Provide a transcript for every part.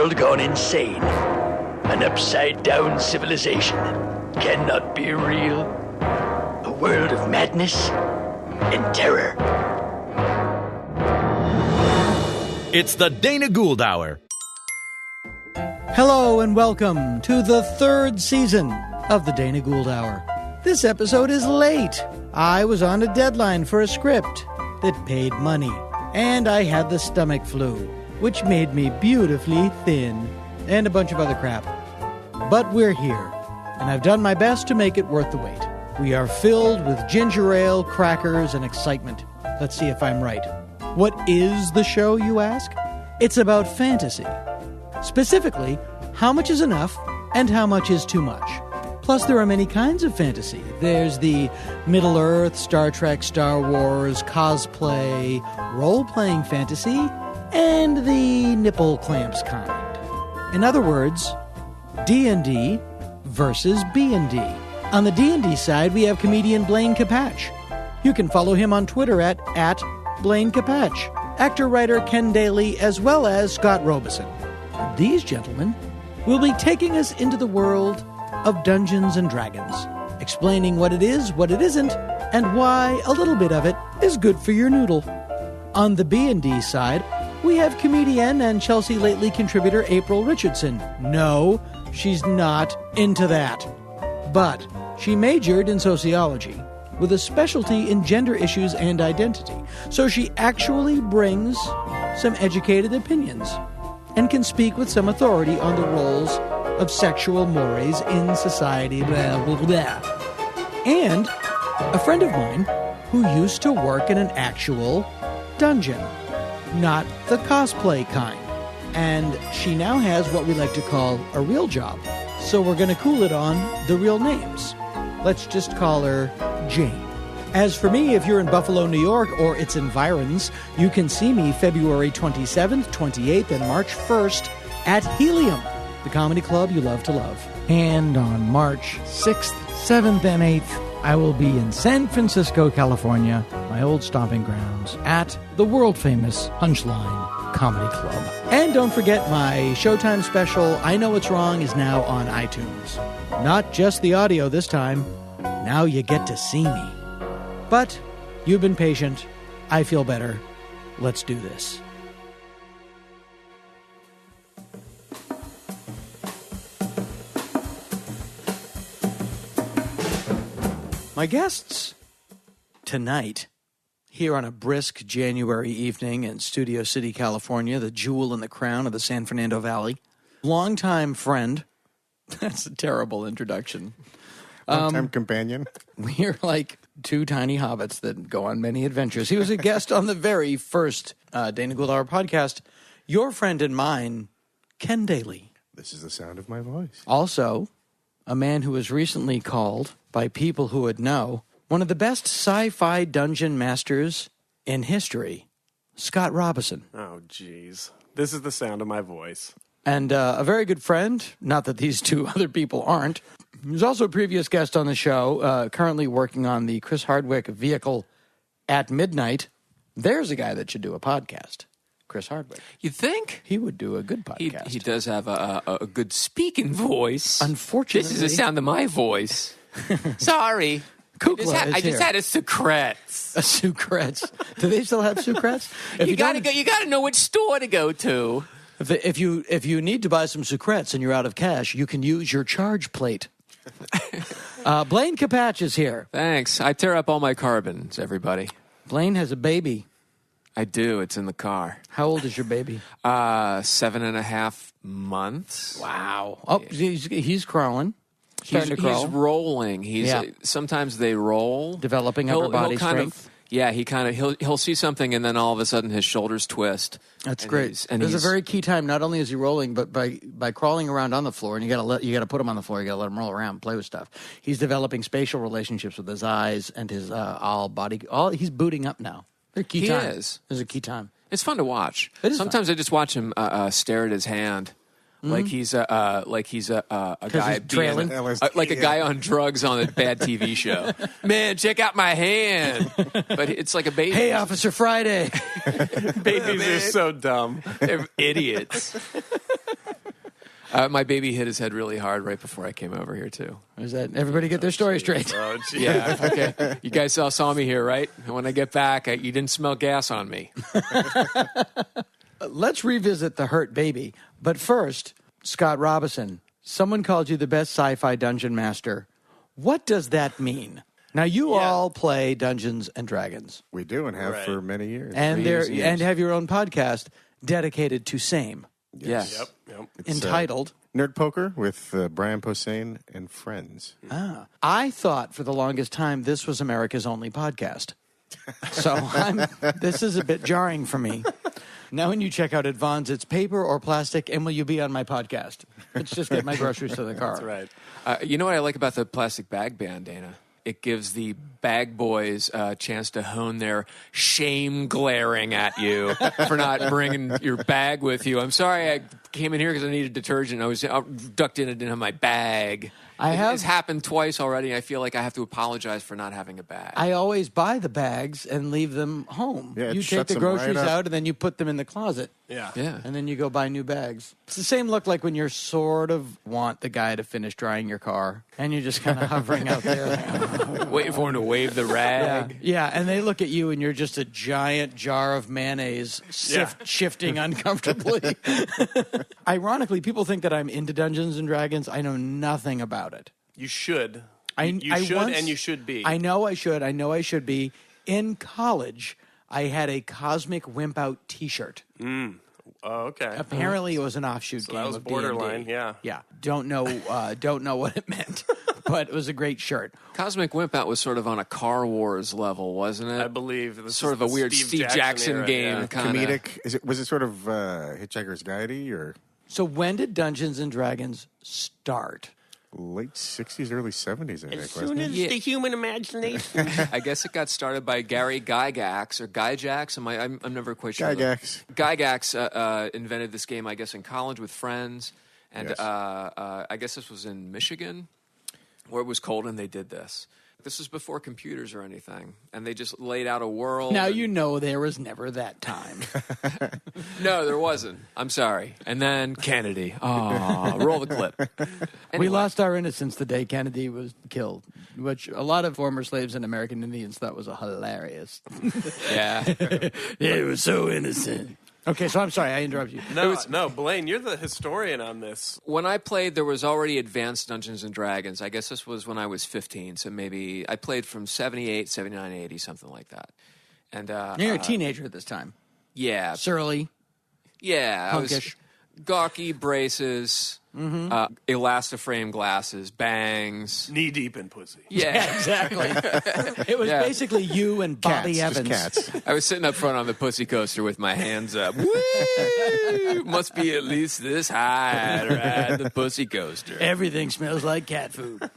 world gone insane. An upside-down civilization cannot be real. A world of madness and terror. It's the Dana Gould Hour. Hello and welcome to the third season of the Dana Gould Hour. This episode is late. I was on a deadline for a script that paid money, and I had the stomach flu, which made me beautifully thin, and a bunch of other crap. But we're here, and I've done my best to make it worth the wait. We are filled with ginger ale, crackers, and excitement. Let's see if I'm right. What is the show, you ask? It's about fantasy. Specifically, how much is enough and how much is too much. Plus, there are many kinds of fantasy. There's the Middle-earth, Star Trek, Star Wars, cosplay, role-playing fantasy, and the nipple clamps kind. In other words, D&D versus B&D. On the D&D side, we have comedian Blaine Capatch. You can follow him on Twitter at Blaine Capatch. Actor-writer Ken Daly, as well as Scott Robison. These gentlemen will be taking us into the world of Dungeons and Dragons, explaining what it is, what it isn't, and why a little bit of it is good for your noodle. On the B&D side, we have comedian and Chelsea Lately contributor April Richardson. No, she's not into that. But she majored in sociology with a specialty in gender issues and identity, so she actually brings some educated opinions and can speak with some authority on the roles of sexual mores in society, blah, blah, blah. And a friend of mine who used to work in an actual dungeon, not the cosplay kind. And she now has what we like to call a real job. So we're going to cool it on the real names. Let's just call her Jane. As for me, if you're in Buffalo, New York, or its environs, you can see me February 27th, 28th, and March 1st at Helium, the comedy club you love to love. And on March 6th, 7th, and 8th, I will be in San Francisco, California, my old stomping grounds, at the world-famous Punchline Comedy Club. And don't forget my Showtime special, I Know What's Wrong, is now on iTunes. Not just the audio this time. Now you get to see me. But you've been patient. I feel better. Let's do this. My guests tonight, here on a brisk January evening in Studio City, California, the jewel in the crown of the San Fernando Valley, longtime friend. That's a terrible introduction. Long-time companion. We're like two tiny hobbits that go on many adventures. He was a guest on the very first Dana Gould Hour podcast. Your friend and mine, Ken Daly. This is the sound of my voice. Also, a man who was recently called, by people who would know, one of the best sci-fi dungeon masters in history, Scott Robison. Oh, jeez. This is the sound of my voice. And a very good friend, not that these two other people aren't. He was also a previous guest on the show, currently working on the Chris Hardwick vehicle at midnight. There's a guy that should do a podcast, Chris Hardwick. You think? He would do a good podcast. He does have a good speaking voice. Unfortunately. This is the sound of my voice. Sorry. I just had a Sucrets. A Sucrets. Do they still have Sucrets? You gotta know which store to go to. If you need to buy some Sucrets and you're out of cash, you can use your charge plate. Blaine Capatch is here. Thanks. I tear up all my carbons, everybody. Blaine has a baby. I do. It's in the car. How old is your baby? 7.5 months. Wow. Oh, he's crawling. He's rolling. Sometimes they roll. Developing upper body strength. He'll see something and then all of a sudden his shoulders twist. That's great. There's a very key time. Not only is he rolling, but by crawling around on the floor, and you got to put him on the floor. You got to let him roll around, play with stuff. He's developing spatial relationships with his eyes and his all body. He's booting up now. Key time. Is. There's a key time. It's fun to watch. Sometimes I just watch him stare at his hand. Like he's a guy trailing, like a guy on drugs on a bad TV show. Man, check out my hand! But it's like a baby. Hey, Officer Friday. Babies are so dumb. They're idiots. My baby hit his head really hard right before I came over here, too. Is that everybody get their story straight? Oh, geez. Yeah, okay. You guys all saw me here, right? And when I get back, you didn't smell gas on me. Let's revisit the hurt baby. But first, Scott Robison, someone called you the best sci-fi dungeon master. What does that mean? Now, you all play Dungeons and Dragons. We do and have Right. for many years. And years. and have your own podcast dedicated to same, Yes. Yep. It's, entitled... Nerd Poker with Brian Posehn and friends. I thought for the longest time this was America's only podcast. So this is a bit jarring for me. Now when you check out Advance, it's paper or plastic, and will you be on my podcast? Let's just get my groceries to the car. That's right. You know what I like about the plastic bag ban, Dana? It gives the bag boys a chance to hone their shame glaring at you for not bringing your bag with you. I'm sorry I came in here because I needed detergent. I was ducked in and didn't have my bag. It's happened twice already. I feel like I have to apologize for not having a bag. I always buy the bags and leave them home. Yeah, it you take shuts the them groceries right up. out and then you put them in the closet. Yeah. Yeah. And then you go buy new bags. It's the same look like when you're sort of want the guy to finish drying your car and you're just kind of hovering out there. Waiting for him to wave the rag. Yeah, and they look at you and you're just a giant jar of mayonnaise shifting uncomfortably. Ironically, people think that I'm into Dungeons and Dragons. I know nothing about it. You should. I should once- and you should be. I know I should be. In college, I had a Cosmic Wimp Out T-shirt. Oh, okay. Apparently, it was an offshoot So game that was of borderline, D&D. yeah. Yeah. Don't know what it meant, but it was a great shirt. Cosmic Wimp Out was sort of on a Car Wars level, wasn't it? I believe this Sort is of a the weird Steve Jackson era, game. yeah. Kinda. Comedic. Was it sort of Hitchhiker's Guide-y or So when did Dungeons and Dragons start? late 60s, early 70s, I think, As wasn't soon it? as Yeah. the human imagination. I guess it got started by Gary Gygax or Gygax. I'm never quite sure. Gygax. Gygax invented this game, I guess, in college with friends, and Yes. I guess this was in Michigan, where it was cold, and they did this. This was before computers or anything, and they just laid out a world. Now and- you know there was never that time. No, there wasn't. I'm sorry. And then Kennedy. Oh, roll the clip. We Anyway. lost our innocence the day Kennedy was killed, which a lot of former slaves and American Indians thought was hilarious. Yeah. They were so innocent. Okay, so I'm sorry, I interrupted you. No, Blaine, you're the historian on this. When I played, there was already advanced Dungeons and Dragons. I guess this was when I was 15, so maybe I played from 78, 79, 80, something like that. And You're a teenager at this time. yeah, Surly. yeah, I was Punkish. gawky braces, elastiframe glasses, bangs. Knee deep in pussy. Yeah, Exactly. It was Yeah. basically you and Bobby Cats, Evans. just cats. I was sitting up front on the pussy coaster with my hands up. Woo! Must be at least this high to ride the pussy coaster. Everything smells like cat food.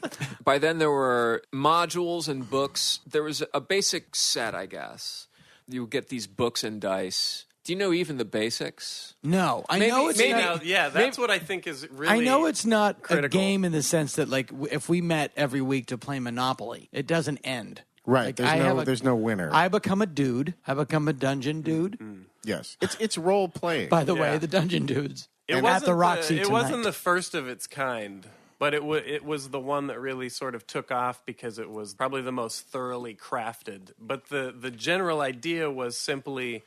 By then, there were modules and books. There was a basic set, I guess. You would get these books and dice. Do you know even the basics? No, I Maybe- know it's maybe- not. Now, yeah, that's what I think is really. I know it's not a critical. game in the sense that, like, if we met every week to play Monopoly, it doesn't end. Right. Like, There's no winner. I become a dude. I become a dungeon dude. yes. It's role playing. By the way, Yeah. the dungeon dudes It at wasn't the Roxy It tonight. wasn't the first of its kind, but it was the one that really sort of took off because it was probably the most thoroughly crafted. But the general idea was simply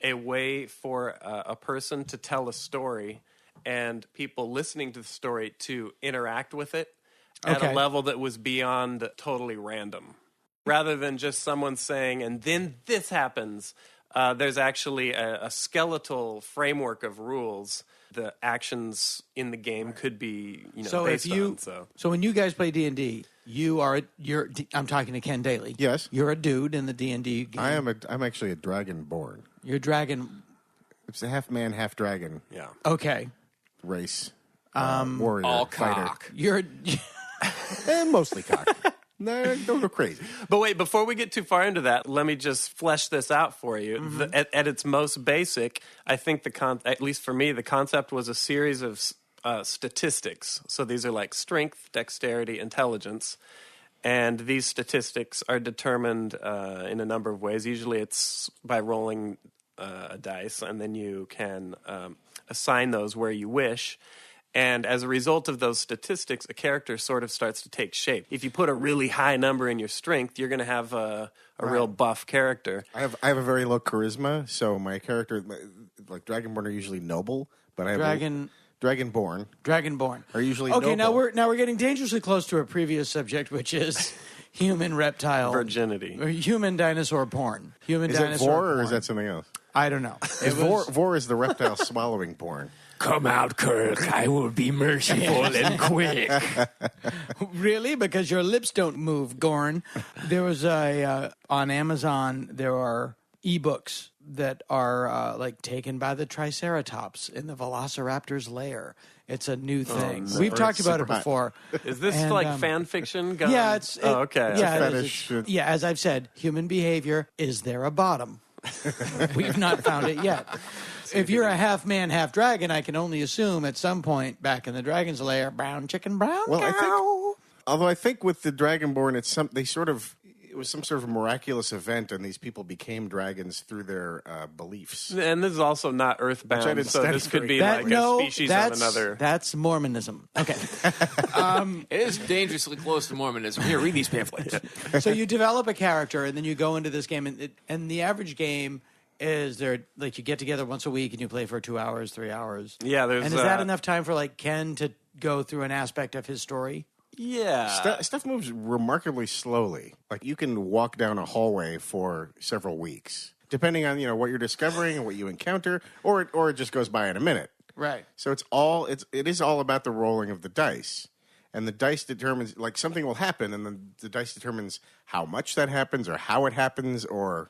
a way for a person to tell a story and people listening to the story to interact with it at Okay. a level that was beyond totally random. Rather than just someone saying, and then this happens, there's actually a skeletal framework of rules. The actions in the game could be, So based if you, on. so when you guys play D&D, you're. I'm talking to Ken Daly. Yes. you're a dude in the D&D game. I'm actually a dragonborn. You're dragon. It's a half man, half dragon Yeah. Okay, race. Warrior, All fighter. cock. you're. And mostly cock. No, don't go crazy. But wait, before we get too far into that, let me just flesh this out for you. At its most basic, I think at least for me, the concept was a series of statistics. So these are like strength, dexterity, intelligence. And these statistics are determined in a number of ways. Usually it's by rolling a dice, and then you can assign those where you wish. And as a result of those statistics, a character sort of starts to take shape. If you put a really high number in your strength, you're going to have a real buff character. I have a very low charisma, so my character, like Dragonborn, are usually noble, but I have Dragonborn are usually okay. noble. Now we're getting dangerously close to a previous subject, which is human reptile virginity, or human dinosaur porn. Human is dinosaur it vor porn. or is that something else? I don't know. Vor is the reptile swallowing porn. Come out, Kirk. I will be merciful and quick. Really? Because your lips don't move, Gorn. There was on Amazon, there are ebooks that are like taken by the Triceratops in the Velociraptor's lair. It's a new thing. We've talked about it before. Is this like fan fiction? Yeah, it's okay. Yeah, fetish. Yeah, as I've said, human behavior. Is there a bottom? We've not found it yet. If you're a half man, half dragon, I can only assume at some point back in the dragon's lair, brown chicken, brown cow. I think with the Dragonborn, it was some sort of miraculous event, and these people became dragons through their beliefs. And this is also not earthbound, so this could be a species of another. That's Mormonism. Okay. It is dangerously close to Mormonism. Here, read these pamphlets. So you develop a character, and then you go into this game, and the average game is you get together once a week and you play for 2 hours, 3 hours. Yeah, and is that enough time for Ken to go through an aspect of his story? Yeah. Stuff moves remarkably slowly. Like you can walk down a hallway for several weeks, depending on what you're discovering and what you encounter, or it just goes by in a minute. Right. So it is all about the rolling of the dice. And the dice determines, something will happen, and then the dice determines how much that happens or how it happens, or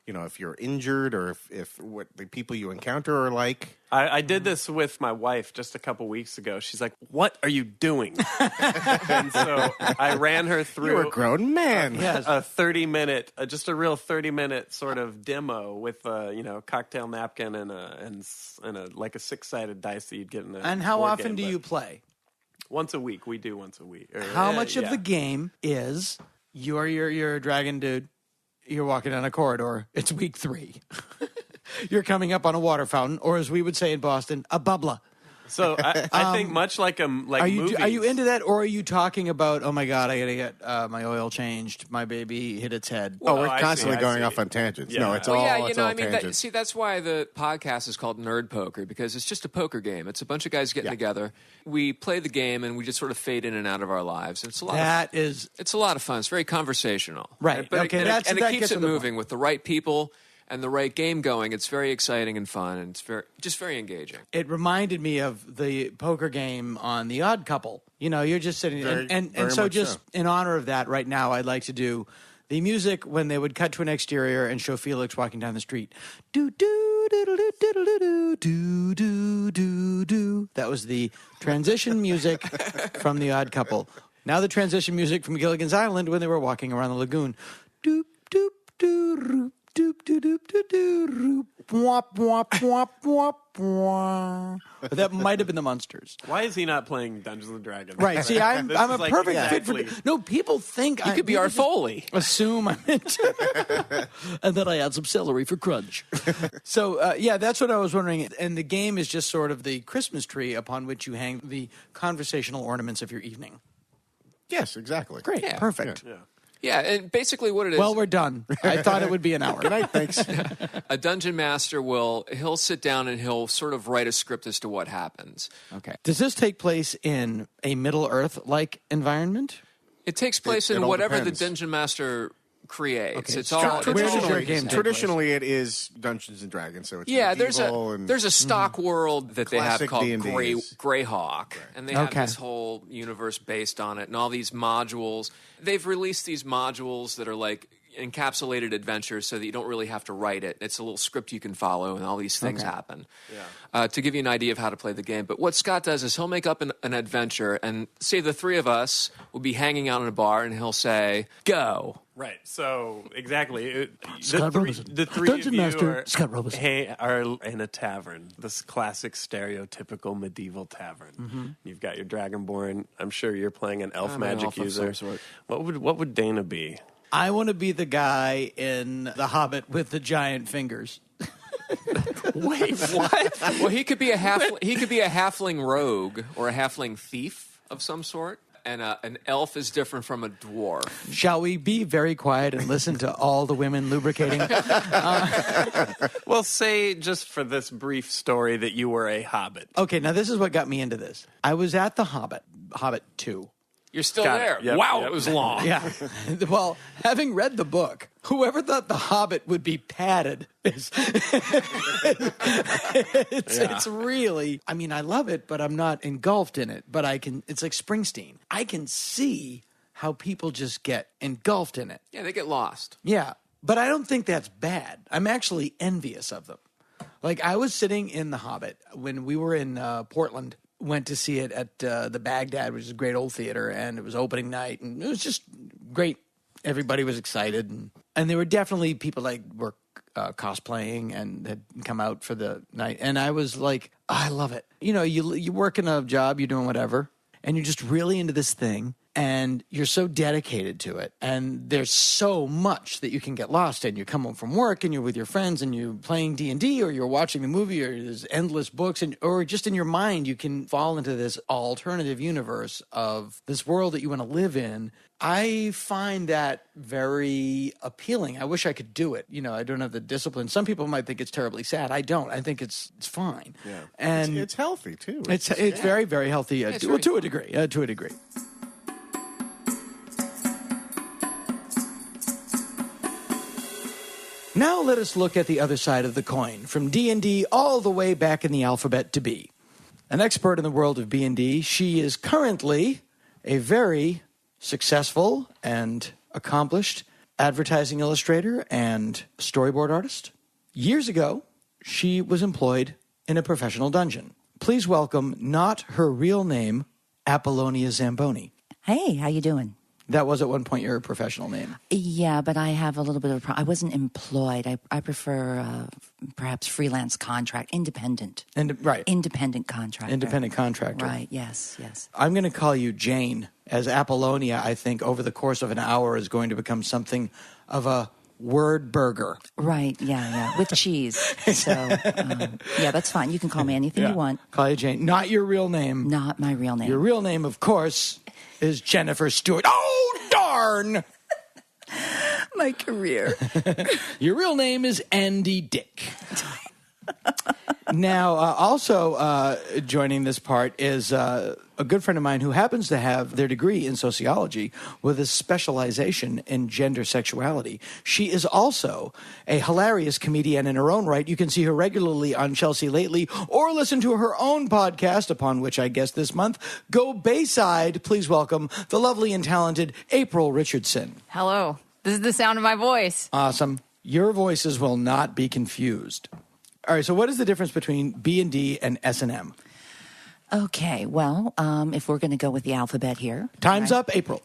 if you're injured, or if what the people you encounter are like. I did this with my wife just a couple weeks ago. She's like, "What are you doing?" And so I ran her through. You're a grown man. Yes. A 30-minute, just a real 30-minute sort of demo with a cocktail napkin and a 6-sided dice that you'd get in a. And how board often game, do you play? Once a week. We do once a week. How much of the game is you're a dragon dude? You're walking down a corridor. It's week 3. You're coming up on a water fountain, or as we would say in Boston, a bubbler. So I think much like movies. Are you into that, or are you talking about? Oh my God, I gotta get my oil changed. My baby hit its head. We're constantly going off on tangents. Yeah. No, it's all tangents. That's why the podcast is called Nerd Poker, because it's just a poker game. It's a bunch of guys getting together. We play the game, and we just sort of fade in and out of our lives. It's a lot. It's a lot of fun. It's very conversational, right? But okay, it keeps it moving with the right people and the right game going. It's very exciting and fun, and it's very engaging. It reminded me of the poker game on The Odd Couple. You're just sitting and so just in honor of that, right now, I'd like to do the music when they would cut to an exterior and show Felix walking down the street. Do do do do do do do do do do. That was the transition music from The Odd Couple. Now the transition music from Gilligan's Island when they were walking around the lagoon. Doop doop doo. Doop doop doop doop doop. Womp womp womp womp womp. But that might have been the Munsters. Why is he not playing Dungeons and Dragons? Right. See, I'm a perfect fit for. No, people think you could be our Foley. Assume I'm into, and then I add some celery for crunch. So that's what I was wondering. And the game is just sort of the Christmas tree upon which you hang the conversational ornaments of your evening. Yes, exactly. Great. Yeah. Perfect. Yeah. Yeah, and basically what it is... Well, we're done. I thought it would be an hour. Good night, thanks. A dungeon master he'll sit down and he'll sort of write a script as to what happens. Okay. Does this take place in a Middle-earth-like environment? It takes place in all whatever depends. the dungeon master creates. Okay. It's all Traditionally, it is Dungeons and Dragons. So it's there's a stock world that they have Classic called D&Ds. Greyhawk, and they have this whole universe based on it, and all these modules. They've released these modules that are like encapsulated adventures, so that you don't really have to write it. It's a little script you can follow, and all these things happen. Yeah. To give you an idea of how to play the game. But what Scott does is he'll make up an adventure, and say the three of us will be hanging out in a bar, and he'll say, "Go." Right. So exactly, Scott Robison. the three Dungeon of you Master Scott Robison. are in a tavern, this classic stereotypical medieval tavern. Mm-hmm. You've got your Dragonborn. I'm sure you're playing an elf I'm an magic elf of some user. sort. What would Dana be? I want to be the guy in The Hobbit with the giant fingers. Wait, what? Well, he could be a halfling rogue or a halfling thief of some sort. And an elf is different from a dwarf. Shall we be very quiet and listen to all the women lubricating? Well, say just for this brief story that you were a hobbit. Okay, now this is what got me into this. I was at the Hobbit 2. You're still Got it. there. Yep, Wow, yep. it was long. Yeah. Well, having read the book, whoever thought the Hobbit would be padded is it's really, I mean, I love it, but I'm not engulfed in it. But it's like Springsteen. I can see how people just get engulfed in it. Yeah, they get lost. Yeah. But I don't think that's bad. I'm actually envious of them. Like, I was sitting in the Hobbit when we were in Portland. Went to see it at the Baghdad, which is a great old theater, and it was opening night, and it was just great. Everybody was excited, and there were definitely people like were cosplaying and had come out for the night, and I was like, I love it. You know, you work in a job, you're doing whatever, and you're just really into this thing, and you're so dedicated to it, and there's so much that you can get lost in. You come home from work, and you're with your friends, and you're playing D&D, or you're watching a movie, or there's endless books, or just in your mind, you can fall into this alternative universe of this world that you want to live in. I find that very appealing. I wish I could do it. You know, I don't have the discipline. Some people might think it's terribly sad. I don't. I think it's fine. Yeah. And it's healthy, too. It's very, very healthy. To a degree. To a degree. Now let us look at the other side of the coin, from D&D all the way back in the alphabet to B. An expert in the world of B&D, she is currently a very successful and accomplished advertising illustrator and storyboard artist. Years ago, she was employed in a professional dungeon. Please welcome, not her real name, Apollonia Zamboni. Hey, how you doing? That was at one point your professional name. Yeah, but I have a little bit of a problem. I wasn't employed. I prefer perhaps freelance contract, independent. Right. Independent contractor. Independent contractor. Right, yes. I'm going to call you Jane, as Apollonia, I think, over the course of an hour is going to become something of a word burger. Right, yeah, with cheese. So, yeah, that's fine. You can call me anything you want. Call you Jane. Not your real name. Not my real name. Your real name, of course, is Jennifer Stewart. Oh, darn! My career. Your real name is Andy Dick. Now, also joining this part is a good friend of mine who happens to have their degree in sociology with a specialization in gender sexuality. She is also a hilarious comedian in her own right. You can see her regularly on Chelsea Lately or listen to her own podcast, upon which I guest this month, Go Bayside. Please welcome the lovely and talented April Richardson. Hello. This is the sound of my voice. Awesome. Your voices will not be confused. All right, so what is the difference between B&D and S&M? Okay, well, if we're going to go with the alphabet here. Time's up, April.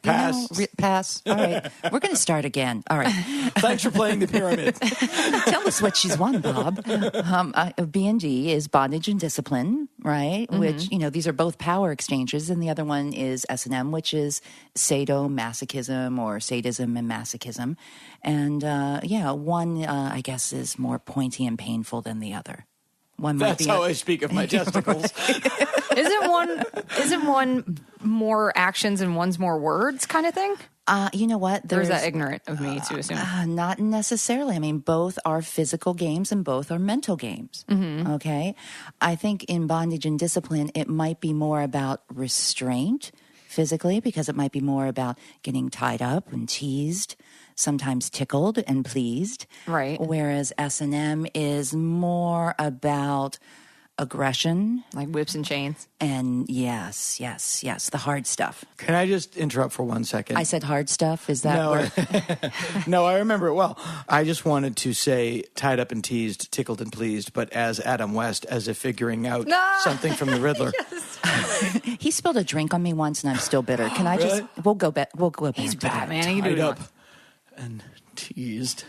Pass. Pass. All right. We're going to start again. All right. Thanks for playing the pyramid. Tell us what she's won, Bob. B&D is bondage and discipline, right? Mm-hmm. Which, these are both power exchanges. And the other one is S&M, which is sadomasochism or sadism and masochism. And, one, I guess, is more pointy and painful than the other. That's how I speak of my testicles. Isn't one more actions and one's more words kind of thing? You know what? Or is that ignorant of me to assume? Not necessarily. I mean, both are physical games and both are mental games. Mm-hmm. Okay? I think in bondage and discipline, it might be more about restraint physically because it might be more about getting tied up and teased, sometimes tickled and pleased. Right. Whereas S&M is more about aggression. Like whips and chains. And yes, the hard stuff. Can I just interrupt for 1 second? I said hard stuff? Is that word? No, I remember it well. I just wanted to say tied up and teased, tickled and pleased, but as Adam West, as if figuring out something from the Riddler. Yes. He spilled a drink on me once and I'm still bitter. Can I just, we'll go back. He's to that. Batman. He can do Tied it up and teased,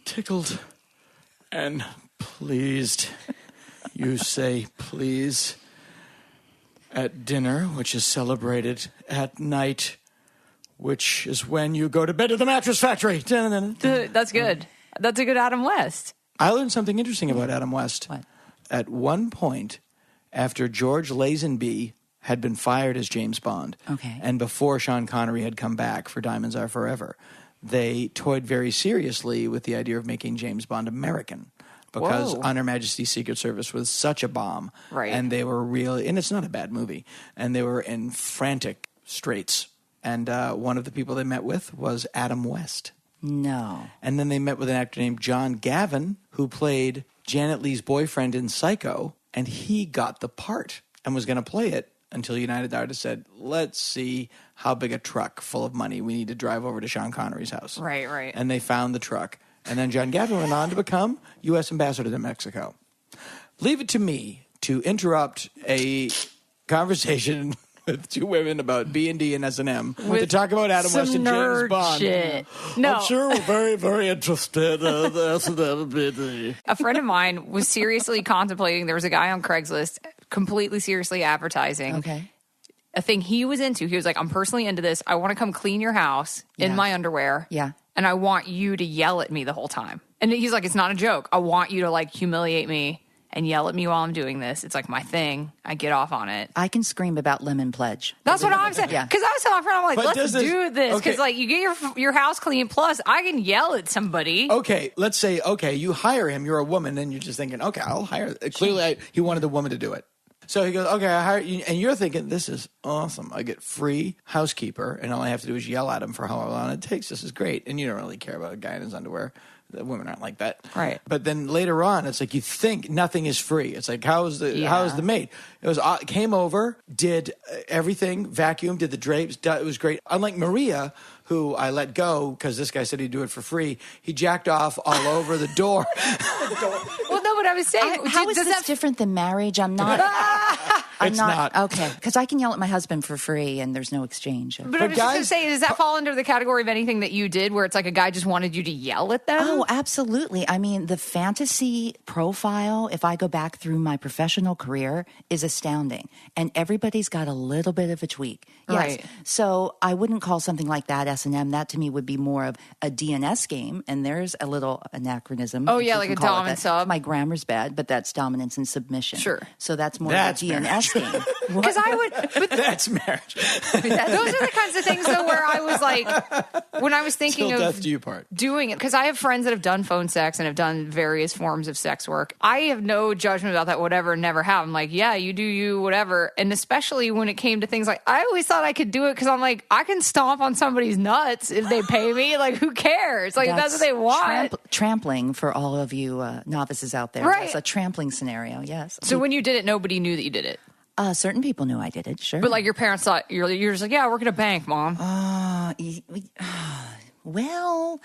tickled and pleased. You say please at dinner, which is celebrated at night which is when you go to bed at the mattress factory. That's good. That's a good Adam West. I learned something interesting about Adam West. What? At one point, after George Lazenby had been fired as James Bond, and before Sean Connery had come back for Diamonds Are Forever, they toyed very seriously with the idea of making James Bond American. Because On Her Majesty's Secret Service was such a bomb. Right. And they were really, and it's not a bad movie, and they were in frantic straits. And one of the people they met with was Adam West. No. And then they met with an actor named John Gavin, who played Janet Leigh's boyfriend in Psycho, and he got the part and was going to play it until United Artists said, let's see how big a truck full of money we need to drive over to Sean Connery's house. Right. And they found the truck. And then John Gavin went on to become U.S. ambassador to Mexico. Leave it to me to interrupt a conversation with two women about B&D and S&M to talk about Adam West and James Bond. Shit. No. I'm sure we're very, very interested in S&M and B&D. A friend of mine was seriously contemplating. There was a guy on Craigslist completely seriously advertising a thing he was into. He was like, I'm personally into this. I want to come clean your house in my underwear. Yeah. And I want you to yell at me the whole time. And he's like, it's not a joke. I want you to like humiliate me and yell at me while I'm doing this. It's like my thing. I get off on it. I can scream about Lemon Pledge. That's what I'm saying. Yeah. Because I was telling my friend, I'm like, But let's do this. Because like you get your house clean. Plus, I can yell at somebody. Okay, let's say, you hire him. You're a woman, and you're just thinking, okay, I'll hire. Clearly, he wanted the woman to do it. So he goes, okay, I hire you. And you're thinking, this is awesome. I get free housekeeper, and all I have to do is yell at him for how long it takes. This is great. And you don't really care about a guy in his underwear. The women aren't like that. Right. But then later on, it's like you think nothing is free. It's like, how is the maid? It was came over, did everything, vacuumed, did the drapes. It was great. Unlike Maria, who I let go because this guy said he'd do it for free, he jacked off all over the door. Well, no, what I was saying. How is this different than marriage? I'm not. It's not. Okay, because I can yell at my husband for free and there's no exchange. But I was just going to say, does that fall under the category of anything that you did where it's like a guy just wanted you to yell at them? Oh, absolutely. I mean, the fantasy profile, if I go back through my professional career, is astounding. And everybody's got a little bit of a tweak. Yes. Right. So I wouldn't call something like that S&M. That to me would be more of a DNS game. And there's a little anachronism. Oh, yeah, like a dom and sub. My grammar's bad, but that's dominance and submission. Sure. So that's more of a DNS game. Because I would. But That's marriage. those are the kinds of things, though, where I was like, when I was thinking Till death of do you part. doing it, because I have friends that have done phone sex and have done various forms of sex work. I have no judgment about that, whatever, never have. I'm like, yeah, you do you, whatever. And especially when it came to things like, I always thought I could do it because I'm like, I can stomp on somebody's nuts if they pay me. Like, who cares? Like, that's what they want. Trampling for all of you novices out there. Right. It's a trampling scenario, yes. So when you did it, nobody knew that you did it. Certain people knew I did it, sure. But like your parents thought, you're just like, yeah, I work at a bank, Mom. Well,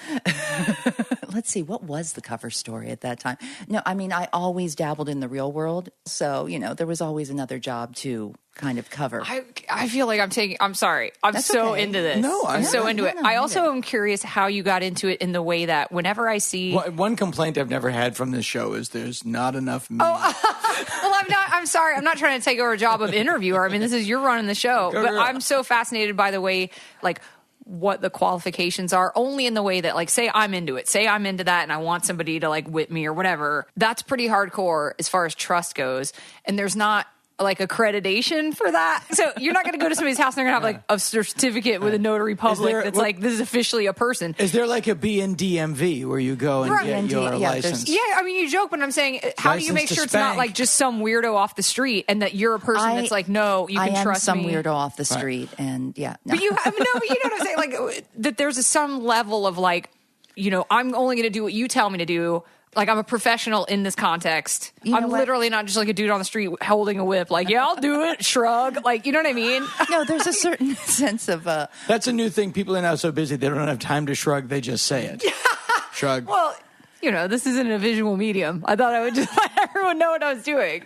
let's see. What was the cover story at that time? No, I mean, I always dabbled in the real world. So, there was always another job to kind of cover. I feel like I'm sorry. I'm That's so okay. into this. No, I'm so into it. no, I also am curious how you got into it in the way that whenever I see... One complaint I've never had from this show is there's not enough meat. Well, I'm sorry. I'm not trying to take over a job of interviewer. I mean, you're running the show. But I'm so fascinated by the way, like, what the qualifications are, only in the way that, like, say I'm into it, say I'm into that and I want somebody to like whip me or whatever. That's pretty hardcore as far as trust goes. And there's not like accreditation for that. So you're not going to go to somebody's house and they're going to have like a certificate with a notary public that's like, this is officially a person. Is there like a B&DMV where you go and get your license? Yeah, I mean, you joke, but I'm saying, how do you make sure it's not like just some weirdo off the street and that you're a person that's like, no, you can trust me. I am some weirdo off the street and yeah. No. But you know what I'm saying? Like that there's some level of like, I'm only going to do what you tell me to do. Like, I'm a professional in this context. I'm literally not just like a dude on the street holding a whip. Like, yeah, I'll do it. Shrug. Like, you know what I mean? No, there's a certain sense of... That's a new thing. People are now so busy, they don't have time to shrug. They just say it. Shrug. Well, this isn't a visual medium. I thought I would just let everyone know what I was doing.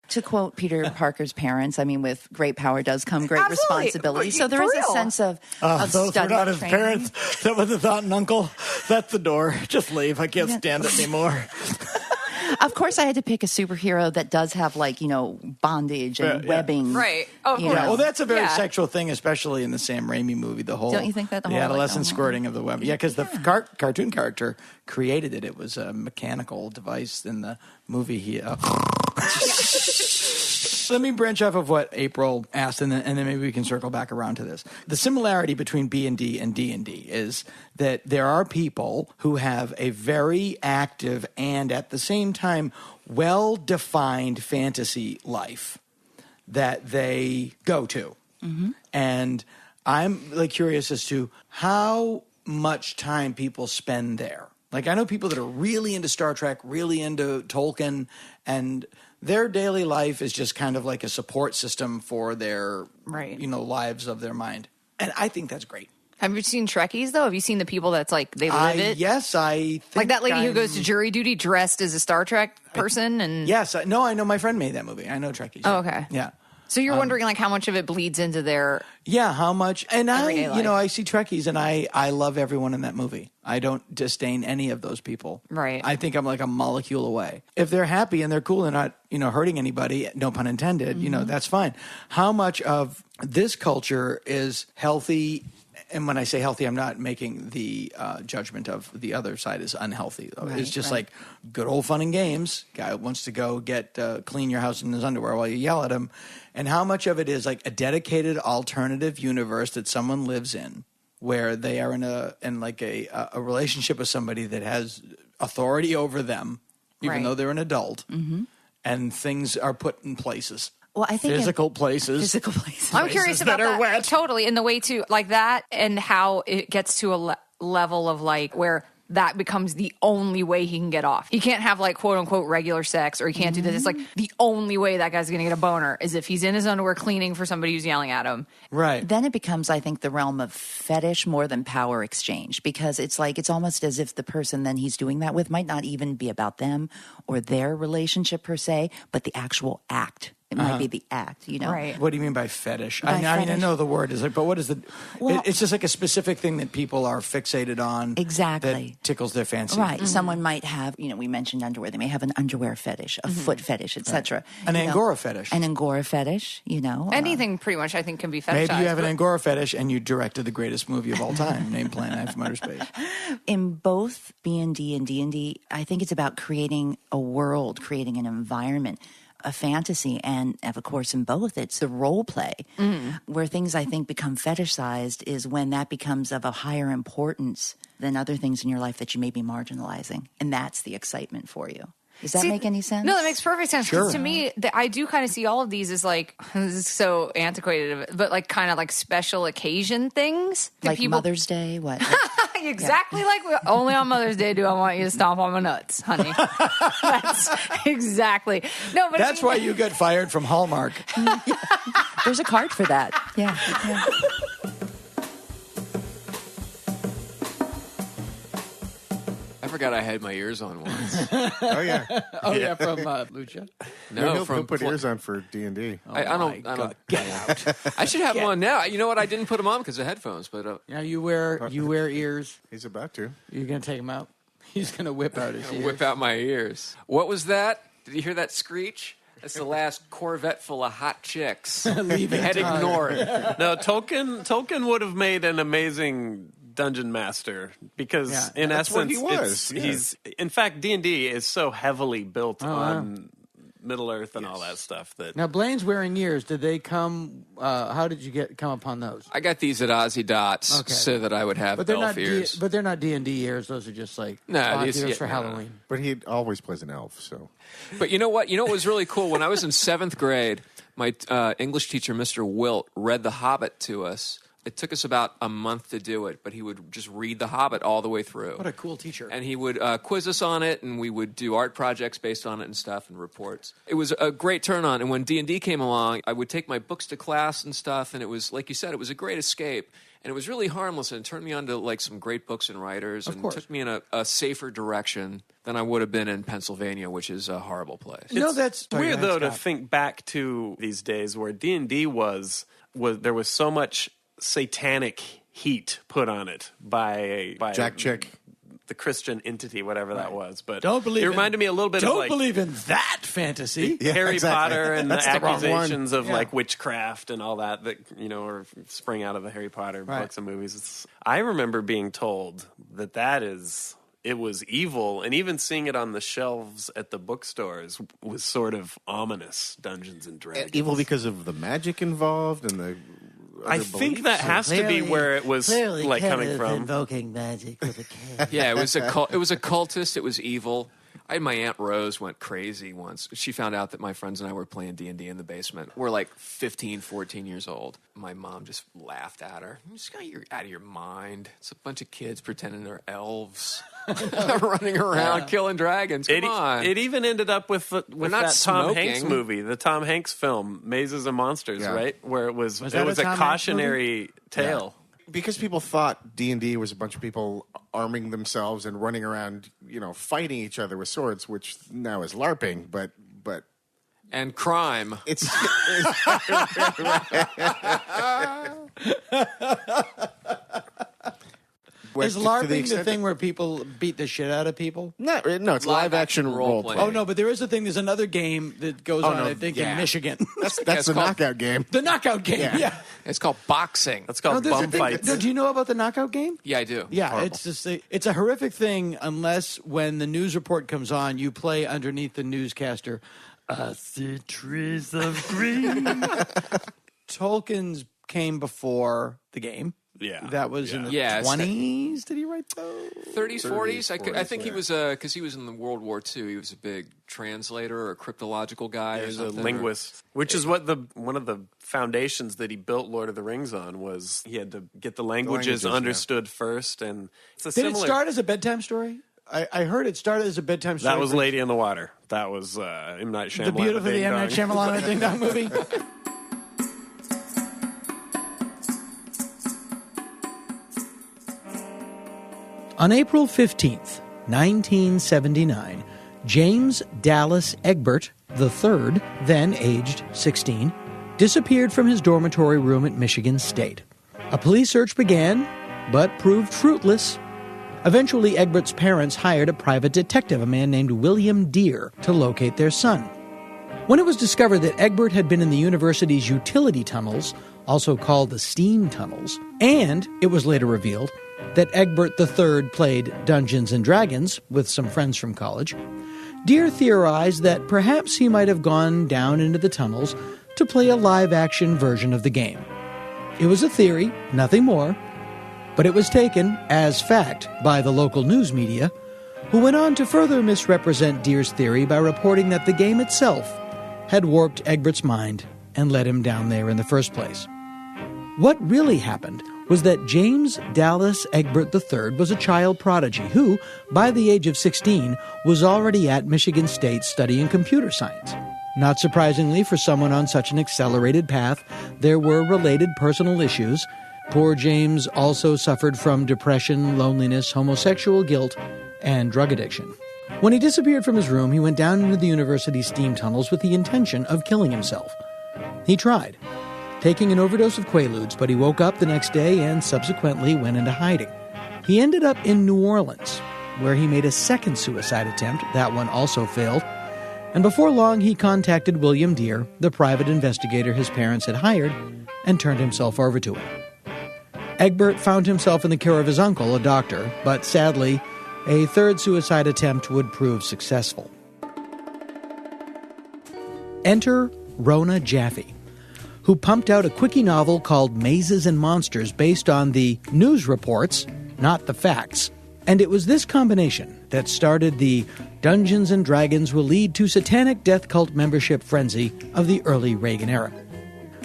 To quote Peter Parker's parents, I mean, with great power does come great Absolutely. responsibility. So there is a sense of those study were not his training. parents. That was his aunt and uncle. That's the door. Just leave. I can't stand it anymore. Of course, I had to pick a superhero that does have bondage and webbing. Right. Of course. Yeah, well, that's a very Yeah. sexual thing, especially in the Sam Raimi movie. The whole Don't you think that the whole, adolescent squirting of the web? Yeah, because the cartoon character created it. It was a mechanical device in the movie. Let me branch off of what April asked, and then maybe we can circle back around to this. The similarity between B&D and D&D is that there are people who have a very active and at the same time well-defined fantasy life that they go to. Mm-hmm. And I'm curious as to how much time people spend there. Like, I know people that are really into Star Trek, really into Tolkien, and their daily life is just kind of like a support system for their, lives of their mind. And I think that's great. Have you seen Trekkies, though? Have you seen the people that's they live it? Yes, I think like that lady who goes to jury duty dressed as a Star Trek person? Yes, I know my friend made that movie. I know Trekkies. Oh, okay. Yeah. So you're wondering how much of it bleeds into their how much? And everyday life. I see Trekkies, and I love everyone in that movie. I don't disdain any of those people. Right. I think I'm like a molecule away. If they're happy and they're cool and not hurting anybody, no pun intended, that's fine. How much of this culture is healthy? And when I say healthy, I'm not making the judgment of the other side is unhealthy. Right, it's just like good old fun and games. Guy wants to go get clean your house in his underwear while you yell at him. And how much of it is like a dedicated alternative universe that someone lives in, where they are in a relationship with somebody that has authority over them, even though they're an adult, and things are put in places. Well, I think physical places. I'm curious about that. Wet. Totally, in the way to like that, and how it gets to a level of where that becomes the only way he can get off. He can't have quote unquote regular sex, or he can't do this. It's the only way that guy's going to get a boner is if he's in his underwear cleaning for somebody who's yelling at him. Right. Then it becomes, I think, the realm of fetish more than power exchange, because it's almost as if the person then he's doing that with might not even be about them or their relationship per se, but the actual act. It might be the act, Right. What do you mean by fetish? By I mean, I fetish. know the word is but what is the? Well, it's just like a specific thing that people are fixated on. Exactly. That tickles their fancy. Right. Mm-hmm. Someone might have, we mentioned underwear. They may have an underwear fetish, a foot fetish, etc. An Angora fetish. An Angora fetish, Anything pretty much, I think, can be fetishized. Maybe you have an Angora fetish and you directed the greatest movie of all time, named Planet Nine from Outer Space. In both B&D and D&D, I think it's about creating a world, creating an environment, a fantasy, and of course in both it's the role play. Where things I think become fetishized is when that becomes of a higher importance than other things in your life that you may be marginalizing, and that's the excitement for you. Does that make any sense? No, that makes perfect sense. Sure. To me, I do kind of see all of these as this is so antiquated, but kind of special occasion things. Like Mother's Day, what? Exactly only on Mother's Day do I want you to stomp on my nuts, honey. That's exactly. No, but That's why you got fired from Hallmark. There's a card for that. Yeah. I forgot I had my ears on once. Oh yeah. From Lucha. No, he'll put ears on for D&D. I don't. Get out. I should have them on now. You know what? I didn't put them on because of headphones. But Now you wear ears. He's about to. You're gonna take them out. He's gonna whip out his ears. whip out my ears. What was that? Did you hear that screech? That's the last Corvette full of hot chicks. Heading north. No, Tolkien would have made an amazing dungeon master because in that's what essence he was. he's in fact D&D is so heavily built on Middle Earth and all that stuff that Now Blaine's wearing ears. Did they come? How did you come upon those? I got these at Ozzy Dots Okay. so that I would have But they're elf not. ears. But they're not D&D ears. Those are just No, these- ears for no. Halloween. But he always plays an elf, so. But you know what? You know what was really cool? When I was in 7th grade, my English teacher, Mr. Wilt, read The Hobbit to us. It took us about a month to do it, but he would just read The Hobbit all the way through. What a cool teacher! And he would quiz us on it, and we would do art projects based on it and stuff and reports. It was a great turn on. And when D&D came along, I would take my books to class and stuff, and it was, like you said, it was a great escape. And it was really harmless, and it turned me on to some great books and writers, and took me in a safer direction than I would have been in Pennsylvania, which is a horrible place. That's weird though to think back to these days where D&D was there was so much satanic heat put on it by Jack Chick. the Christian entity, whatever that was. But Don't believe it reminded me a little bit of like believe in that fantasy. Yeah, Harry exactly. Potter and That's the the wrong one. accusations of Yeah. like witchcraft and all that are spring out of the Harry Potter Right. books and movies. I remember being told it was evil, and even seeing it on the shelves at the bookstores was sort of ominous. Dungeons and Dragons. Evil because of the magic involved and the. I other think beliefs? that has to be where it was like coming from. Invoking magic with a K. Yeah, it was a cultist. It was evil. My Aunt Rose went crazy once. She found out that my friends and I were playing D&D in the basement. We're like 15, 14 years old. My mom just laughed at her. You're out of your mind. It's a bunch of kids pretending they're elves. Running around killing dragons. Come on. It even ended up with not that Tom smoking. Hanks movie, the Tom Hanks film, Mazes and Monsters, Yeah. right? Where it was that a a Tom Hanks cautionary tale. Because people thought D&D was a bunch of people arming themselves and running around, fighting each other with swords, which now is LARPing, but And crime. it's Is LARPing the thing where people beat the shit out of people? No, it's live action role play. Oh, no, but there is a thing. There's another game that goes on, no, I think, yeah. in Michigan. That's it's the called- knockout game. The knockout game, yeah. It's called boxing. That's called there's a bum thing- fights. No, do you know about the knockout game? Yeah, I do. Yeah, Horrible. it's just it's a horrific thing unless when the news report comes on, you play underneath the newscaster. I see trees of green. Tolkien's came before the game. Yeah. That was in the Yeah, it's- 20s. Did he write those? 30s, 40s. I think he yeah. was because he was in the World War II. He was a big translator or a cryptological guy. He or was a something. linguist, which is what one of the foundations that he built Lord of the Rings on was he had to get the languages yeah. understood first, and it's a Did it similar. start as a bedtime story? I heard it started as a bedtime story. That was Lady in the Water. That was M. Night Shyamalan. the beautiful Ding M. Night Dong. Shyamalan Ding Dong movie. On April 15th, 1979, James Dallas Egbert III, then aged 16, disappeared from his dormitory room at Michigan State. A police search began, but proved fruitless. Eventually, Egbert's parents hired a private detective, a man named William Deere, to locate their son. When it was discovered that Egbert had been in the university's utility tunnels, also called the steam tunnels, and it was later revealed that Egbert III played Dungeons and Dragons with some friends from college, Deere theorized that perhaps he might have gone down into the tunnels to play a live-action version of the game. It was a theory, nothing more, but it was taken as fact by the local news media, who went on to further misrepresent Deere's theory by reporting that the game itself had warped Egbert's mind and led him down there in the first place. What really happened was that James Dallas Egbert III was a child prodigy who, by the age of 16, was already at Michigan State studying computer science. Not surprisingly, for someone on such an accelerated path, there were related personal issues. Poor James also suffered from depression, loneliness, homosexual guilt, and drug addiction. When he disappeared from his room, he went down into the university's steam tunnels with the intention of killing himself. He tried, taking an overdose of Quaaludes, but he woke up the next day and subsequently went into hiding. He ended up in New Orleans, where he made a second suicide attempt. That one also failed. And before long, he contacted William Deere, the private investigator his parents had hired, and turned himself over to him. Egbert found himself in the care of his uncle, a doctor, but sadly, a third suicide attempt would prove successful. Enter Rona Jaffe, who pumped out a quickie novel called Mazes and Monsters based on the news reports, not the facts. And it was this combination that started the Dungeons and Dragons will lead to satanic death cult membership frenzy of the early Reagan era.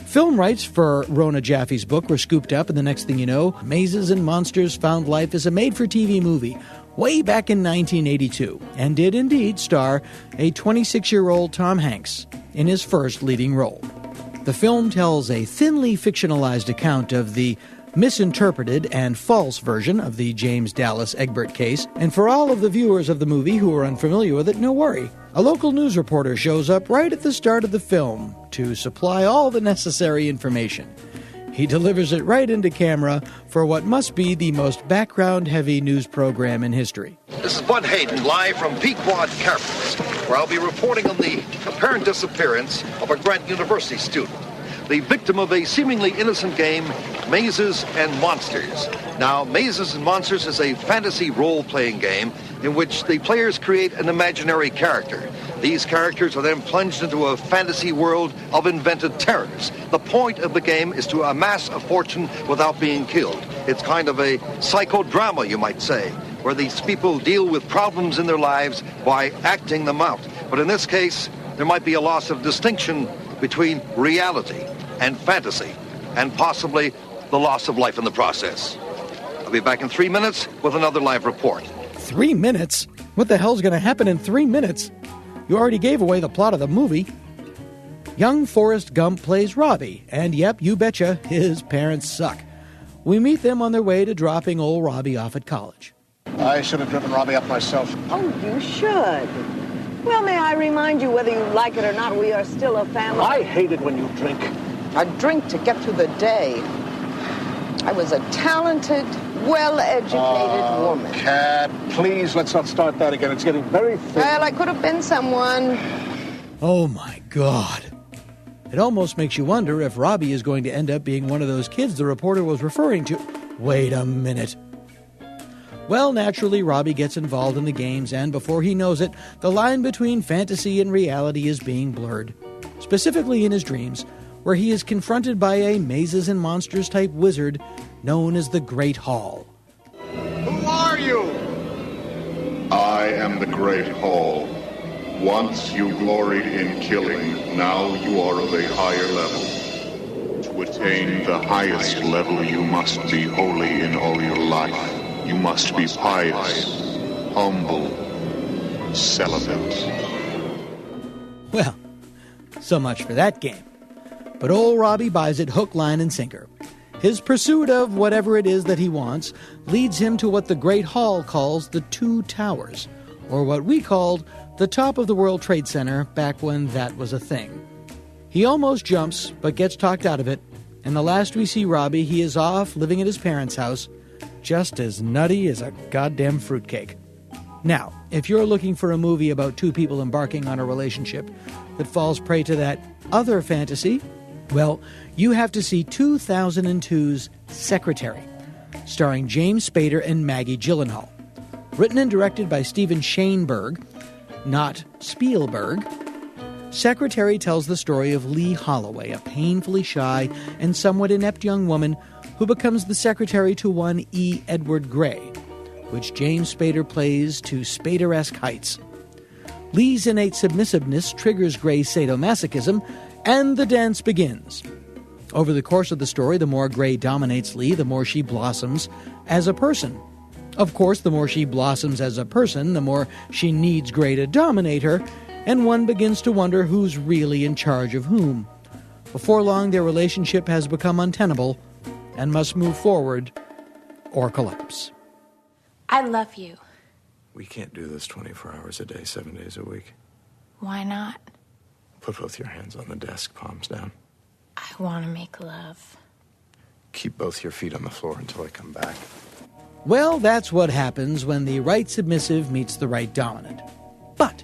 Film rights for Rona Jaffe's book were scooped up, and the next thing you know, Mazes and Monsters found life as a made-for-TV movie way back in 1982, and did indeed star a 26-year-old Tom Hanks in his first leading role. The film tells a thinly fictionalized account of the misinterpreted and false version of the James Dallas Egbert case, and for all of the viewers of the movie who are unfamiliar with it, no worry. A local news reporter shows up right at the start of the film to supply all the necessary information. He delivers it right into camera for what must be the most background-heavy news program in history. This is Bud Hayden, live from Pequod Caverns, where I'll be reporting on the apparent disappearance of a Grant University student, the victim of a seemingly innocent game, Mazes and Monsters. Now, Mazes and Monsters is a fantasy role-playing game in which the players create an imaginary character. These characters are then plunged into a fantasy world of invented terrors. The point of the game is to amass a fortune without being killed. It's kind of a psychodrama, you might say, where these people deal with problems in their lives by acting them out. But in this case, there might be a loss of distinction between reality and fantasy, and possibly the loss of life in the process. I'll be back in 3 minutes with another live report. 3 minutes? What the hell's going to happen in 3 minutes? You already gave away the plot of the movie. Young Forrest Gump plays Robbie, and yep, you betcha, his parents suck. We meet them on their way to dropping old Robbie off at college. I should have driven Robbie up myself. Oh, you should. Well, may I remind you, whether you like it or not, we are still a family. I hate it when you drink. I drink to get through the day. I was a talented, well-educated woman. Cat, please, let's not start that again. It's getting very thin. Well, I could have been someone. Oh, my God. It almost makes you wonder if Robbie is going to end up being one of those kids the reporter was referring to. Wait a minute. Well, naturally, Robbie gets involved in the games, and before he knows it, the line between fantasy and reality is being blurred. Specifically in his dreams, where he is confronted by a Mazes and Monsters type wizard known as the Great Hall. Who are you? I am the Great Hall. Once you gloried in killing, now you are of a higher level. To attain the highest level, you must be holy in all your life. You must be pious, humble, celibate. Well, so much for that game. But old Robbie buys it hook, line, and sinker. His pursuit of whatever it is that he wants leads him to what the Great Hall calls the Two Towers, or what we called the top of the World Trade Center back when that was a thing. He almost jumps, but gets talked out of it, and the last we see Robbie, he is off living at his parents' house, just as nutty as a goddamn fruitcake. Now, if you're looking for a movie about two people embarking on a relationship that falls prey to that other fantasy, well, you have to see 2002's Secretary, starring James Spader and Maggie Gyllenhaal. Written and directed by Steven Shainberg, not Spielberg, Secretary tells the story of Lee Holloway, a painfully shy and somewhat inept young woman who becomes the secretary to one E. Edward Grey, which James Spader plays to Spader-esque heights. Lee's innate submissiveness triggers Grey's sadomasochism, and the dance begins. Over the course of the story, the more Grey dominates Lee, the more she blossoms as a person. Of course, the more she blossoms as a person, the more she needs Grey to dominate her, and one begins to wonder who's really in charge of whom. Before long, their relationship has become untenable and must move forward or collapse. I love you. We can't do this 24 hours a day, 7 days a week. Why not? Put both your hands on the desk, palms down. I want to make love. Keep both your feet on the floor until I come back. Well, that's what happens when the right submissive meets the right dominant. But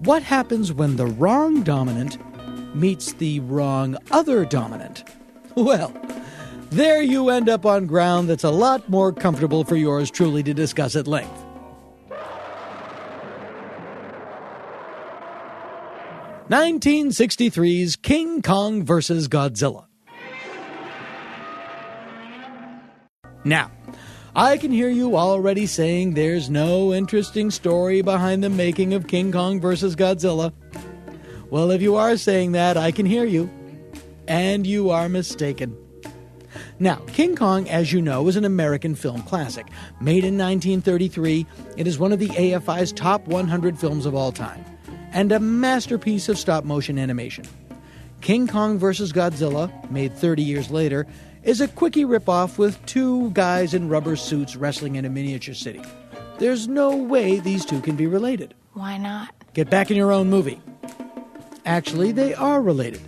what happens when the wrong dominant meets the wrong other dominant? Well, there you end up on ground that's a lot more comfortable for yours truly to discuss at length. (1963's) King Kong vs. Godzilla. Now, I can hear you already saying there's no interesting story behind the making of King Kong vs. Godzilla. Well, if you are saying that, I can hear you. And you are mistaken. Now, King Kong, as you know, is an American film classic. Made in 1933, it is one of the AFI's top 100 films of all time, and a masterpiece of stop-motion animation. King Kong vs. Godzilla, made 30 years later, is a quickie ripoff with two guys in rubber suits wrestling in a miniature city. There's no way these two can be related. Why not? Get back in your own movie. Actually, they are related.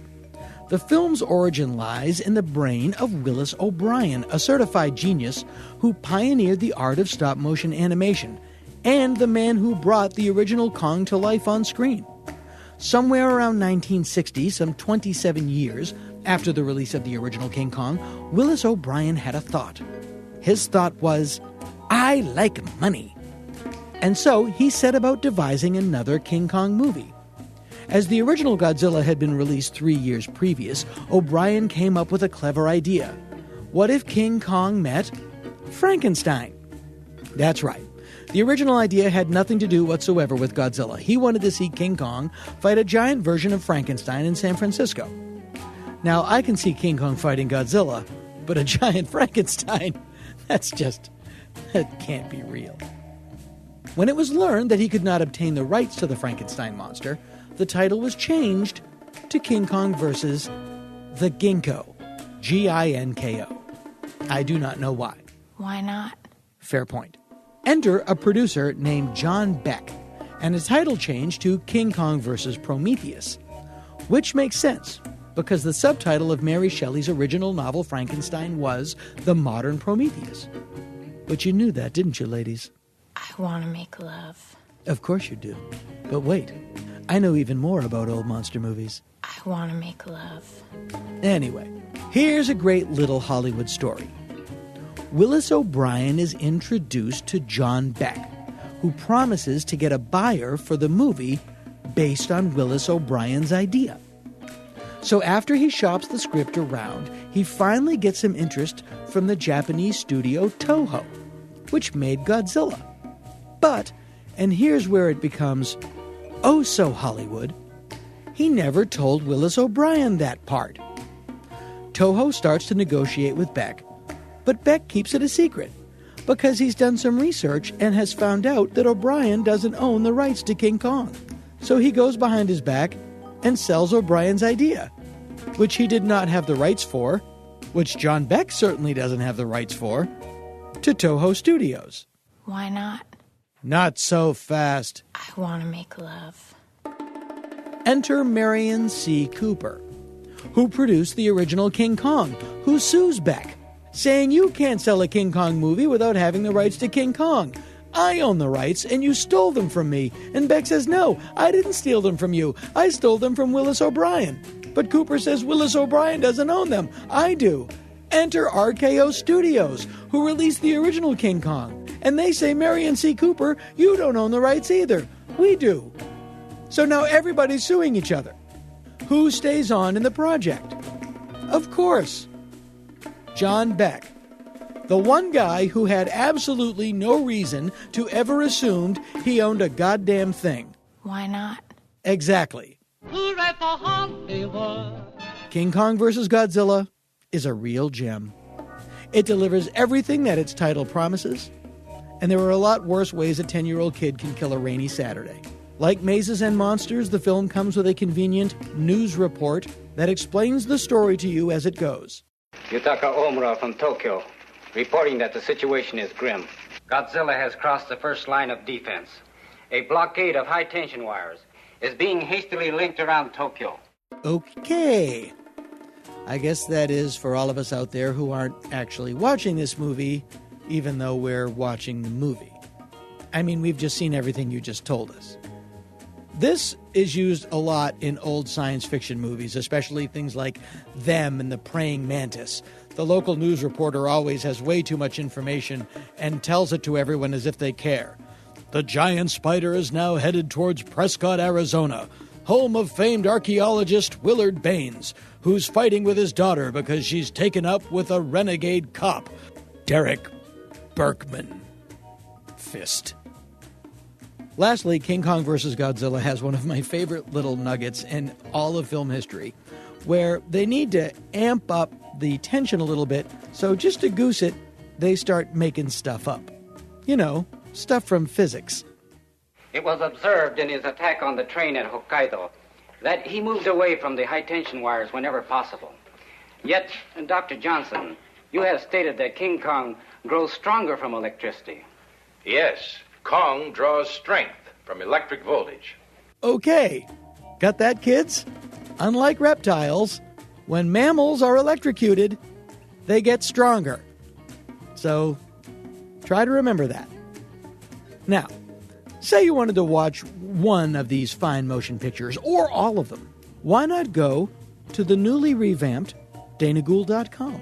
The film's origin lies in the brain of Willis O'Brien, a certified genius who pioneered the art of stop-motion animation, and the man who brought the original Kong to life on screen. Somewhere around 1960, some 27 years after the release of the original King Kong, Willis O'Brien had a thought. His thought was, I like money. And so he set about devising another King Kong movie. As the original Godzilla had been released 3 years previous, O'Brien came up with a clever idea. What if King Kong met Frankenstein? That's right. The original idea had nothing to do whatsoever with Godzilla. He wanted to see King Kong fight a giant version of Frankenstein in San Francisco. Now, I can see King Kong fighting Godzilla, but a giant Frankenstein, that can't be real. When it was learned that he could not obtain the rights to the Frankenstein monster, the title was changed to King Kong vs. the Ginkgo. G-I-N-K-O. I do not know why. Why not? Fair point. Enter a producer named John Beck, and a title change to King Kong vs. Prometheus, which makes sense, because the subtitle of Mary Shelley's original novel Frankenstein was The Modern Prometheus. But you knew that, didn't you, ladies? I want to make love. Of course you do. But wait, I know even more about old monster movies. I want to make love. Anyway, here's a great little Hollywood story. Willis O'Brien is introduced to John Beck, who promises to get a buyer for the movie based on Willis O'Brien's idea. So after he shops the script around, he finally gets some interest from the Japanese studio Toho, which made Godzilla. But, and here's where it becomes oh so Hollywood, he never told Willis O'Brien that part. Toho starts to negotiate with Beck, but Beck keeps it a secret because he's done some research and has found out that O'Brien doesn't own the rights to King Kong. So he goes behind his back and sells O'Brien's idea, which he did not have the rights for, which John Beck certainly doesn't have the rights for, to Toho Studios. Why not? Not so fast. I want to make love. Enter Marion C. Cooper, who produced the original King Kong, who sues Beck, saying you can't sell a King Kong movie without having the rights to King Kong. I own the rights, and you stole them from me. And Beck says, no, I didn't steal them from you. I stole them from Willis O'Brien. But Cooper says Willis O'Brien doesn't own them. I do. Enter RKO Studios, who released the original King Kong. And they say, Marion C. Cooper, you don't own the rights either. We do. So now everybody's suing each other. Who stays on in the project? Of course, John Beck. The one guy who had absolutely no reason to ever assumed he owned a goddamn thing. Why not? Exactly. King Kong vs. Godzilla is a real gem. It delivers everything that its title promises, and there are a lot worse ways a 10-year-old kid can kill a rainy Saturday. Like Mazes and Monsters, the film comes with a convenient news report that explains the story to you as it goes. Yutaka Omura from Tokyo, reporting that the situation is grim. Godzilla has crossed the first line of defense. A blockade of high-tension wires is being hastily linked around Tokyo. Okay. I guess that is for all of us out there who aren't actually watching this movie, even though we're watching the movie. I mean, we've just seen everything you just told us. This is used a lot in old science fiction movies, especially things like Them and the Praying Mantis. The local news reporter always has way too much information and tells it to everyone as if they care. The giant spider is now headed towards Prescott, Arizona, home of famed archaeologist Willard Baines, who's fighting with his daughter because she's taken up with a renegade cop, Derek Berkman. Fist. Lastly, King Kong vs. Godzilla has one of my favorite little nuggets in all of film history, where they need to amp up the tension a little bit, so just to goose it, they start making stuff up. You know, stuff from physics. It was observed in his attack on the train at Hokkaido that he moved away from the high-tension wires whenever possible. Yet, Dr. Johnson, you have stated that King Kong grows stronger from electricity. Yes, Kong draws strength from electric voltage. Okay, got that, kids? Unlike reptiles, when mammals are electrocuted, they get stronger. So try to remember that. Now, say you wanted to watch one of these fine motion pictures, or all of them. Why not go to the newly revamped DanaGould.com?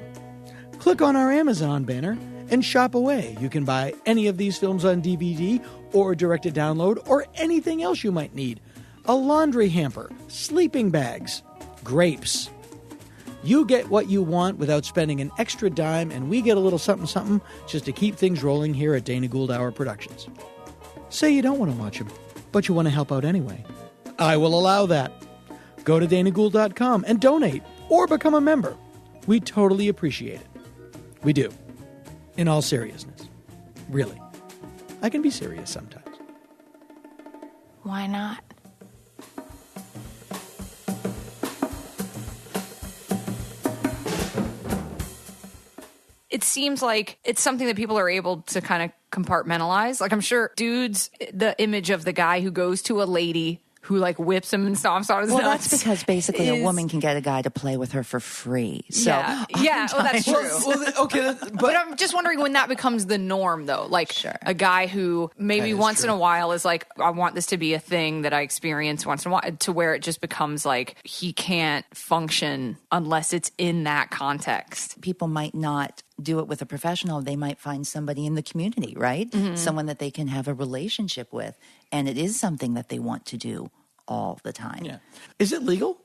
Click on our Amazon banner and shop away. You can buy any of these films on DVD or direct-to-download or anything else you might need. A laundry hamper, sleeping bags, grapes. You get what you want without spending an extra dime, and we get a little something just to keep things rolling here at Dana Gould Hour Productions. Say you don't want to watch them, but you want to help out anyway. I will allow that. Go to DanaGould.com and donate or become a member. We totally appreciate it. We do. In all seriousness. Really. I can be serious sometimes. Why not? It seems like it's something that people are able to kind of compartmentalize. Like, I'm sure dudes, the image of the guy who goes to a lady who like whips him and stomps on his nuts. Well, that's because basically a woman can get a guy to play with her for free. So yeah, well, that's true. Okay, but I'm just wondering when that becomes the norm, though. Like a guy who maybe once in a while is like, I want this to be a thing that I experience once in a while, to where it just becomes like he can't function unless it's in that context. People might not do it with a professional. They might find somebody in the community, right? Mm-hmm. Someone that they can have a relationship with. And it is something that they want to do all the time. Yeah. Is it legal?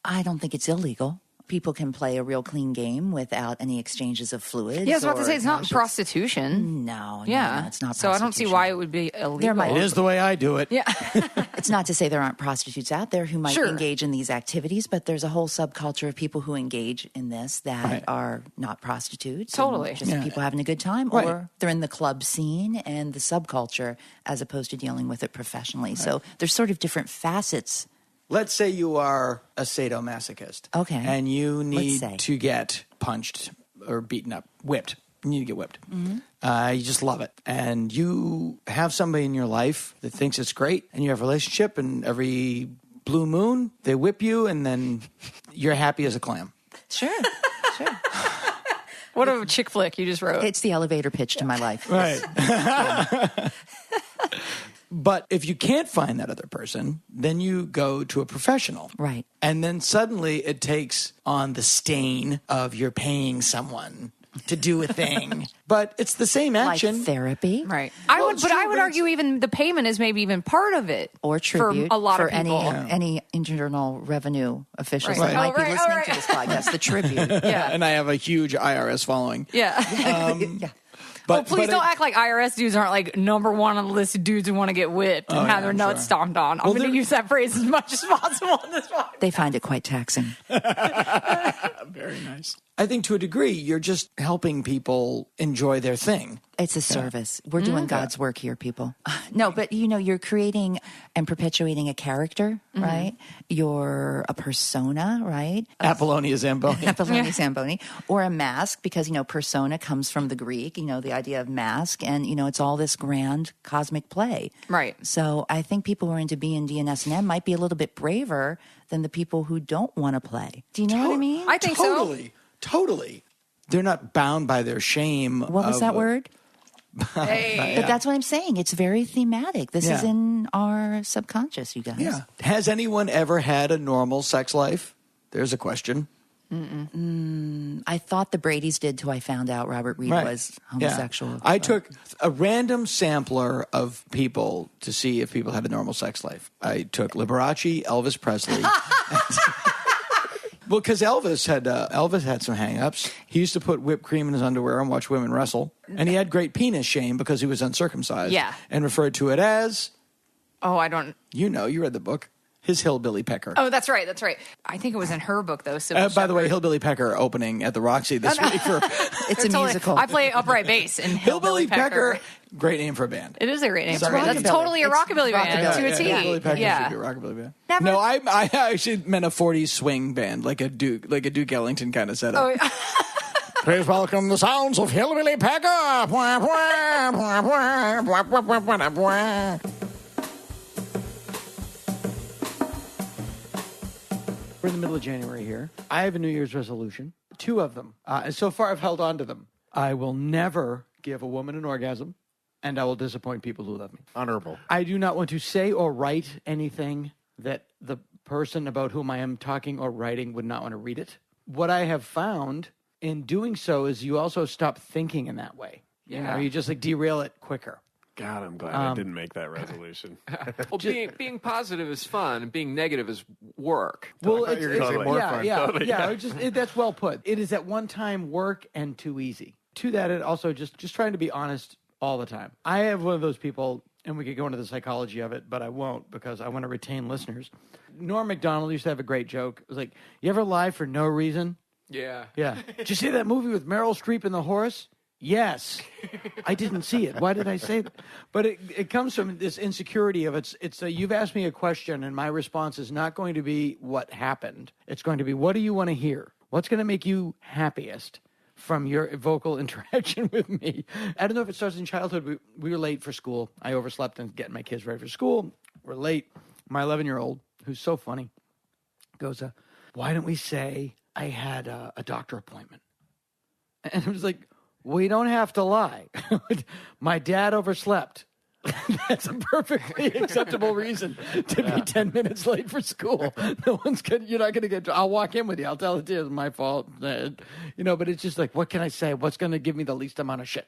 I don't think it's illegal. People can play a real clean game without any exchanges of fluids. Yeah, I was about to say it's not prostitution. No, it's not. So I don't see why it would be illegal. It is the way I do it. Yeah. It's not to say there aren't prostitutes out there who might Sure. engage in these activities, but there's a whole subculture of people who engage in this that are not prostitutes. Totally. And just people having a good time, or they're in the club scene and the subculture as opposed to dealing with it professionally. Right. So there's sort of different facets. Let's say you are a sadomasochist. Okay. And you need to get punched or beaten up, whipped. You need to get whipped. Mm-hmm. You just love it. And you have somebody in your life that thinks it's great, and you have a relationship, and every blue moon, they whip you, and then you're happy as a clam. Sure. What a chick flick you just wrote. It's the elevator pitch to my life. Right. But if you can't find that other person, then you go to a professional. Right. And then suddenly it takes on the stain of you're paying someone to do a thing. But it's the same action. Like therapy. Right. I would argue even the payment is maybe even part of it. Or tribute for a lot for of people. any internal revenue officials Right. that might be Right. listening to this podcast. The tribute. Yeah. And I have a huge IRS following. Yeah. Yeah. But, please don't act like IRS dudes aren't like number one on the list of dudes who want to get whipped and have their nuts stomped on. I'm going to use that phrase as much as possible in this one. They find it quite taxing. Very nice. I think to a degree, you're just helping people enjoy their thing. It's a service. We're doing God's work here, people. No, but you're creating and perpetuating a character, right? You're a persona, right? Apollonia Zamboni. Apollonia Zamboni. Or a mask, because, persona comes from the Greek, the idea of mask. And, it's all this grand cosmic play. Right. So I think people who are into B&D and S&M might be a little bit braver than the people who don't want to play. Do you know what I mean? I think Totally. They're not bound by their shame. What was that word? Hey. But that's what I'm saying. It's very thematic. This is in our subconscious, you guys. Yeah. Has anyone ever had a normal sex life? There's a question. I thought the Bradys did till I found out Robert Reed was homosexual. Yeah. I took a random sampler of people to see if people had a normal sex life. I took Liberace, Elvis Presley. Well, because Elvis had some hang-ups. He used to put whipped cream in his underwear and watch women wrestle. And he had great penis shame because he was uncircumcised. Yeah. And referred to it as... Oh, I don't... You read the book. His Hillbilly Pecker. Oh, that's right. I think it was in her book, though. By the way, Hillbilly Pecker opening at the Roxy this week. It's a musical. I play upright bass in Hillbilly Pecker. Great name for a band. It is a great name It's for a band. That's totally a rockabilly band to a T. Hillbilly Pecker should be a rockabilly band. No, I actually meant a 40s swing band, like a Duke Ellington kind of setup. Oh, yeah. Please welcome the sounds of Hillbilly Pecker. We're in the middle of January here. I have a New Year's resolution. 2 of them. And so far, I've held on to them. I will never give a woman an orgasm, and I will disappoint people who love me. Honorable. I do not want to say or write anything that the person about whom I am talking or writing would not want to read it. What I have found in doing so is you also stop thinking in that way. You know, you just like derail it quicker. God, I'm glad I didn't make that resolution. Well, being positive is fun, and being negative is work. Well, you're going to say more fun. That's well put. It is at one time work and too easy. To that, it also just trying to be honest all the time. I have one of those people, and we could go into the psychology of it, but I won't because I want to retain listeners. Norm Macdonald used to have a great joke. It was like, you ever lie for no reason? Yeah. Yeah. Did you see that movie with Meryl Streep and the horse? Yes. I didn't see it. Why did I say that? But it comes from this insecurity of you've asked me a question and my response is not going to be what happened. It's going to be, what do you want to hear? What's going to make you happiest from your vocal interaction with me? I don't know if it starts in childhood. We were late for school. I overslept and getting my kids ready for school. We're late. My 11-year-old, who's so funny, goes, why don't we say I had a doctor appointment? And I was like, we don't have to lie. My dad overslept. That's a perfectly acceptable reason to be 10 minutes late for school. No one's gonna, you're not going to get, I'll walk in with you. I'll tell it to you. It's my fault. But it's just like, what can I say? What's going to give me the least amount of shit?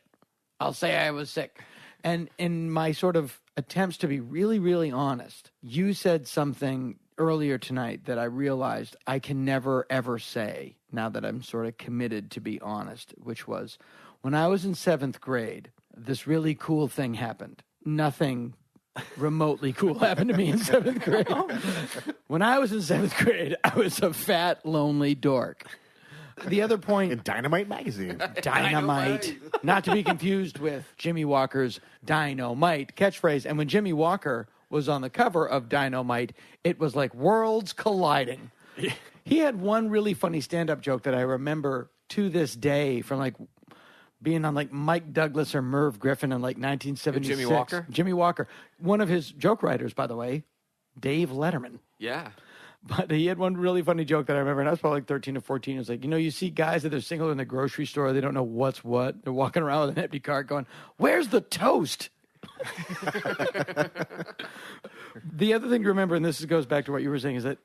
I'll say I was sick. And in my sort of attempts to be really, really honest, you said something earlier tonight that I realized I can never, ever say now that I'm sort of committed to be honest, which was when I was in 7th grade, this really cool thing happened. Nothing remotely cool happened to me in 7th grade. When I was in 7th grade, I was a fat, lonely dork. The other point... In Dynamite magazine. Dynamite. Not to be confused with Jimmy Walker's Dynamite catchphrase. And when Jimmy Walker was on the cover of Dynamite, it was like worlds colliding. He had one really funny stand-up joke that I remember to this day from like being on like Mike Douglas or Merv Griffin in like 1976. Jimmy Walker? Jimmy Walker. One of his joke writers, by the way, Dave Letterman. Yeah. But he had one really funny joke that I remember, and I was probably like 13 or 14. It was like, you see guys that are single in the grocery store, they don't know what's what. They're walking around with an empty cart going, where's the toast? The other thing to remember, and this goes back to what you were saying, is that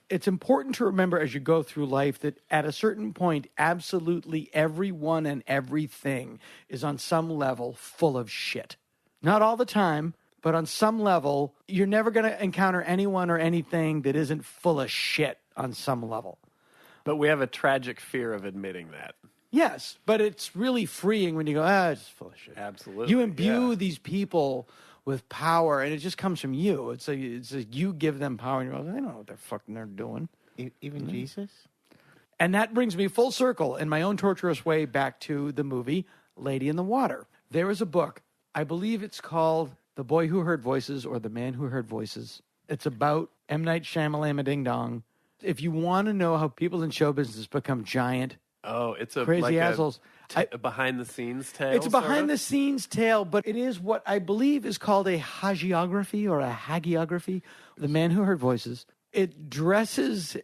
it's important to remember as you go through life that at a certain point, absolutely everyone and everything is on some level full of shit. Not all the time, but on some level, you're never going to encounter anyone or anything that isn't full of shit on some level. But we have a tragic fear of admitting that. Yes, but it's really freeing when you go, it's full of shit. Absolutely. You imbue these people with power, and it just comes from you. It's like you give them power, and you're like, they don't know what they're doing. Even Jesus? And that brings me full circle in my own torturous way back to the movie Lady in the Water. There is a book, I believe it's called The Boy Who Heard Voices or The Man Who Heard Voices. It's about M. Night Shyamalan Ding Dong. If you want to know how people in show business become giant, it's a crazy assholes. A behind-the-scenes tale. It's a behind-the-scenes tale, but it is what I believe is called a hagiography or a hagiography. The Man Who Heard Voices. It dresses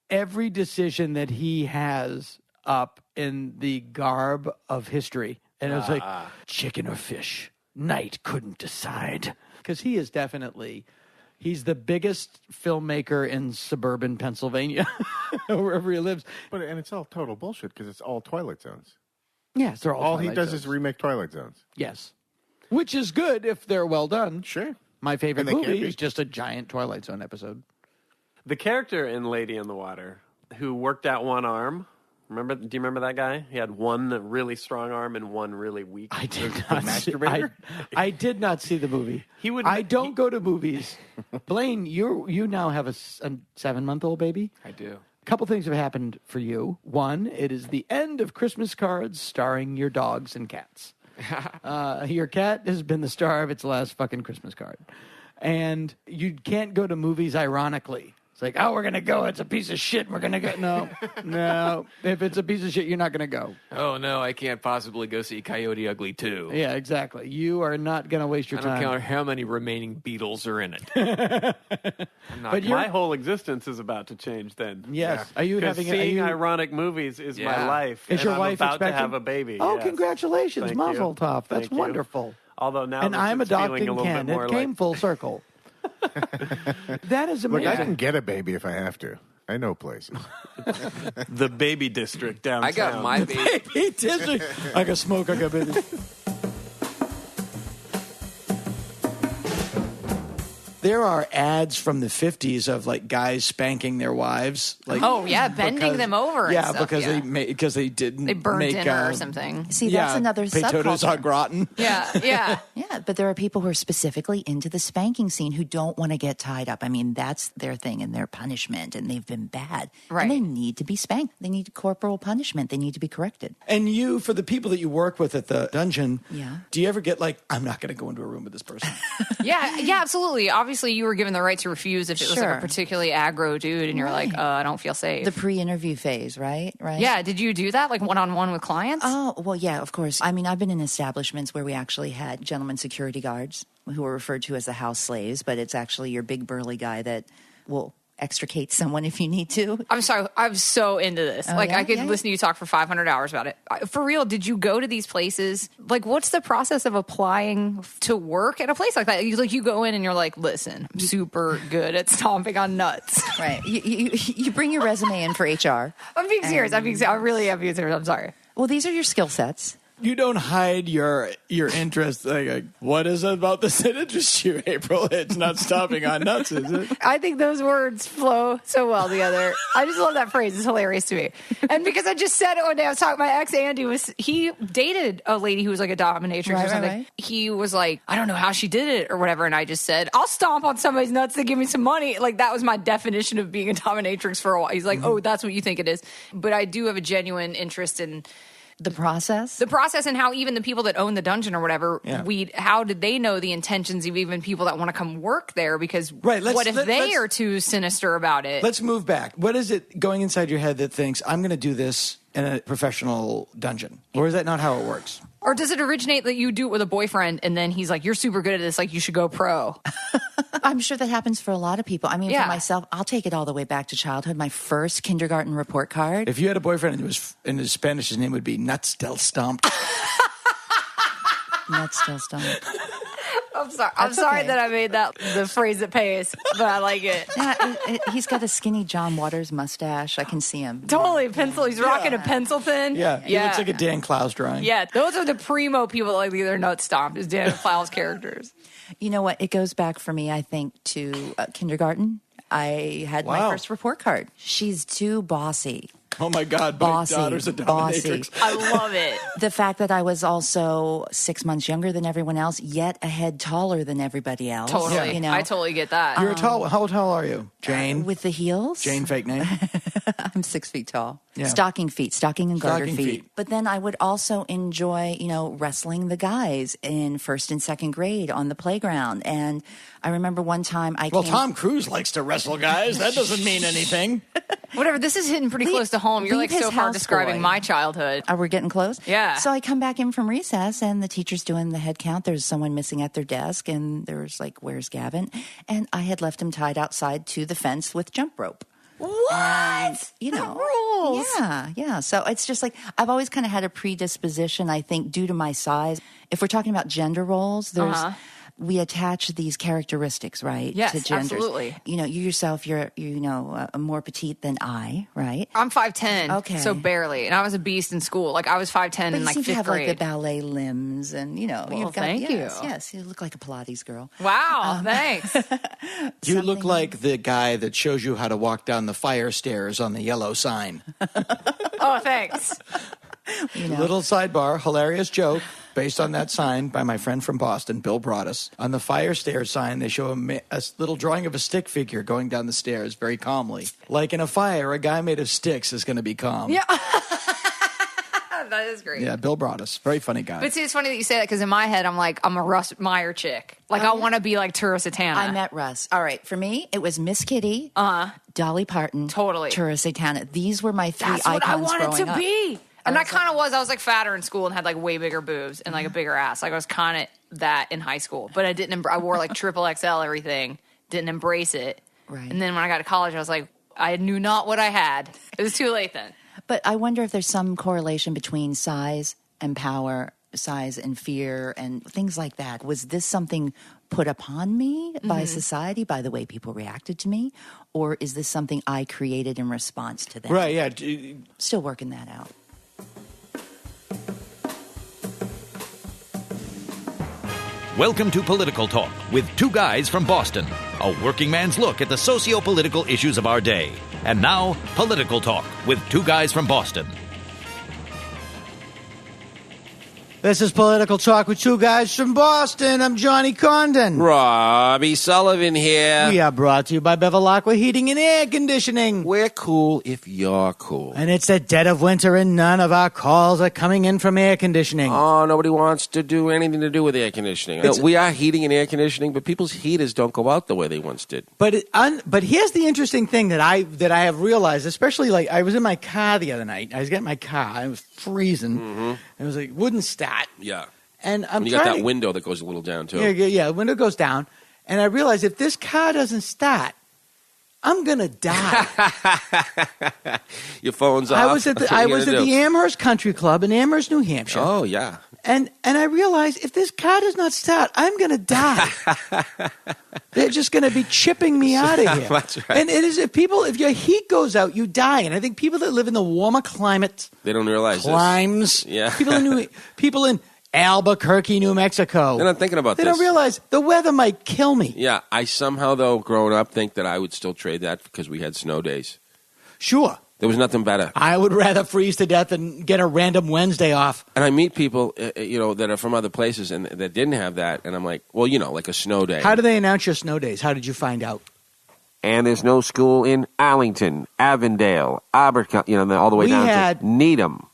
every decision that he has up in the garb of history. And it was like, chicken or fish. Night couldn't decide. Because he is definitely... He's the biggest filmmaker in suburban Pennsylvania, wherever he lives. And it's all total bullshit because it's all Twilight Zones. Yes, they're all he does is remake Twilight Zones. Yes. Which is good if they're well done. Sure. My favorite movie is just a giant Twilight Zone episode. The character in Lady in the Water who worked out one arm... Do you remember that guy? He had one really strong arm and one really weak. I did not see the movie. I don't go to movies. Blaine, you now have a 7-month-old baby. I do. A couple things have happened for you. One, it is the end of Christmas cards starring your dogs and cats. Your cat has been the star of its last fucking Christmas card. And you can't go to movies ironically. It's like, oh, we're going to go. It's a piece of shit. We're going to go. No. If it's a piece of shit, you're not going to go. Oh, no, I can't possibly go see Coyote Ugly 2. Yeah, exactly. You are not going to waste your time. I don't care how many remaining Beatles are in it. But my whole existence is about to change then. Yes. Yeah. Are you having seeing ironic movies is my life. Is your wife about expecting? To have a baby? Oh, yes. Congratulations, Thank Mazel you. Tov. That's Thank wonderful. You. Although now and I'm adopting a Ken. It came full circle. That is amazing. Look, I can get a baby if I have to. I know places. The baby district downtown. I got my baby district. I got smoke. I got baby. There are ads from the 50s of like guys spanking their wives. Like, bending them over. And stuff, because they didn't. They burned make, dinner or something. See, that's another potatoes au subculture. gratin. Yeah. But there are people who are specifically into the spanking scene who don't want to get tied up. I mean, that's their thing and their punishment, and they've been bad. Right. And they need to be spanked. They need corporal punishment. They need to be corrected. And you, for the people that you work with at the dungeon, Yeah. do you ever get like, I'm not going to go into a room with this person? Yeah, absolutely. Obviously, you were given the right to refuse if it was like a particularly aggro dude, and you're like, I don't feel safe. The pre-interview phase, right? Yeah. Did you do that, like one-on-one with clients? Oh, well, yeah, of course. I mean, I've been in establishments where we actually had gentlemen security guards who are referred to as the house slaves, but it's actually your big burly guy that will extricate someone if you need to. I'm sorry. I'm so into this. Oh, I could listen to you talk for 500 hours about it. For real, did you go to these places? Like, what's the process of applying to work at a place like that? You go in and you're like, listen, I'm super good at stomping on nuts. Right. You bring your resume in for HR. I'm being serious. I really am being serious. I'm sorry. Well, these are your skill sets. You don't hide your interest. Like, what is it about this that interests you, April? It's not stomping on nuts, is it? I think those words flow so well together. I just love that phrase. It's hilarious to me. And because I just said it one day, I was talking, my ex Andy he dated a lady who was like a dominatrix or something. Right. He was like, I don't know how she did it or whatever. And I just said, I'll stomp on somebody's nuts to give me some money. Like, that was my definition of being a dominatrix for a while. He's like, oh, that's what you think it is. But I do have a genuine interest in the process and how even the people that own the dungeon or whatever, how did they know the intentions of even people that want to come work there? Because what if they are too sinister about it? Let's move back. What is it going inside your head that thinks, I'm going to do this in a professional dungeon? Or is that not how it works? Or does it originate that you do it with a boyfriend and then he's like, you're super good at this, like you should go pro? I'm sure that happens for a lot of people. I mean, for myself, I'll take it all the way back to childhood. My first kindergarten report card. If you had a boyfriend and it was in Spanish, his name would be Nuts Del Stomped. Nuts Del Stomped. I'm sorry that I made that the phrase that pays, but I like it. Yeah, he's got a skinny John Waters mustache. I can see him. Totally pencil. He's rocking a pencil thin. Yeah, he looks like a Dan Clowes drawing. Yeah, those are the primo people that like their nuts stomped. Is Dan Clowes characters. You know what? It goes back for me, I think, to kindergarten. I had my first report card. She's too bossy. Oh my God, my daughter's a dominatrix. I love it. The fact that I was also 6 months younger than everyone else, yet a head taller than everybody else. Totally. Yeah. You know? I totally get that. You're tall. How tall are you? Jane? With the heels? Jane, fake name? I'm 6 feet tall. Yeah. Stocking and garter Stocking feet. But then I would also enjoy, wrestling the guys in first and second grade on the playground. And I remember one time Tom Cruise likes to wrestle guys. That doesn't mean anything. Whatever. This is hitting pretty close to home. You're like so far describing my childhood. Are we getting close? Yeah. So I come back in from recess and the teacher's doing the head count. There's someone missing at their desk and there's like, where's Gavin? And I had left him tied outside to the fence with jump rope. What? And, rules. Yeah. So it's just like, I've always kind of had a predisposition, I think, due to my size. If we're talking about gender roles, we attach these characteristics, right? Yes, to genders. absolutely. You yourself, you're more petite than I, right? I'm 5'10". Okay. So barely. And I was a beast in school. Like I was 5'10" in like you seem to have grade. like the ballet limbs and, you've got, thank you. Yes, you look like a Pilates girl. Wow, thanks. You look like the guy that shows you how to walk down the fire stairs on the yellow sign. Oh, thanks. Little sidebar, hilarious joke based on that sign by my friend from Boston, Bill Broadus. On the fire stairs sign, they show a little drawing of a stick figure going down the stairs very calmly. Like in a fire, a guy made of sticks is going to be calm. Yeah. That is great. Yeah, Bill Broadus. Very funny guy. But see, it's funny that you say that because in my head, I'm like, I'm a Russ Meyer chick. Like, I want to be like Tura Satana. I met Russ. All right. For me, it was Miss Kitty, Dolly Parton, Tura Satana. These were my three That's what I icons wanted growing to up. be. And I kind of was. I was like fatter in school and had like way bigger boobs and like a bigger ass. Like I was kind of that in high school. But I didn't, I wore like triple XL everything. Didn't embrace it. Right. And then when I got to college, I was like, I knew not what I had. It was too late then. But I wonder if there's some correlation between size and power, size and fear and things like that. Was this something put upon me by society, by the way people reacted to me? Or is this something I created in response to them? Right, yeah. Still working that out. Welcome to Political Talk with two guys from Boston. A working man's look at the socio-political issues of our day. And now, Political Talk with two guys from Boston. This is Political Talk with two guys from Boston. I'm Johnny Condon. Robbie Sullivan here. We are brought to you by Bevilacqua Heating and Air Conditioning. We're cool if you're cool. And it's the dead of winter and none of our calls are coming in from air conditioning. Oh, nobody wants to do anything to do with air conditioning. We are heating and air conditioning, but people's heaters don't go out the way they once did. But here's the interesting thing that I have realized, especially like I was in my car the other night. I was getting my car. I was freezing. Mm-hmm. It was like wouldn't start. Yeah. And you got that window that goes a little down too. Yeah. The window goes down. And I realized if this car doesn't start, I'm gonna die. Your phone's off. I was at the Amherst Country Club in Amherst, New Hampshire. Oh yeah. And I realized if this car does not start, I'm gonna die. They're just gonna be chipping me out of here. That's right. And it is if your heat goes out, you die. And I think people that live in the warmer climate, they don't realize climes. This. Yeah. People in Albuquerque, New Mexico. They're not thinking about this. They don't realize the weather might kill me. Yeah, I somehow, though, growing up, think that I would still trade that because we had snow days. Sure. There was nothing better. I would rather freeze to death than get a random Wednesday off. And I meet people, that are from other places and that didn't have that, and I'm like, well, like a snow day. How do they announce your snow days? How did you find out? And there's no school in Arlington, Avondale, Abercrombie, all the way down to Needham.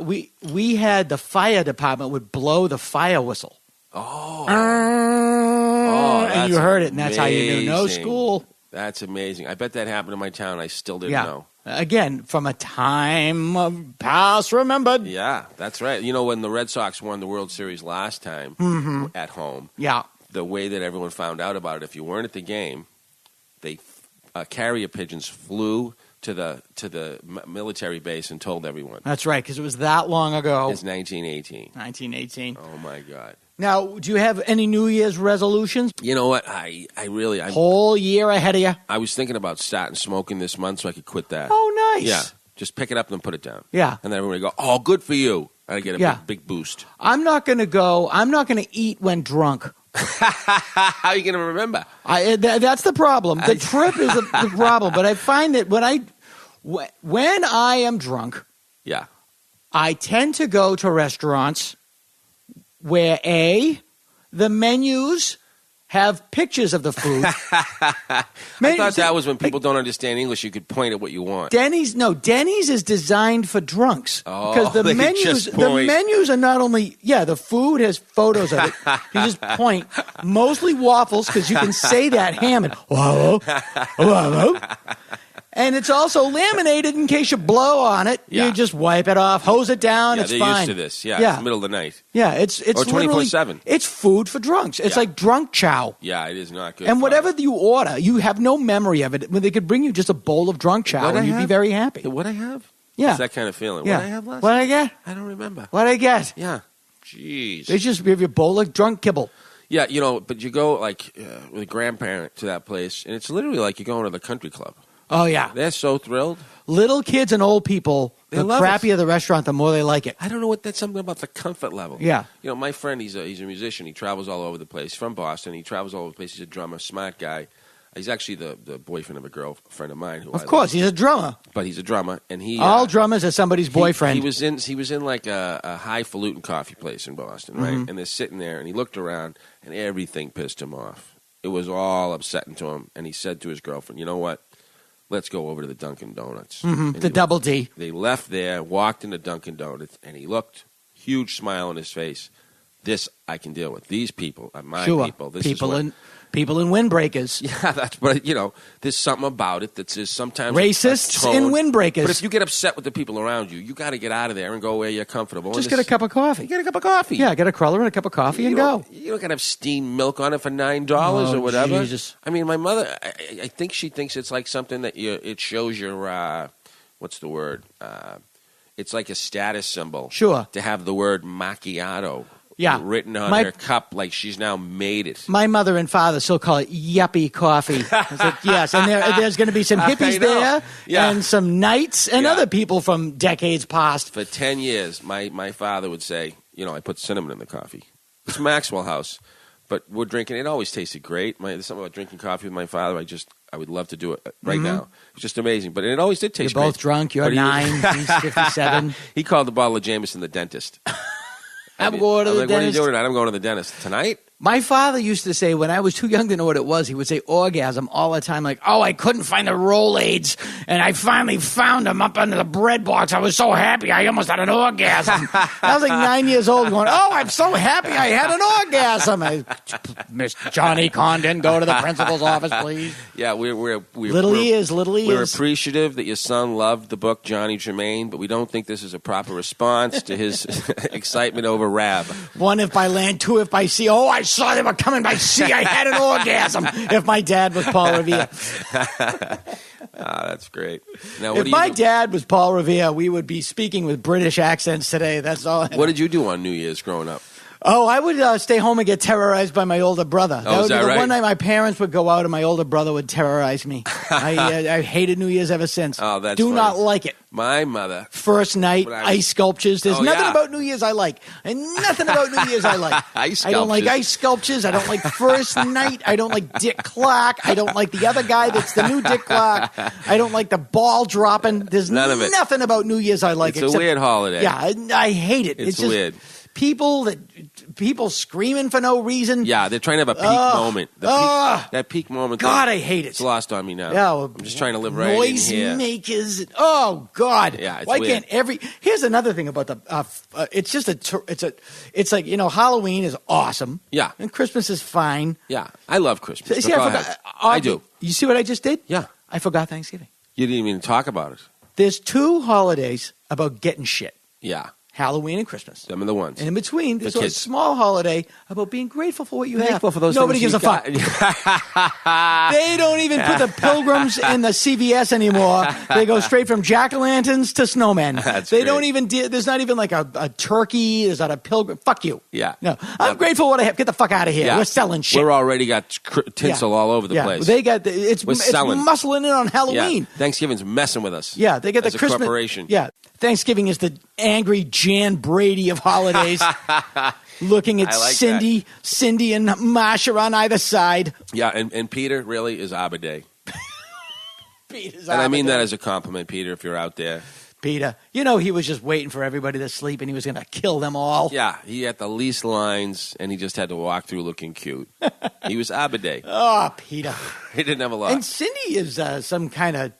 We had the fire department would blow the fire whistle. And you heard it, and that's how you knew no school. That's amazing. I bet that happened in my town. I still didn't know. Again, from a time of past remembered. Yeah, that's right. When the Red Sox won the World Series last time at home, the way that everyone found out about it, if you weren't at the game, they carrier pigeons flew to the military base and told everyone. That's right, because it was that long ago. It's 1918. 1918. Oh, my God. Now, do you have any New Year's resolutions? You know what? I really... Whole year ahead of you? I was thinking about starting smoking this month so I could quit that. Oh, nice. Yeah. Just pick it up and then put it down. Yeah. And then everybody go, oh, good for you. And I get a big boost. I'm not going to eat when drunk. How are you going to remember? That's the problem. The trip is the problem. But I find that when I am drunk, I tend to go to restaurants where the menus have pictures of the food. I thought that was when people don't understand English, you could point at what you want. Denny's is designed for drunks. Because the menus are not only, the food has photos of it. You just point, mostly waffles, because you can say that ham and whoa. And it's also laminated in case you blow on it. Yeah. You just wipe it off, hose it down, it's they're fine. Used to this. Yeah, it's the middle of the night. Yeah, it's or 24/7. It's food for drunks. It's like drunk chow. Yeah, it is not good. And whatever you order, you have no memory of it. When they could bring you just a bowl of drunk chow, and you'd be very happy. What I have? Yeah. It's that kind of feeling. Yeah. What I have last What I get? I don't remember. What I get? Yeah. Jeez. They just give you a bowl of drunk kibble. Yeah, but you go with a grandparent to that place, and it's literally like you're going to the country club. Oh, yeah. They're so thrilled. Little kids and old people, the crappier the restaurant, the more they like it. I don't know that's something about the comfort level. Yeah. My friend, he's a musician. He travels all over the place. He's from Boston. He travels all over the place. He's a drummer, smart guy. He's actually the boyfriend of a girlfriend of mine. Of course, he's a drummer. But he's a drummer, and he all drummers are somebody's boyfriend. He was in like a highfalutin coffee place in Boston, right? Mm-hmm. And they're sitting there, and he looked around, and everything pissed him off. It was all upsetting to him, and he said to his girlfriend, "You know what? let's go over to the Dunkin' Donuts. The Double D. They left there, walked into Dunkin' Donuts, and he looked, huge smile on his face. This I can deal with. These people are my people. This people is what, people in windbreakers. Yeah, but there's something about it that says sometimes racists a tone. in windbreakers. But if you get upset with the people around you, you got to get out of there and go where you're comfortable. Just get a cup of coffee. Get a cup of coffee. Yeah, get a cruller and a cup of coffee and go. You don't got to have steamed milk on it for $9 or whatever. Jesus. I mean, my mother, I think she thinks it's like something that it shows your what's the word? It's like a status symbol. Sure. To have the word macchiato. Yeah. Written on her cup like she's now made it. My mother and father still call it yuppie coffee. I was like, yes, and there's going to be some hippies there and some knights and other people from decades past. For 10 years, my father would say, I put cinnamon in the coffee. It's Maxwell House, but we're drinking. It always tasted great. There's something about drinking coffee with my father. I would love to do it right now. It's just amazing. But it always did taste great. You're both drunk. You're 9. He's 57. He called the bottle of Jameson the dentist. I'm going to the dentist. What are you doing tonight? I'm going to the dentist. Tonight? My father used to say, when I was too young to know what it was, he would say orgasm all the time. Like, I couldn't find the Rolaids, and I finally found them up under the bread box. I was so happy, I almost had an orgasm. I was like 9 years old going, I'm so happy I had an orgasm. Miss Johnny Condon, go to the principal's office, please. Yeah, we're Little ears. We're appreciative that your son loved the book Johnny Germain, but we don't think this is a proper response to his excitement over Rab. 1 if by land, 2 if by sea. I saw they were coming by sea. I had an orgasm. If my dad was Paul Revere. That's great. Now, if my dad was Paul Revere, we would be speaking with British accents today. That's all. What did you do on New Year's growing up? I would stay home and get terrorized by my older brother. That would be the one night my parents would go out and my older brother would terrorize me. I hated New Year's ever since. Oh, that's Do funny. not like it. My mother. First night, ice sculptures. There's nothing about New Year's I like. And nothing about New Year's I like. Ice sculptures. I don't like ice sculptures. I don't like first night. I don't like Dick Clark. I don't like the other guy that's the new Dick Clark. I don't like the ball dropping. There's nothing about New Year's I like. It's a weird holiday. Yeah, I hate it. It's just weird. People screaming for no reason. Yeah, they're trying to have a peak moment. That peak moment. God, I hate it. It's lost on me now. Yeah, I'm just trying to live right in here. Noisemakers. Oh God. Yeah, it's Why weird. can't Here's another thing about the. It's just it's like Halloween is awesome. Yeah, and Christmas is fine. Yeah, I love Christmas. See, I do. You see what I just did? Yeah, I forgot Thanksgiving. You didn't even talk about it. There's 2 holidays about getting shit. Yeah. Halloween and Christmas. Them are the ones. And in between, there's a small holiday about being grateful for what you have. For those Nobody gives things a fuck. They don't even put the pilgrims in the CVS anymore. They go straight from jack-o'-lanterns to snowmen. They don't even. There's not even like a turkey. There's not a pilgrim. Fuck you. Yeah. No, I'm grateful for what I have. Get the fuck out of here. Yeah. We're selling shit. We're already got tinsel all over the place. They got it's muscling in on Halloween. Yeah. Thanksgiving's messing with us. Yeah, they get the Christmas corporation. Yeah. Thanksgiving is the angry Jan Brady of holidays, looking at Cindy and Marsha on either side. Yeah, and Peter really is Abba Day. Peter's and I mean that as a compliment, Peter, if you're out there. Peter, he was just waiting for everybody to sleep and he was going to kill them all. Yeah, he had the least lines and he just had to walk through looking cute. He was Abba Day. Oh, Peter. He didn't have a lot. And Cindy is some kind of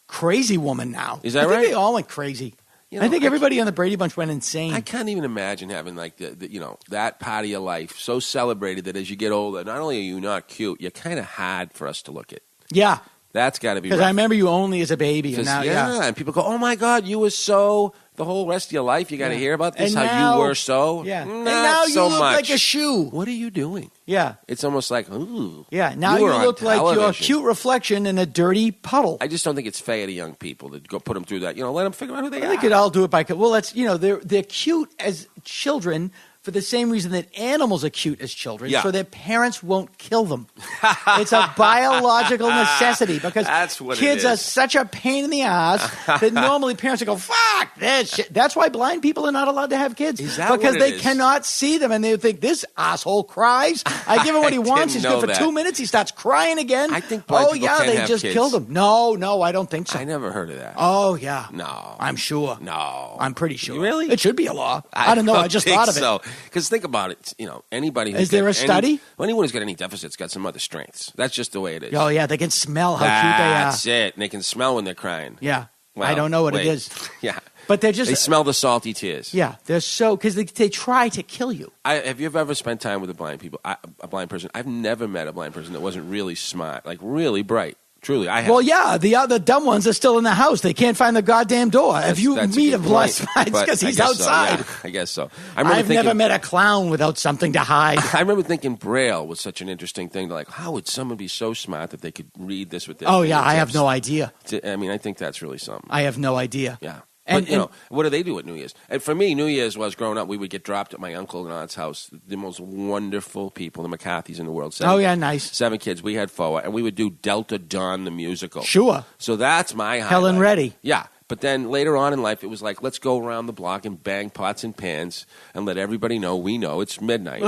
crazy woman now. Is that I think right? They all went crazy. I think everybody on the Brady Bunch went insane. I can't even imagine having like that part of your life so celebrated that as you get older, not only are you not cute, you're kind of hard for us to look at. Yeah. That's got to be because I remember you only as a baby. And now, and people go, oh my God, you were so, the whole rest of your life you got to hear about this, and how now, you were so. Yeah. Not and now you so look much. like a shoe. What are you doing? Yeah. It's almost like, ooh. Yeah, now you look like your cute reflection in a dirty puddle. I just don't think it's fair to young people to go put them through that. Let them figure out who they are. They could all do it by, well, that's, they're cute as children for the same reason that animals are cute as children, so their parents won't kill them. It's a biological necessity because kids are such a pain in the ass that normally parents will go, fuck this shit. That's why blind people are not allowed to have kids. Because they cannot see them and they think, this asshole cries. I give him what he wants. He's good for 2 minutes. He starts crying again. I think blind people can they have just kids. killed him. No, I don't think so. I never heard of that. Oh, yeah. No. I'm sure. No. I'm pretty sure. Really? It should be a law. I don't know. I just thought of it. So. Because think about it. Anybody. Is there a study? Anyone who's got any deficits got some other strengths. That's just the way it is. Oh, yeah. They can smell how cute they are. That's it. And they can smell when they're crying. Yeah. Well, I don't know what it is. Yeah. But they smell the salty tears. Yeah. They're so, because they try to kill you. Have you ever spent time with a blind person? I've never met a blind person that wasn't really smart, like really bright. Truly, I have. Well, yeah, the other dumb ones are still in the house. They can't find the goddamn door. If you meet a blind spot, it's because he's outside. So, yeah, I guess so. I've never met a clown without something to hide. I remember thinking Braille was such an interesting thing. Like, how would someone be so smart that they could read this with their yeah, I have no idea. I mean, I think that's really something. I have no idea. Yeah. But, what do they do at New Year's? And for me, New Year's was growing up, we would get dropped at my uncle and aunt's house. The most wonderful people, the McCarthys in the world. Nice. 7 kids. We had 4. And we would do Delta Dawn, the musical. Sure. So that's my highlight. Helen Reddy. Yeah. But then later on in life, it was like, let's go around the block and bang pots and pans and let everybody know we know it's midnight.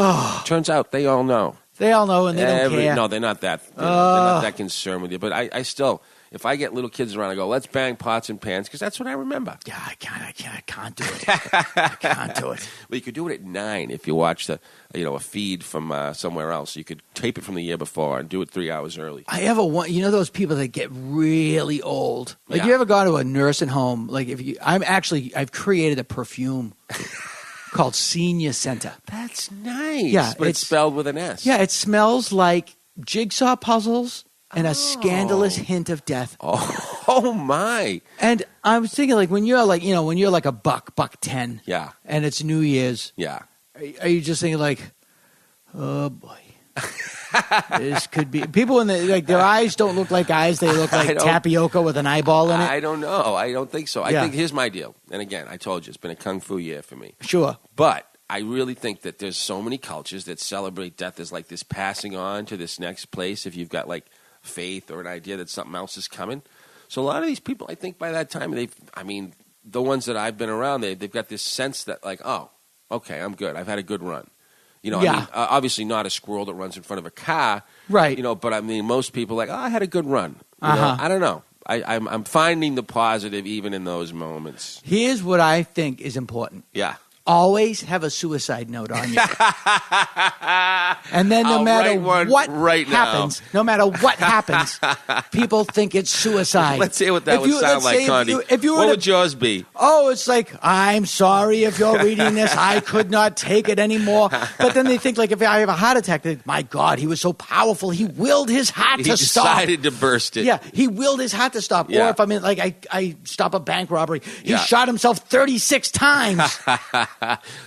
Turns out they all know. They all know and they don't care. No, they're not that. They're not that concerned with you. But I still... If I get little kids around, I go, let's bang pots and pans, because that's what I remember. Yeah, I can't do it. I can't do it. Well, you could do it at 9 if you watched a feed from somewhere else. You could tape it from the year before and do it 3 hours early. I ever want, those people that get really old. Like, you ever gone to a nursing home? Like, I've created a perfume called Senior Center. That's nice. Yeah, but it's spelled with an S. Yeah, it smells like jigsaw puzzles. And a scandalous hint of death. Oh my! And I was thinking, like, when you're like a $1.10, yeah, and it's New Year's, yeah, are you just thinking like, oh boy, this could be people in their eyes don't look like eyes; they look like tapioca with an eyeball in it. I don't know. I don't think so. I think here's my deal. And again, I told you it's been a kung fu year for me. Sure, but I really think that there's so many cultures that celebrate death as like this passing on to this next place. If you've got like faith or an idea that something else is coming. So a lot of these people, I think by that time, the ones that I've been around, they've got this sense that like, oh, okay, I'm good. I've had a good run. Obviously not a squirrel that runs in front of a car. Right. But I mean, most people are like, oh, I had a good run. I don't know. I'm finding the positive even in those moments. Here's what I think is important. Yeah. Always have a suicide note on you. And then no matter what happens, people think it's suicide. Let's hear what that would sound like, Condi. What would yours be? Oh, it's like, I'm sorry if you're reading this. I could not take it anymore. But then they think, like, if I have a heart attack, my God, he was so powerful. He willed his heart to stop. He decided to burst it. Yeah, he willed his heart to stop. Yeah. Or if I stop a bank robbery, he shot himself 36 times.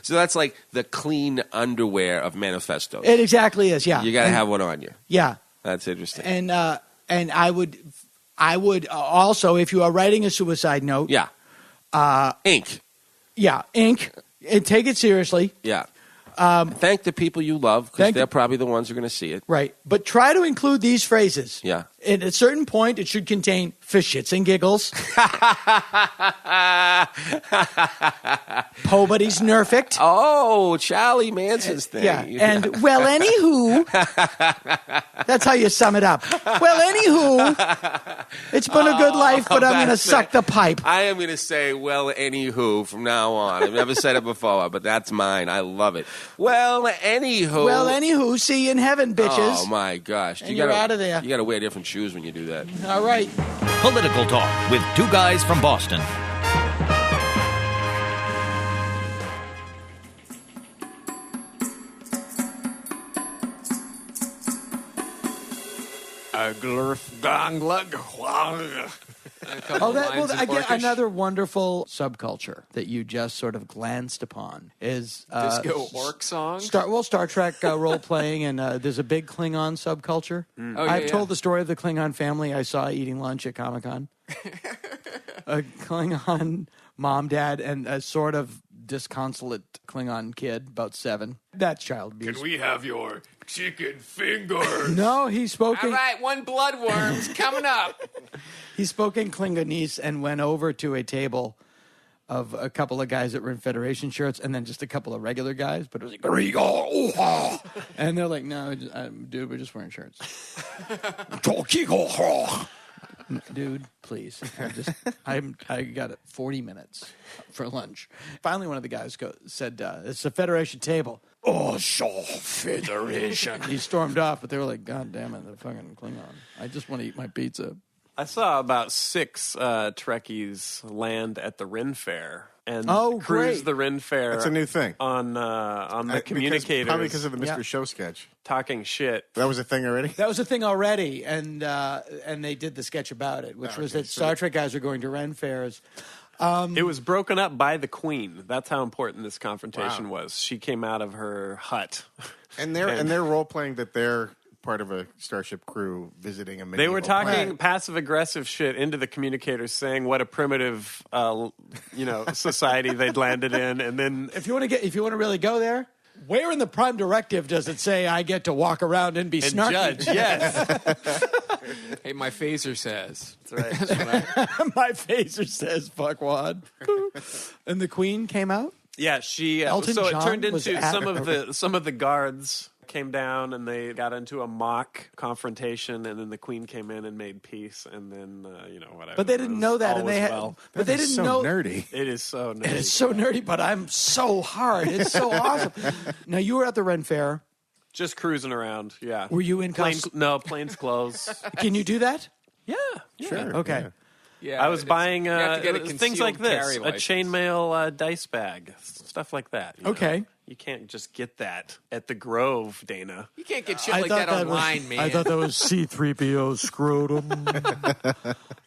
So that's like the clean underwear of manifestos. It exactly is, yeah. You got to have one on you. Yeah. That's interesting. And I would also, if you are writing a suicide note. Yeah. Ink. Yeah, ink. And take it seriously. Yeah. Thank the people you love, because they're probably the ones who are going to see it. Right. But try to include these phrases. Yeah. At a certain point, it should contain for shits and giggles. Pobody's nerfect. Oh, Charlie Manson's thing. Yeah. And, well, anywho. That's how you sum it up. Well, anywho. It's been a good life, but I'm going to suck the pipe. I am going to say, well, anywho, from now on. I've never said it before, but that's mine. I love it. Well, anywho. Well, anywho. See you in heaven, bitches. Oh, my gosh. And you're out of there. You got to wear different shoes when you do that. All right. Political Talk with 2 guys from Boston. Another wonderful subculture that you just sort of glanced upon is disco orc song. Star Trek role playing, and there's a big Klingon subculture. I've told the story of the Klingon family I saw eating lunch at Comic-Con. A Klingon mom, dad, and a sort of disconsolate Klingon kid, about 7. That's child abuse. Can we have your chicken fingers? No, he spoke. All right, 1 bloodworm's coming up. He spoke in Klingonese and went over to a table of a couple of guys that were in Federation shirts and then just a couple of regular guys. But it was like, and they're like, no, dude, we're just wearing shirts. Dude, please. I got 40 minutes for lunch. Finally, one of the guys said, it's a Federation table. Oh, sure, Federation. He stormed off, but they were like, God damn it, the fucking Klingon. I just want to eat my pizza. I saw about 6 Trekkies land at the Ren Fair and cruise great. the Ren Fair. That's a new thing on the communicators. Probably because of the Mr. Show sketch. Talking shit. That was a thing already? That was a thing already, and they did the sketch about it, which was that Star Trek guys are going to Ren Fairs. It was broken up by the Queen. That's how important this confrontation was. She came out of her hut. And they're role-playing that they're part of a starship crew visiting a medieval They were talking planet. passive-aggressive shit into the communicators, saying what a primitive, society they'd landed in, and then If you want to really go there, where in the Prime Directive does it say I get to walk around and be snarky? judge. Yes. Hey, my phaser says. That's right. My phaser says fuckwad. And the Queen came out? Yeah, she. Elton So it John turned was into at- some of the guards came down and they got into a mock confrontation, and then the Queen came in and made peace, and then whatever. But they didn't know that, All and they was had. well. But they didn't know. nerdy. It is so nerdy. It is so nerdy, but I'm so hard. It's so awesome. Now you were at the Ren Fair. Just cruising around. Yeah. Were you in No, planes closed. Can you do that? Yeah. Sure. Okay. Yeah, I was buying you have to get a things like concealed this, carry a license. chainmail dice bag, stuff like that. you know. Okay. You can't just get that at the Grove, Dana. You can't get shit like that online, man. I thought that was C-3PO scrotum.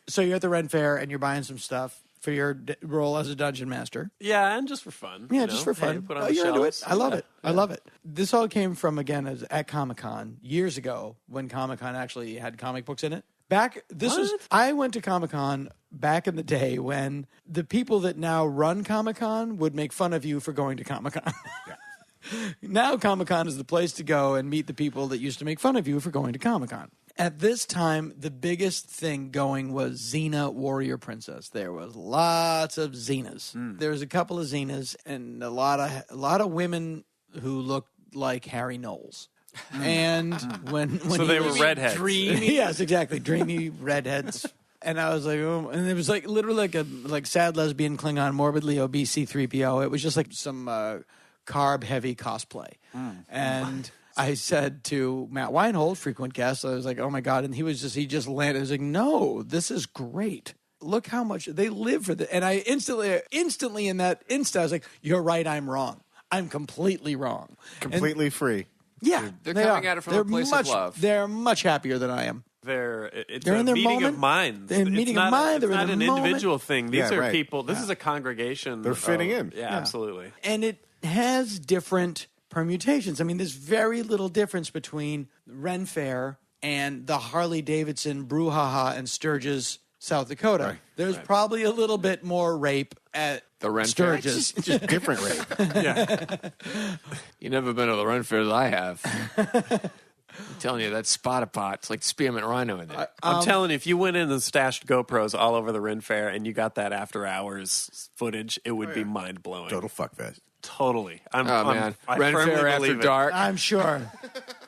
So you're at the Ren Fair and you're buying some stuff for your role as a dungeon master. Yeah, and just for fun. Yeah, you just know? for fun. Hey, put on the You're into it. shelves. I love Yeah. it. I love it. This all came from, again, at Comic-Con years ago when Comic-Con actually had comic books in it. I went to Comic-Con back in the day when the people that now run Comic-Con would make fun of you for going to Comic-Con. Now Comic-Con is the place to go and meet the people that used to make fun of you for going to Comic-Con. At this time, the biggest thing going was Xena Warrior Princess. There was lots of Xenas. There was a couple of Xenas and a lot of women who looked like Harry Knowles. And when So they were redheads. dreamy, yes, exactly, dreamy redheads. And I was like, oh, and it was like literally like sad lesbian Klingon, morbidly obese C-3PO. It was just like some carb heavy cosplay. And I said to Matt Weinhold, frequent guest, I was like, oh my God. And he just landed. I was like, no, this is great. Look how much they live for this. And I instantly in that instant, I was like, you're right, I'm wrong. I'm completely wrong. Completely free. Yeah. They're they coming are. at it from They're a place much, of love. They're much happier than I am. It's They're a in their meeting moment. of minds. They're in a It's meeting not of mind. It's They're not in an their moment. individual thing. These Yeah, are right. people. This is a congregation. They're fitting in. Yeah, absolutely. And it has different permutations. I mean, there's very little difference between Ren Fair and the Harley Davidson Brouhaha and Sturgis, South Dakota. Right. There's probably a little bit more rape at The Ren Fair. Sturgis. Just different rape. You never been to the Ren Fair that I have. I'm telling you, that spot pot, it's like spearmint rhino in there. I'm telling you, if you went in and stashed GoPros all over the Ren Fair and you got that after hours footage, it would be mind blowing. Total fuckfest. Totally. Man. I Ren firmly Fair after believe it. dark. I'm sure.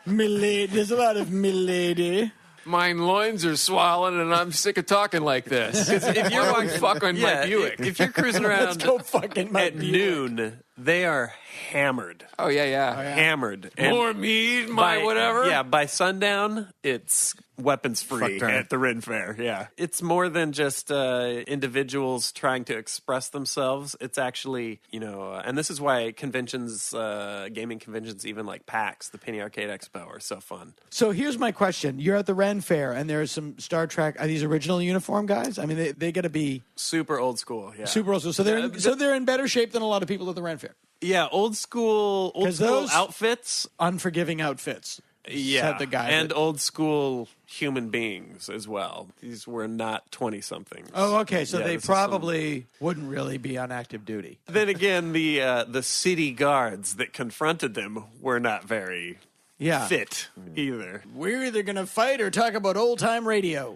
Milady. There's a lot of milady. Mine loins are swollen, and I'm sick of talking like this. If you're like fucking my Buick. If you're cruising Let's around go fucking my at noon, they are hammered. Oh, yeah. Hammered. And More mead, my whatever. Yeah, by sundown, it's weapons free Fuck at the Ren Fair. Yeah. It's more than just individuals trying to express themselves. It's actually, and this is why conventions, gaming conventions, even like PAX, the Penny Arcade Expo, are so fun. So here's my question. You're at the Ren Fair, and there's some Star Trek. Are these original uniform guys? I mean, they got to be Super old school, yeah. super old school. So they're in better shape than a lot of people at the Ren Fair. Yeah, old school those- outfits. Unforgiving outfits. Yeah, said the guy and that- old school human beings as well. These were not 20-somethings. Oh, okay. So Yeah, they this is probably wouldn't really be on active duty. Then again, the city guards that confronted them were not very fit either. We're either going to fight or talk about old time radio.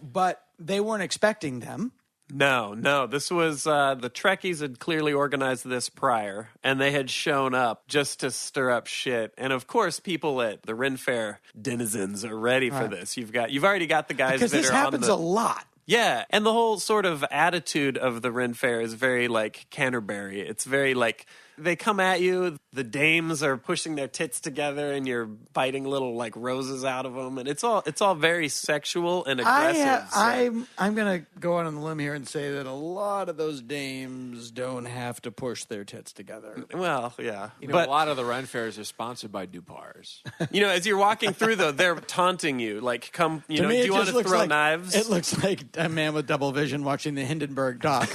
But they weren't expecting them. No. This was the Trekkies had clearly organized this prior, and they had shown up just to stir up shit. And of course, people at the Ren Fair denizens are ready for this. You've already got the guys because that this are happens on a lot. Yeah, and the whole sort of attitude of the Ren Fair is very like Canterbury. It's very like they come at you, the dames are pushing their tits together and you're biting little like roses out of them, and it's all very sexual and aggressive. I'm going to go out on the limb here and say that a lot of those dames don't have to push their tits together. Well, yeah. But a lot of the Ren Fairs are sponsored by Dupars. As you're walking through though, they're taunting you like, come, do you want to throw knives? It looks like a man with double vision watching the Hindenburg doc.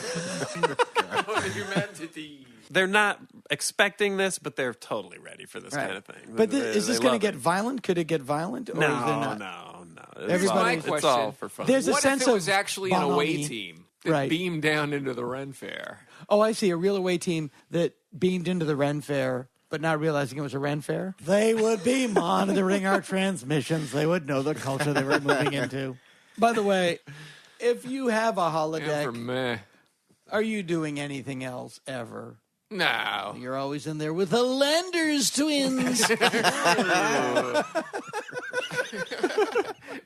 Humanity. They're not expecting this, but they're totally ready for this kind of thing. But is this going to get violent? Could it get violent? Or No. Here's my question. It's all for fun. There's a what sense if it was of actually an away bonhomie. team that beamed down into the Ren Fair? Oh, I see. A real away team that beamed into the Ren Fair, but not realizing it was a Ren Fair. They would be monitoring our transmissions. They would know the culture they were moving into. By the way, if you have a holodeck, are you doing anything else ever? No. You're always in there with the Lenders twins.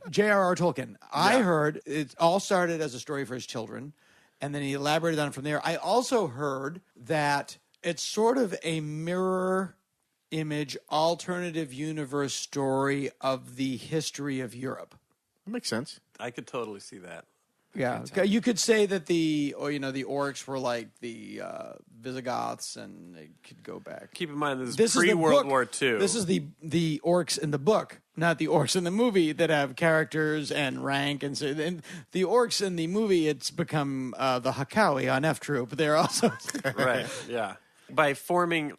J.R.R. Tolkien. I heard it all started as a story for his children, and then he elaborated on it from there. I also heard that it's sort of a mirror image, alternative universe story of the history of Europe. That makes sense. I could totally see that. Yeah, you could say that the orcs were like the Visigoths, and they could go back. Keep in mind, this is pre-World War II. This is the orcs in the book, not the orcs in the movie that have characters and rank. And so the orcs in the movie, it's become the Hakawi on F Troop. They're also... Right, yeah. By forming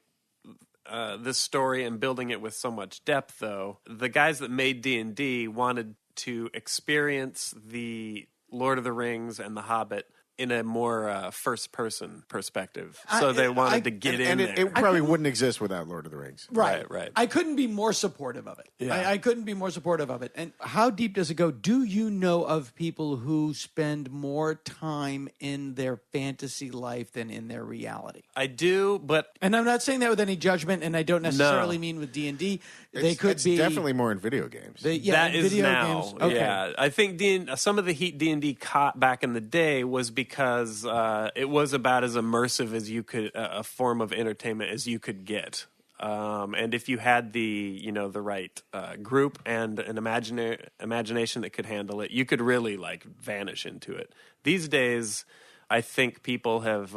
this story and building it with so much depth, though, the guys that made D&D wanted to experience the Lord of the Rings and The Hobbit in a more first-person perspective. So they wanted to get in there. It probably wouldn't exist without Lord of the Rings. Right. I couldn't be more supportive of it. Yeah. I couldn't be more supportive of it. And how deep does it go? Do you know of people who spend more time in their fantasy life than in their reality? I do, but... And I'm not saying that with any judgment, and I don't necessarily mean with D&D. It's definitely more in video games. That is video now. games. Okay. Yeah, I think some of the heat D&D caught back in the day was because it was about as immersive as you could, a form of entertainment as you could get. And if you had the right group and an imagination that could handle it, you could really like vanish into it. These days, I think people have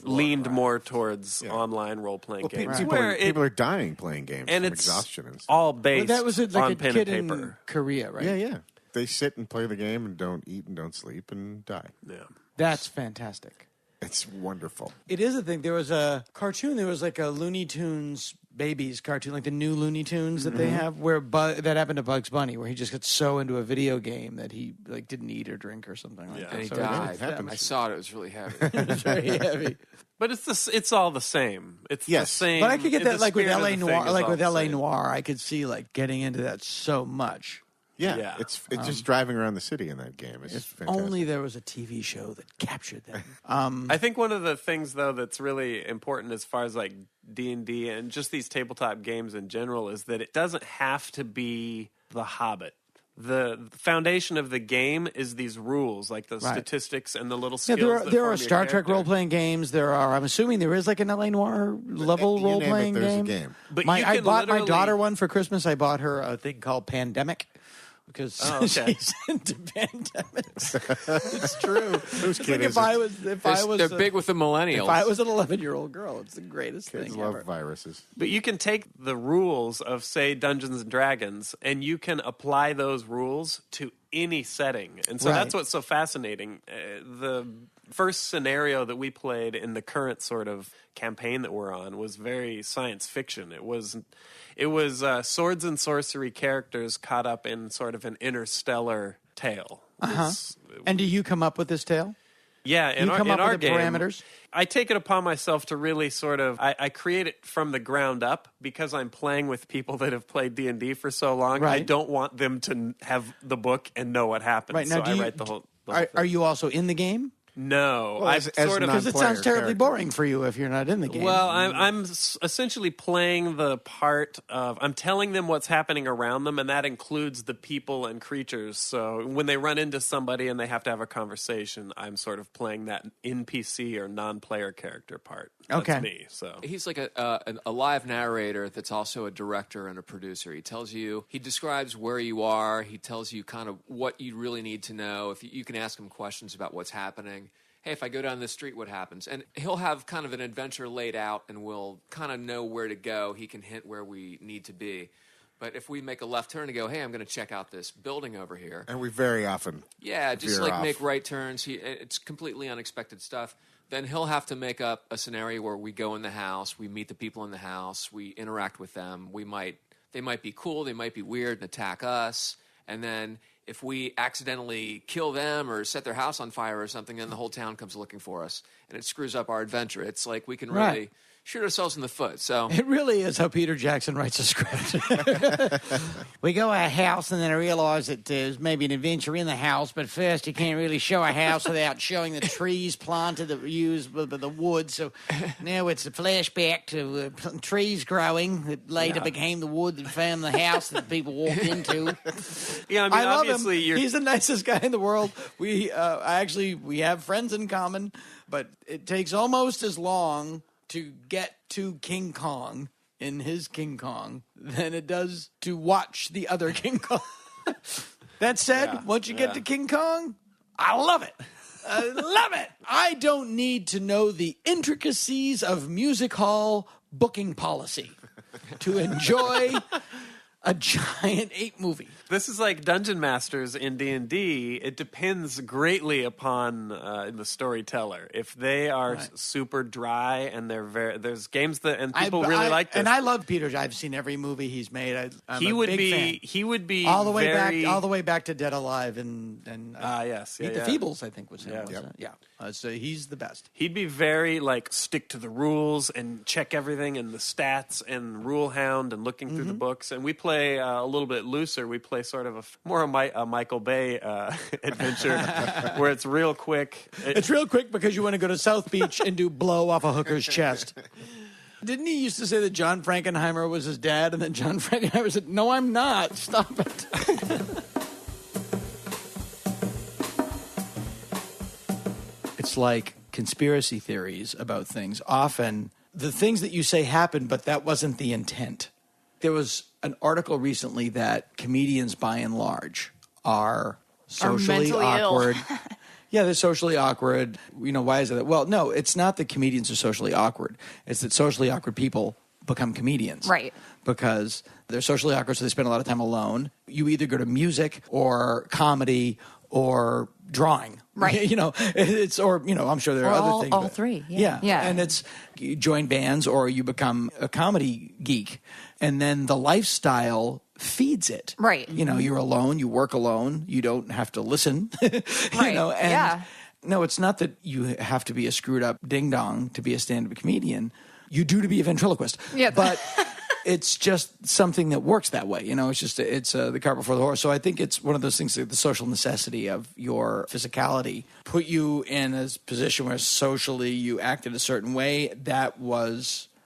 leaned more towards online role-playing games. People are dying playing games and from it's exhaustion and stuff. all based on a pen kid and paper. in Korea, right? Yeah. They sit and play the game and don't eat and don't sleep and die. Yeah. That's fantastic. It's wonderful. It is a thing. There was a cartoon. There was like a Looney Tunes babies cartoon, like the new Looney Tunes that they have, where that happened to Bugs Bunny, where he just got so into a video game that he like didn't eat or drink or something like that. And he So died. it I saw it. It was really heavy. was very heavy. But it's all the same. It's the same. But I could get the that like with spirit of LA the Noir, thing is like all with the LA same. Noir, I could see like getting into that so much. Yeah. It's just driving around the city in that game. It's fantastic. Only there was a TV show that captured that. I think one of the things though that's really important as far as like D&D and just these tabletop games in general is that it doesn't have to be The Hobbit. The foundation of the game is these rules, like the statistics and the little skills. Yeah, there are form Star your Trek character. role-playing games. There are. I'm assuming there is like an LA Noir level You name it, role-playing there's a game. game. But I you can bought my literally- daughter one for Christmas. I bought her a thing called Pandemic. Because she's into pandemics. It's true. Who's It's kid like is if I was They're big with the millennials. If I was an 11-year-old girl, it's the greatest Kids thing love ever. viruses. But you can take the rules of, say, Dungeons and Dragons, and you can apply those rules to any setting. And so that's what's so fascinating. The first scenario that we played in the current sort of campaign that we're on was very science fiction. It was swords and sorcery characters caught up in sort of an interstellar tale. And do you come up with this tale? Yeah, in You come up our with the game, parameters? I take it upon myself to really sort of I create it from the ground up because I'm playing with people that have played D&D for so long. Right. I don't want them to have the book and know what happens. Right, now so I write the whole. Are you also in the game? No, Well, I've as sort of Because it sounds terribly boring for you if you're not in the game. Well, I'm essentially playing the part of I'm telling them what's happening around them, and that includes the people and creatures. So when they run into somebody and they have to have a conversation, I'm sort of playing that NPC or non-player character part. That's me. So he's like a live narrator that's also a director and a producer. He describes where you are. He tells you kind of what you really need to know. If you can ask him questions about what's happening. Hey, if I go down this street, what happens? And he'll have kind of an adventure laid out, and we'll kind of know where to go. He can hint where we need to be. But if we make a left turn and go, hey, I'm going to check out this building over here. And we very often just like make right turns. It's completely unexpected stuff. Then he'll have to make up a scenario where we go in the house, we meet the people in the house, we interact with them. They might be cool, they might be weird and attack us. And then if we accidentally kill them or set their house on fire or something, then the whole town comes looking for us. And it screws up our adventure. It's like we can really shoot ourselves in the foot. So it really is how Peter Jackson writes a script. We go to a house, and then I realize that there's maybe an adventure in the house, but first you can't really show a house without showing the trees planted that were used with the wood. So now it's a flashback to trees growing that later became the wood that found the house that people walked into. Yeah, I mean, I love obviously him. He's the nicest guy in the world. We have friends in common, but it takes almost as long to get to King Kong in his King Kong than it does to watch the other King Kong. That said, once you get to King Kong, I love it. I love it. I don't need to know the intricacies of music hall booking policy to enjoy a giant ape movie. This is like Dungeon Masters in D&D. It depends greatly upon the storyteller. If they are super dry and there's games that and people really like this. And I love Peter. I've seen every movie he's made. He would be all the way back to Dead Alive and Meet the Feebles, I think was him. So he's the best. He'd be very like stick to the rules and check everything and the stats and rule hound and looking through the books. And we play a little bit looser. We play sort of a Michael Bay adventure where it's real quick. It's real quick because you want to go to South Beach and do blow off a hooker's chest. Didn't he used to say that John Frankenheimer was his dad, and then John Frankenheimer said, "No, I'm not. Stop it." It's like conspiracy theories about things. Often the things that you say happen, but that wasn't the intent. There was an article recently that comedians, by and large, are socially awkward. Yeah, they're socially awkward. You know, why is that? Well, no, it's not that comedians are socially awkward. It's that socially awkward people become comedians. Right. Because they're socially awkward, so they spend a lot of time alone. You either go to music or comedy or drawing. Right. I'm sure there are other things. All three. Yeah. And it's you join bands or you become a comedy geek. And then the lifestyle feeds it. Right. You know, you're alone, you work alone, you don't have to listen. Right. No, it's not that you have to be a screwed up ding dong to be a stand-up comedian. You do to be a ventriloquist. Yeah. But it's just something that works that way. You know, it's the cart before the horse. So I think it's one of those things that the social necessity of your physicality put you in a position where socially you acted a certain way.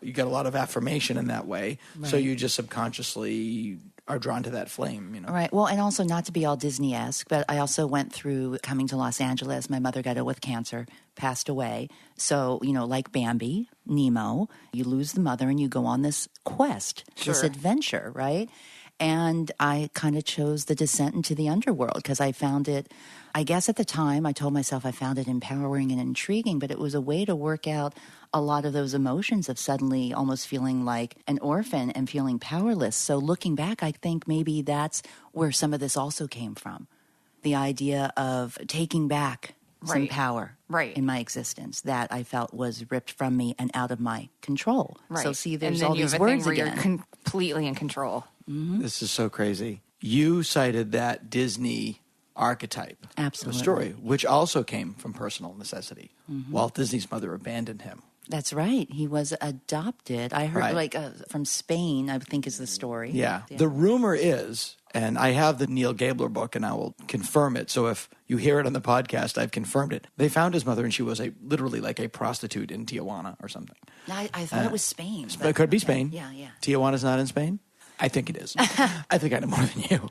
You got a lot of affirmation in that way. Right. So you just subconsciously are drawn to that flame, you know. Right. Well, and also not to be all Disney-esque, but I also went through coming to Los Angeles. My mother got ill with cancer, passed away. So, you know, like Bambi, Nemo, you lose the mother and you go on this quest, this adventure, right? And I kind of chose the descent into the underworld because I found it, I guess at the time, I told myself I found it empowering and intriguing, but it was a way to work out a lot of those emotions of suddenly almost feeling like an orphan and feeling powerless. So looking back, I think maybe that's where some of this also came from. The idea of taking back some power in my existence that I felt was ripped from me and out of my control. Right. So see, there's and then all you these have a words thing where again. You're completely in control. Mm-hmm. This is so crazy. You cited that Disney archetype of Absolutely. story, which also came from personal necessity. Mm-hmm. Walt Disney's mother abandoned him. That's right. He was adopted. I heard from Spain, I think is the story. Yeah. The rumor is, and I have the Neil Gabler book and I will confirm it. So if you hear it on the podcast, I've confirmed it. They found his mother and she was literally like a prostitute in Tijuana or something. I thought it was Spain. It could be Spain. Yeah. Tijuana's not in Spain? I think it is. I think I know more than you.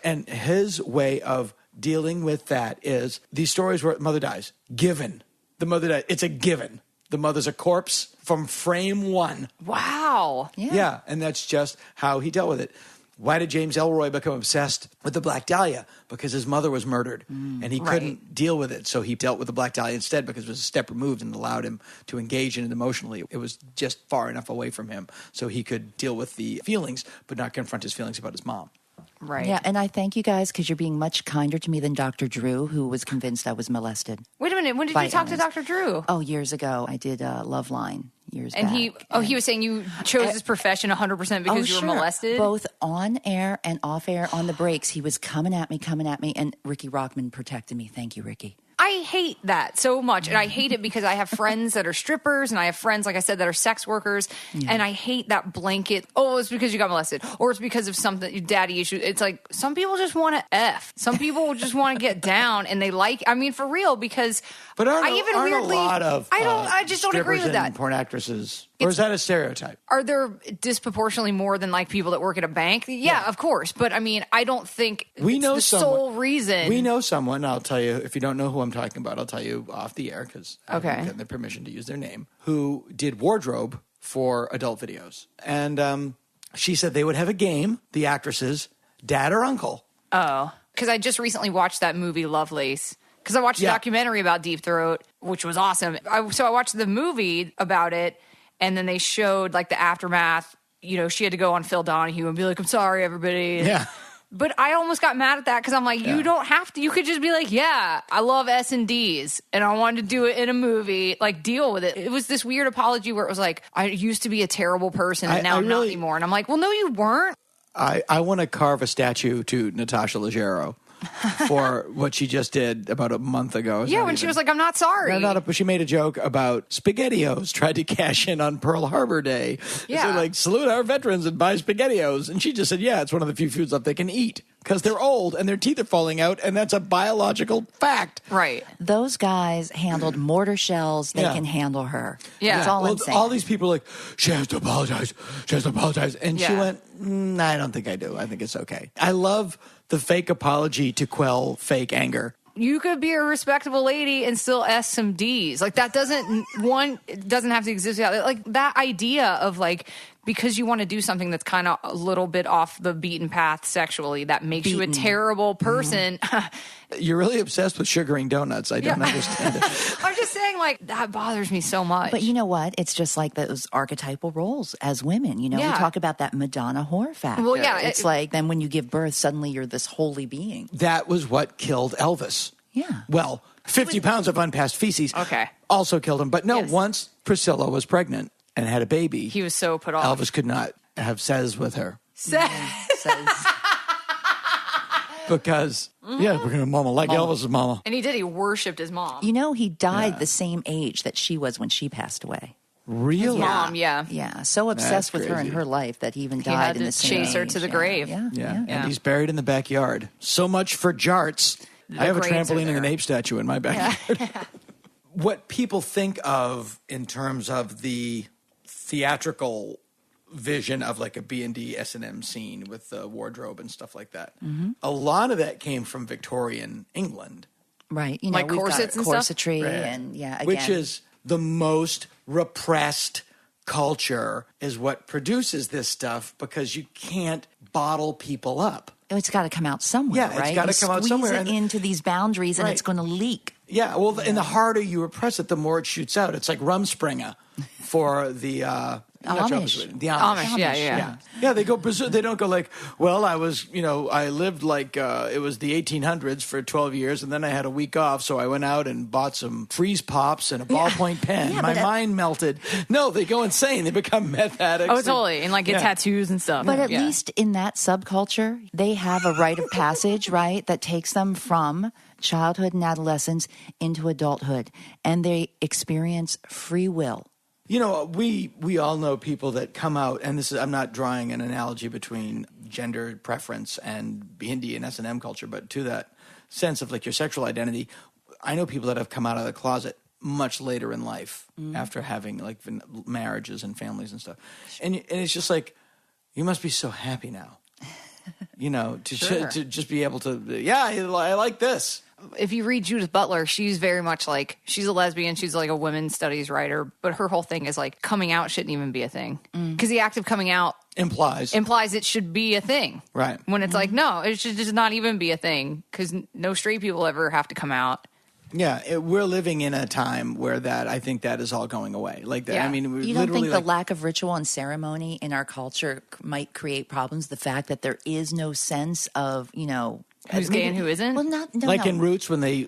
And his way of dealing with that is these stories where mother dies, given. The mother dies. It's a given. The mother's a corpse from frame one. Wow. Yeah, and that's just how he dealt with it. Why did James Ellroy become obsessed with the Black Dahlia? Because his mother was murdered, and he couldn't deal with it. So he dealt with the Black Dahlia instead because it was a step removed and allowed him to engage in it emotionally. It was just far enough away from him so he could deal with the feelings but not confront his feelings about his mom. Right. Yeah, and I thank you guys because you're being much kinder to me than Dr. Drew, who was convinced I was molested. Wait a minute. When did you talk to Dr. Drew? Oh, years ago. I did Loveline years back. And he was saying you chose this profession 100% because you were molested? Both on air and off air on the breaks. He was coming at me, and Ricky Rockman protected me. Thank you, Ricky. I hate that so much. And I hate it because I have friends that are strippers and I have friends, like I said, that are sex workers. Yeah. And I hate that blanket, it's because you got molested or it's because of something, daddy issues. It's like some people just want to F. Some people just want to get down and they for real, because but a lot of I just don't agree with that. Porn actresses. Or is that a stereotype? Are there disproportionately more than people that work at a bank? Yeah, of course. But I don't think the sole reason. We know someone, I'll tell you, if you don't know who I'm talking about, I'll tell you off the air because I've gotten the permission to use their name, who did wardrobe for adult videos. And she said they would have a game, the actresses, dad or uncle. Oh, because I just recently watched that movie Lovelace. Because I watched a documentary about Deep Throat, which was awesome. So I watched the movie about it. And then they showed the aftermath. She had to go on Phil Donahue and be like, "I'm sorry, everybody." Yeah. But I almost got mad at that because I'm like, you don't have to. You could just be like, "Yeah, I love S&Ds and I wanted to do it in a movie." Deal with it. It was this weird apology where it was like, "I used to be a terrible person and now I'm not anymore." And I'm like, "Well, no, you weren't." I want to carve a statue to Natasha Leggero for what she just did about a month ago. When she was like, "I'm not sorry." But she made a joke about SpaghettiOs tried to cash in on Pearl Harbor Day. Yeah. So salute our veterans and buy SpaghettiOs. And she just said, it's one of the few foods left they can eat because they're old and their teeth are falling out. And that's a biological fact. Right. Those guys handled mortar shells. They can handle her. Yeah. That's all I'm saying. All these people are like, she has to apologize. She has to apologize. And she went, I don't think I do. I think it's okay. I love the fake apology to quell fake anger. You could be a respectable lady and still S some Ds. That doesn't have to exist. That idea of because you want to do something that's kind of a little bit off the beaten path sexually, that makes you a terrible person. Mm-hmm. You're really obsessed with sugaring donuts. I don't understand it. I'm just saying, that bothers me so much. But you know what? It's just like those archetypal roles as women. We talk about that Madonna whore factor. Well, yeah. It's then when you give birth, suddenly you're this holy being. That was what killed Elvis. Yeah. Well, 50 pounds of unpassed feces also killed him. But no, once Priscilla was pregnant and had a baby, he was so put off. Elvis could not have says with her. Says. Because, we're going to mama like Elvis's mama. And he did. He worshipped his mom. He died the same age that she was when she passed away. Really? His mom, Yeah, so obsessed with her and her life that he even died in the same age. Chase her to the grave. Yeah. And he's buried in the backyard. So much for jarts. I have a trampoline and an ape statue in my backyard. Yeah. What people think of in terms of the theatrical vision of a B&D S&M scene with the wardrobe and stuff like that. Mm-hmm. A lot of that came from Victorian England. Right. Corsets and corsetry stuff. And again. Which is the most repressed culture is what produces this stuff because you can't bottle people up. It's got to come out somewhere, right? It's got to come out somewhere. Squeeze it into these boundaries and it's going to leak. Yeah, well, and the harder you repress it, the more it shoots out. It's like Rumspringa for the Amish. The Amish. Yeah, they go berserk. They don't go I was, I lived it was the 1800s for 12 years, and then I had a week off, so I went out and bought some freeze pops and a ballpoint pen. My mind melted. No, they go insane. They become meth addicts. Oh, totally. And get tattoos and stuff. But at least in that subculture, they have a rite of passage, right, that takes them from childhood and adolescence into adulthood, and they experience free will. You know, we all know people that come out, and this is, I'm not drawing an analogy between gender preference and Hindi and S&M culture, but to that sense of like your sexual identity, I know people that have come out of the closet much later in life after having like marriages and families and stuff. And it's just like, you must be so happy now, you know, to just be able to, I like this. If you read Judith Butler, she's very much like, she's a lesbian. She's like a women's studies writer. But her whole thing is like, coming out shouldn't even be a thing. Because the act of coming out implies it should be a thing. Right. When it's like, no, it should just not even be a thing. Because no straight people ever have to come out. Yeah, we're living in a time where I think that is all going away. Like that. Yeah. I mean, you don't think the lack of ritual and ceremony in our culture might create problems? The fact that there is no sense of, you know, who's gay and who isn't? Well, in Roots when they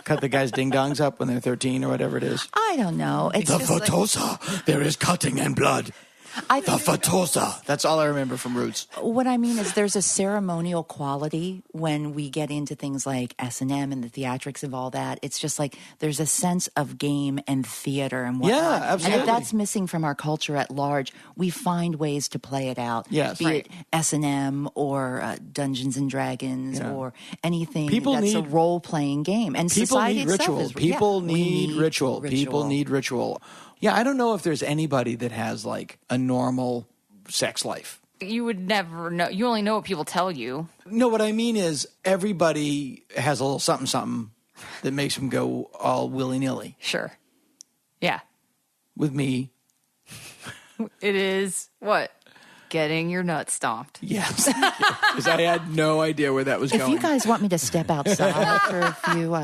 cut the guys' ding-dongs up when they're 13 or whatever it is. I don't know. It's the just Fatosa, there is cutting and blood. The Fatosa. That's all I remember from Roots. What I mean is there's a ceremonial quality when we get into things like S&M and the theatrics of all that. It's just like there's a sense of game and theater and whatnot. Yeah, absolutely. And if that's missing from our culture at large, we find ways to play it out. Yes. Be it S&M or Dungeons and Dragons or anything that's a role-playing game. And people society need ritual. Is, people need ritual. ritual. People need ritual. Yeah, I don't know if there's anybody that has like a normal sex life. You would never know. You only know what people tell you. No, what I mean is everybody has a little something that makes them go all willy-nilly. Sure. Yeah. With me. It is what? Getting your nuts stomped. Yes. Because I had no idea where that was going. If you guys want me to step outside for a few...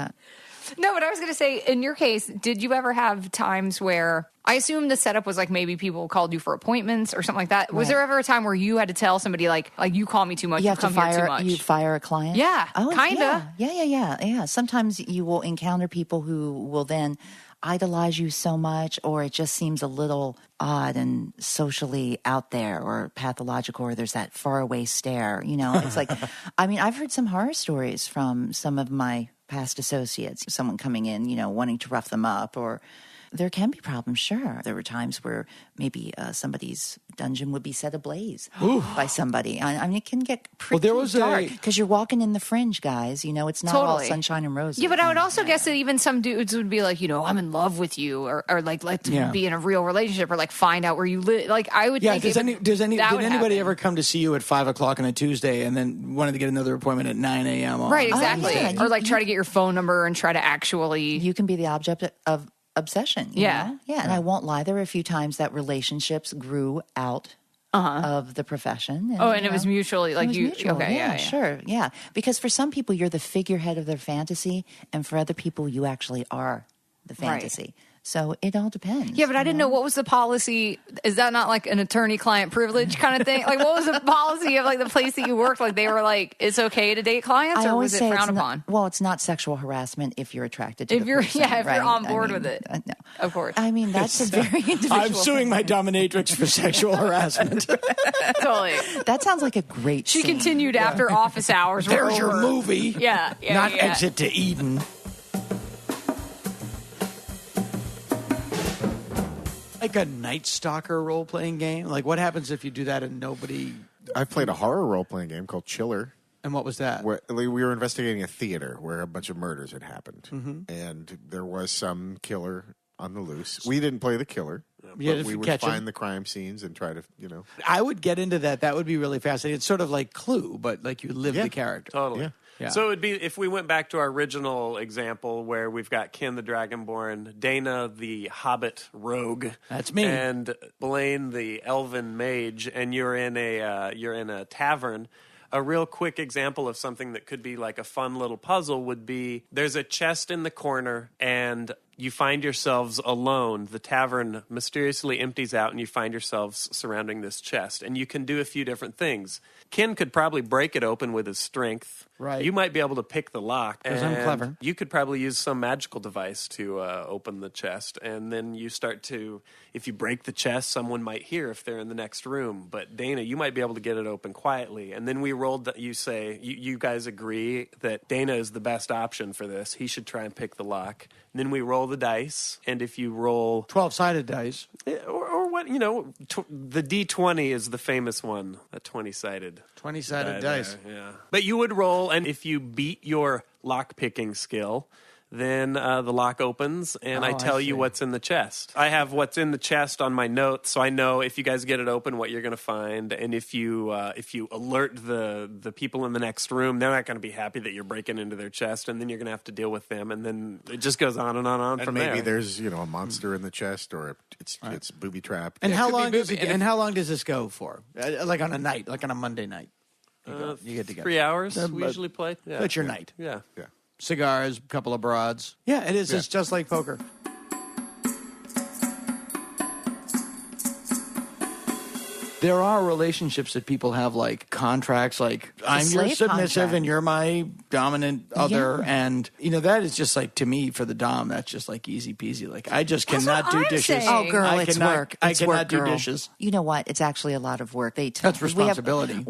No, but I was going to say, in your case, did you ever have times where, I assume the setup was like maybe people called you for appointments or something like that. Right. Was there ever a time where you had to tell somebody like you call me too much, you come here too much? You fire a client? Yeah, kind of. Yeah. Sometimes you will encounter people who will then idolize you so much, or it just seems a little odd and socially out there or pathological, or there's that faraway stare. You know, it's like, I mean, I've heard some horror stories from some of my past associates, someone coming in, you know, wanting to rough them up, or there can be problems, sure. There were times where maybe somebody's dungeon would be set ablaze by somebody. I mean, it can get pretty dark because you're walking in the fringe, guys. You know, it's not all sunshine and roses. Yeah, but I would also guess that even some dudes would be like, you know, I'm in love with you, or like be in a real relationship, or like find out where you live. Like I would think. Did anybody ever come to see you at 5:00 on a Tuesday and then wanted to get another appointment at 9 a.m. Right, exactly. Or like try to get your phone number and try to actually. You can be the object of obsession. You know? And I won't lie, there were a few times that relationships grew out of the profession. And it was mutually like you. Mutual. Okay, sure, because for some people you're the figurehead of their fantasy, and for other people you actually are the fantasy. Right. So it all depends. Yeah, but I didn't know what was the policy. Is that not like an attorney-client privilege kind of thing? Like, what was the policy of like the place that you worked? Like, they were like, it's okay to date clients, or was it frowned upon? Well, it's not sexual harassment if you're attracted to the person. If you're on board with it. No. Of course. I mean, that's a very individual. I'm suing my dominatrix for sexual harassment. Totally. That sounds like a great She scene. continued after office hours. There's your movie. Yeah. Not Exit to Eden. Like a Night Stalker role-playing game? Like, what happens if you do that and nobody... I played a horror role-playing game called Chiller. And what was that? Where we were investigating a theater where a bunch of murders had happened. Mm-hmm. And there was some killer on the loose. We didn't play the killer. But we would find the crime scenes and try to, you know... I would get into that. That would be really fascinating. It's sort of like Clue, but like you live the character. Totally. Yeah. So it would be, if we went back to our original example where we've got Ken the Dragonborn, Dana the Hobbit rogue. That's me. And Blaine the Elven mage, and you're in a tavern. A real quick example of something that could be like a fun little puzzle would be there's a chest in the corner, and you find yourselves alone. The tavern mysteriously empties out, and you find yourselves surrounding this chest. And you can do a few different things. Ken could probably break it open with his strength. Right. You might be able to pick the lock. Because I'm clever. You could probably use some magical device to open the chest. And then you start to, if you break the chest, someone might hear if they're in the next room. But Dana, you might be able to get it open quietly. And then we rolled, you say, you guys agree that Dana is the best option for this. He should try and pick the lock. And then we roll the dice. And if you roll 12-sided dice. Or what, the D20 is the famous one, a 20-sided. 20-sided dice. Yeah. But you would roll, and if you beat your lock-picking skill, then the lock opens, and I tell you what's in the chest. I have what's in the chest on my notes, so I know if you guys get it open, what you're going to find. And if you alert the people in the next room, they're not going to be happy that you're breaking into their chest, and then you're going to have to deal with them, and then it just goes on and on and from maybe there. There's a monster in the chest, or it's booby trapped. And how long does this go for? Like on a night, like on a Monday night. You get together. 3 hours we usually play. Yeah. That's your night. Yeah. Cigars, a couple of broads. Yeah, it is. Yeah. It's just like poker. There are relationships that people have, like contracts, like I'm your submissive contract. And you're my dominant other. Yeah. And, that is just like, to me, for the dom, that's just like easy peasy. Like, I just cannot do dishes. Saying. Oh, girl, it's work. I cannot do dishes. You know what? It's actually a lot of work. That's responsibility.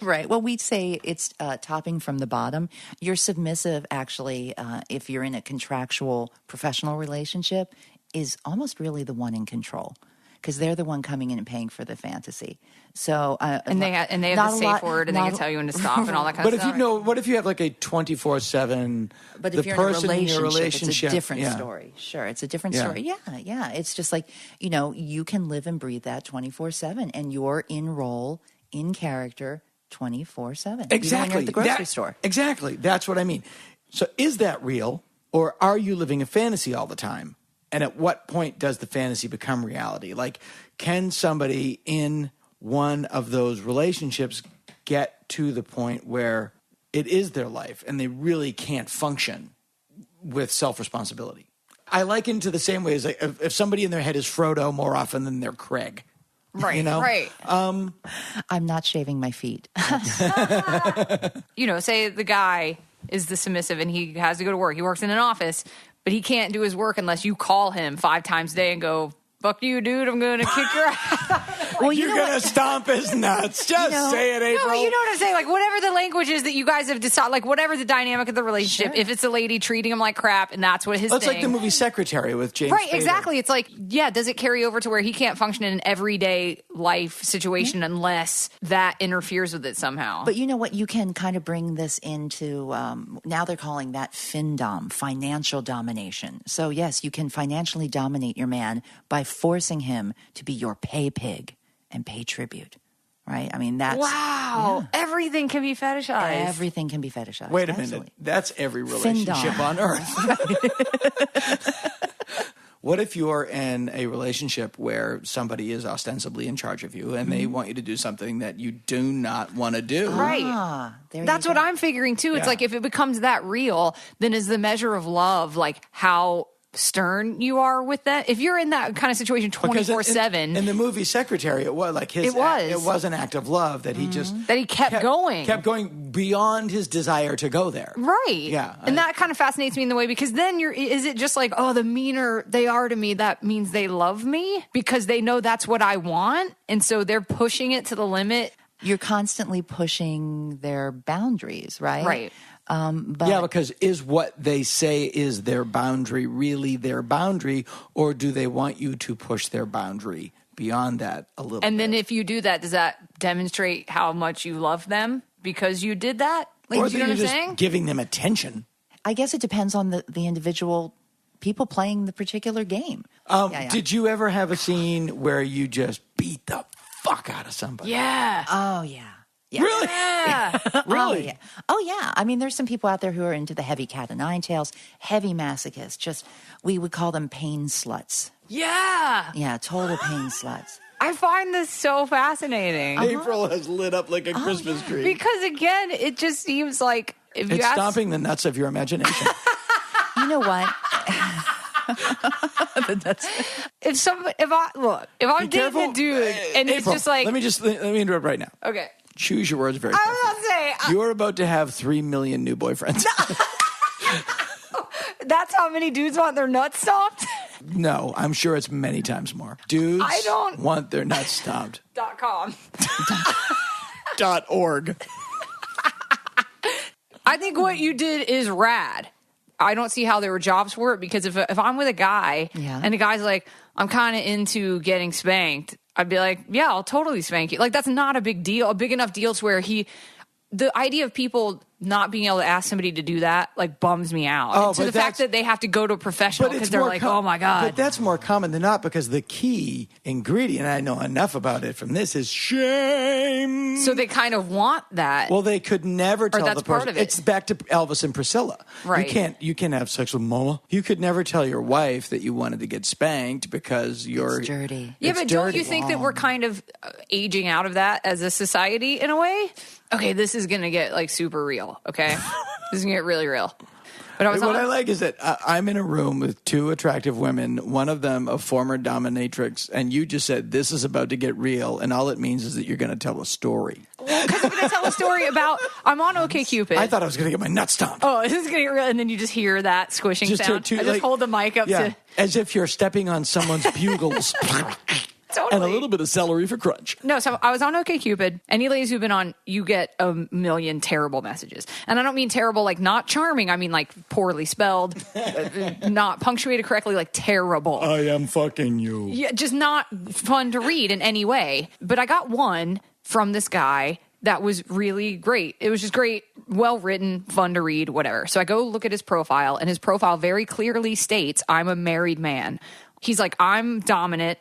Right. Well, we'd say it's topping from the bottom. You're submissive, actually, if you're in a contractual professional relationship, is almost really the one in control. Because they're the one coming in and paying for the fantasy. So and they have the safe word, and they can tell you when to stop and all that kind of stuff. But what if you have like a 24/7? But if you're in a relationship, it's a different story. Sure, it's a different story. Yeah. It's just like you can live and breathe that 24/7, and you're in role, in character, 24/7. Exactly. Even when you're at the grocery store. Exactly. That's what I mean. So is that real, or are you living a fantasy all the time? And at what point does the fantasy become reality? Like, can somebody in one of those relationships get to the point where it is their life and they really can't function with self-responsibility? I liken to the same way as like, if somebody in their head is Frodo more often than they're Craig. Right, right. I'm not shaving my feet. Say the guy is the submissive and he has to go to work. He works in an office. But he can't do his work unless you call him 5 times a day and go, fuck you, dude, I'm going to kick your ass. Well, you're going to stomp his nuts. Just say it, April. No, you know what I'm saying? Like, whatever the language is that you guys have decided, like, whatever the dynamic of the relationship, if it's a lady treating him like crap and that's what his thing. It's like the movie Secretary with James Right, Spader. Exactly. It's like, does it carry over to where he can't function in an everyday life situation unless that interferes with it somehow? But you know what? You can kind of bring this into, now they're calling that FinDom, financial domination. So, yes, you can financially dominate your man by forcing him to be your pay pig and pay tribute, right? I mean, that's... Wow. Yeah. Everything can be fetishized. Everything can be fetishized. Wait a minute. That's every relationship on earth. What if you're in a relationship where somebody is ostensibly in charge of you and they want you to do something that you do not want to do? Right. That's what I'm figuring, too. It's like if it becomes that real, then is the measure of love like how stern you are with that? If you're in that kind of situation 24/7, in the movie Secretary, it was like it was an act of love that he just that he kept going beyond his desire to go there. Right. Yeah, and that kind of fascinates me in the way because then is it just like, oh, the meaner they are to me, that means they love me because they know that's what I want, and so they're pushing it to the limit. You're constantly pushing their boundaries, right? Right. Because is what they say is their boundary really their boundary, or do they want you to push their boundary beyond that a little bit? And then if you do that, does that demonstrate how much you love them because you did that? Like, or you know what I'm just saying? Giving them attention. I guess it depends on the individual people playing the particular game. Did you ever have a scene where you just beat the fuck out of somebody? Yeah. Oh, yeah. Yeah. Really? Yeah. Really? Oh, yeah. I mean, there's some people out there who are into the heavy cat o' nine tails, heavy masochists. We would call them pain sluts. Yeah. Yeah, total pain sluts. I find this so fascinating. April has lit up like a Christmas tree. Because, again, it just seems like... It's stomping the nuts of your imagination. You know what? If I'm dating a dude and it's April, just like, let me interrupt right now. okay, Choose your words very I carefully. was about to say, You're about to have 3 million new boyfriends. that's how many dudes want their nuts stomped. No, I'm sure it's many times more. Dudes I don't want their nuts stomped. .com. .org. I think what you did is rad. I don't see how there were jobs for it, because if I'm with a guy and the guy's like, I'm kind of into getting spanked, I'd be like, yeah, I'll totally spank you. Like, that's not a big deal, a big enough deal to where the idea of people not being able to ask somebody to do that, like, bums me out. Oh, and to the fact that they have to go to a professional because they're like, oh my God. But that's more common than not, because the key ingredient, I know enough about it from this, is shame. So they kind of want that. Well, they could never tell that's the person. part of it. It's back to Elvis and Priscilla. Right. You can't have sex with Mola. You could never tell your wife that you wanted to get spanked because you're dirty. Yeah, but don't you think that we're kind of aging out of that as a society in a way? Okay, this is going to get like super real, okay? This is going to get really real. But what I like is that I'm in a room with 2 attractive women, one of them a former dominatrix, and you just said this is about to get real, and all it means is that you're going to tell a story. Well, because I'm going to tell a story about, I'm on OkCupid. I thought I was going to get my nuts stomped. Oh, this is going to get real, and then you just hear that squishing sound. I just hold the mic up to... as if you're stepping on someone's bugles. Totally. And a little bit of celery for crunch. No, so I was on OkCupid. Any ladies who've been on, you get a million terrible messages. And I don't mean terrible like not charming. I mean like poorly spelled, not punctuated correctly, like terrible. I am fucking you. Yeah, just not fun to read in any way. But I got one from this guy that was really great. It was just great, well written, fun to read, whatever. So I go look at his profile, and his profile very clearly states, I'm a married man. He's like, I'm dominant.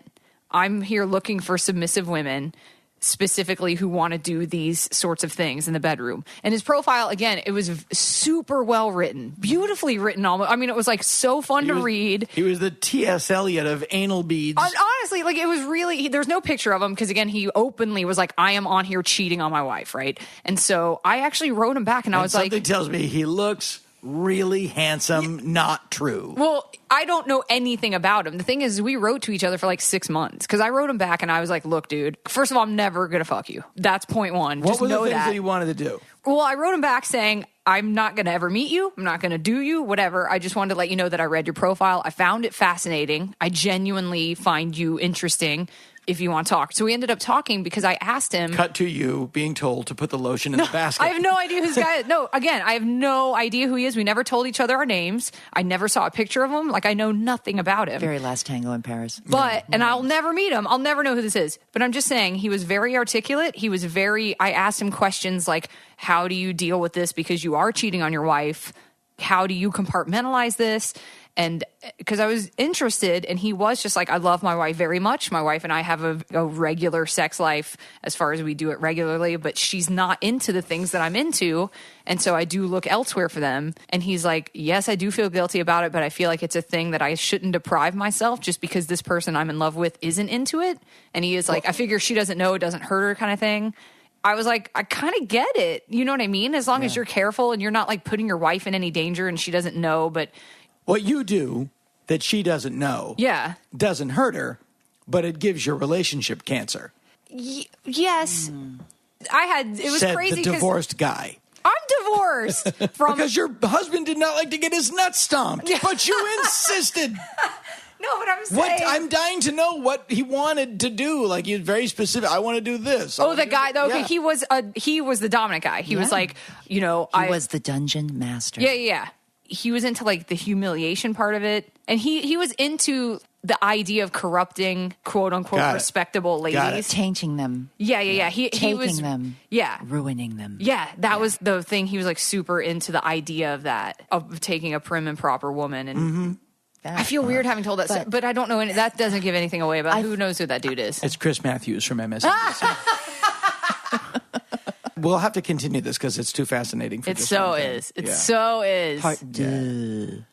I'm here looking for submissive women, specifically who want to do these sorts of things in the bedroom. And his profile, again, it was super well written, beautifully written. Almost, I mean, it was like so fun to read. He was the T.S. Eliot of anal beads. Honestly, like it was really. There's no picture of him because again, he openly was like, "I am on here cheating on my wife," right? And so I actually wrote him back, and I was like, "Something tells me he looks really handsome." Not true. Well, I don't know anything about him. The thing is, we wrote to each other for like 6 months because I wrote him back and I was like, look, dude, first of all, I'm never going to fuck you. That's point one. What Just were the know things that. that he wanted to do? Well, I wrote him back saying, I'm not going to ever meet you. I'm not going to do you, whatever. I just wanted to let you know that I read your profile. I found it fascinating. I genuinely find you interesting if you want to talk. So we ended up talking because I asked him. Cut to you being told to put the lotion in the basket. I have no idea who this guy is. No, again, I have no idea who he is. We never told each other our names. I never saw a picture of him. Like, I know nothing about him. Very Last Tango in Paris. But, and I'll never meet him. I'll never know who this is. But I'm just saying, he was very articulate. He was I asked him questions like, how do you deal with this because you are cheating on your wife? How do you compartmentalize this? And because I was interested, and he was just like, I love my wife very much. My wife and I have a regular sex life as far as we do it regularly, but she's not into the things that I'm into. And so I do look elsewhere for them. And he's like, yes, I do feel guilty about it, but I feel like it's a thing that I shouldn't deprive myself just because this person I'm in love with isn't into it. And he is like, I figure she doesn't know, it doesn't hurt her kind of thing. I was like, I kind of get it. You know what I mean? As long as you're careful and you're not like putting your wife in any danger and she doesn't know, but... What you do that she doesn't know doesn't hurt her, but it gives your relationship cancer. Yes. It was said crazy. The divorced guy. I'm divorced. Because your husband did not like to get his nuts stomped, but you insisted. No, but I'm saying... I'm dying to know what he wanted to do. Like, he was very specific. I want to do this. Oh, the guy. Okay, he was the dominant guy. He was like, he was the dungeon master. Yeah. He was into like the humiliation part of it, and he was into the idea of corrupting quote unquote respectable ladies, tainting them. Yeah. He was them. Yeah, ruining them. Yeah, that was the thing. He was like super into the idea of that, of taking a prim and proper woman. And I feel weird having told that, but I don't know. That doesn't give anything away about who knows who that dude is. It's Chris Matthews from MSNBC. We'll have to continue this because it's too fascinating for It so is.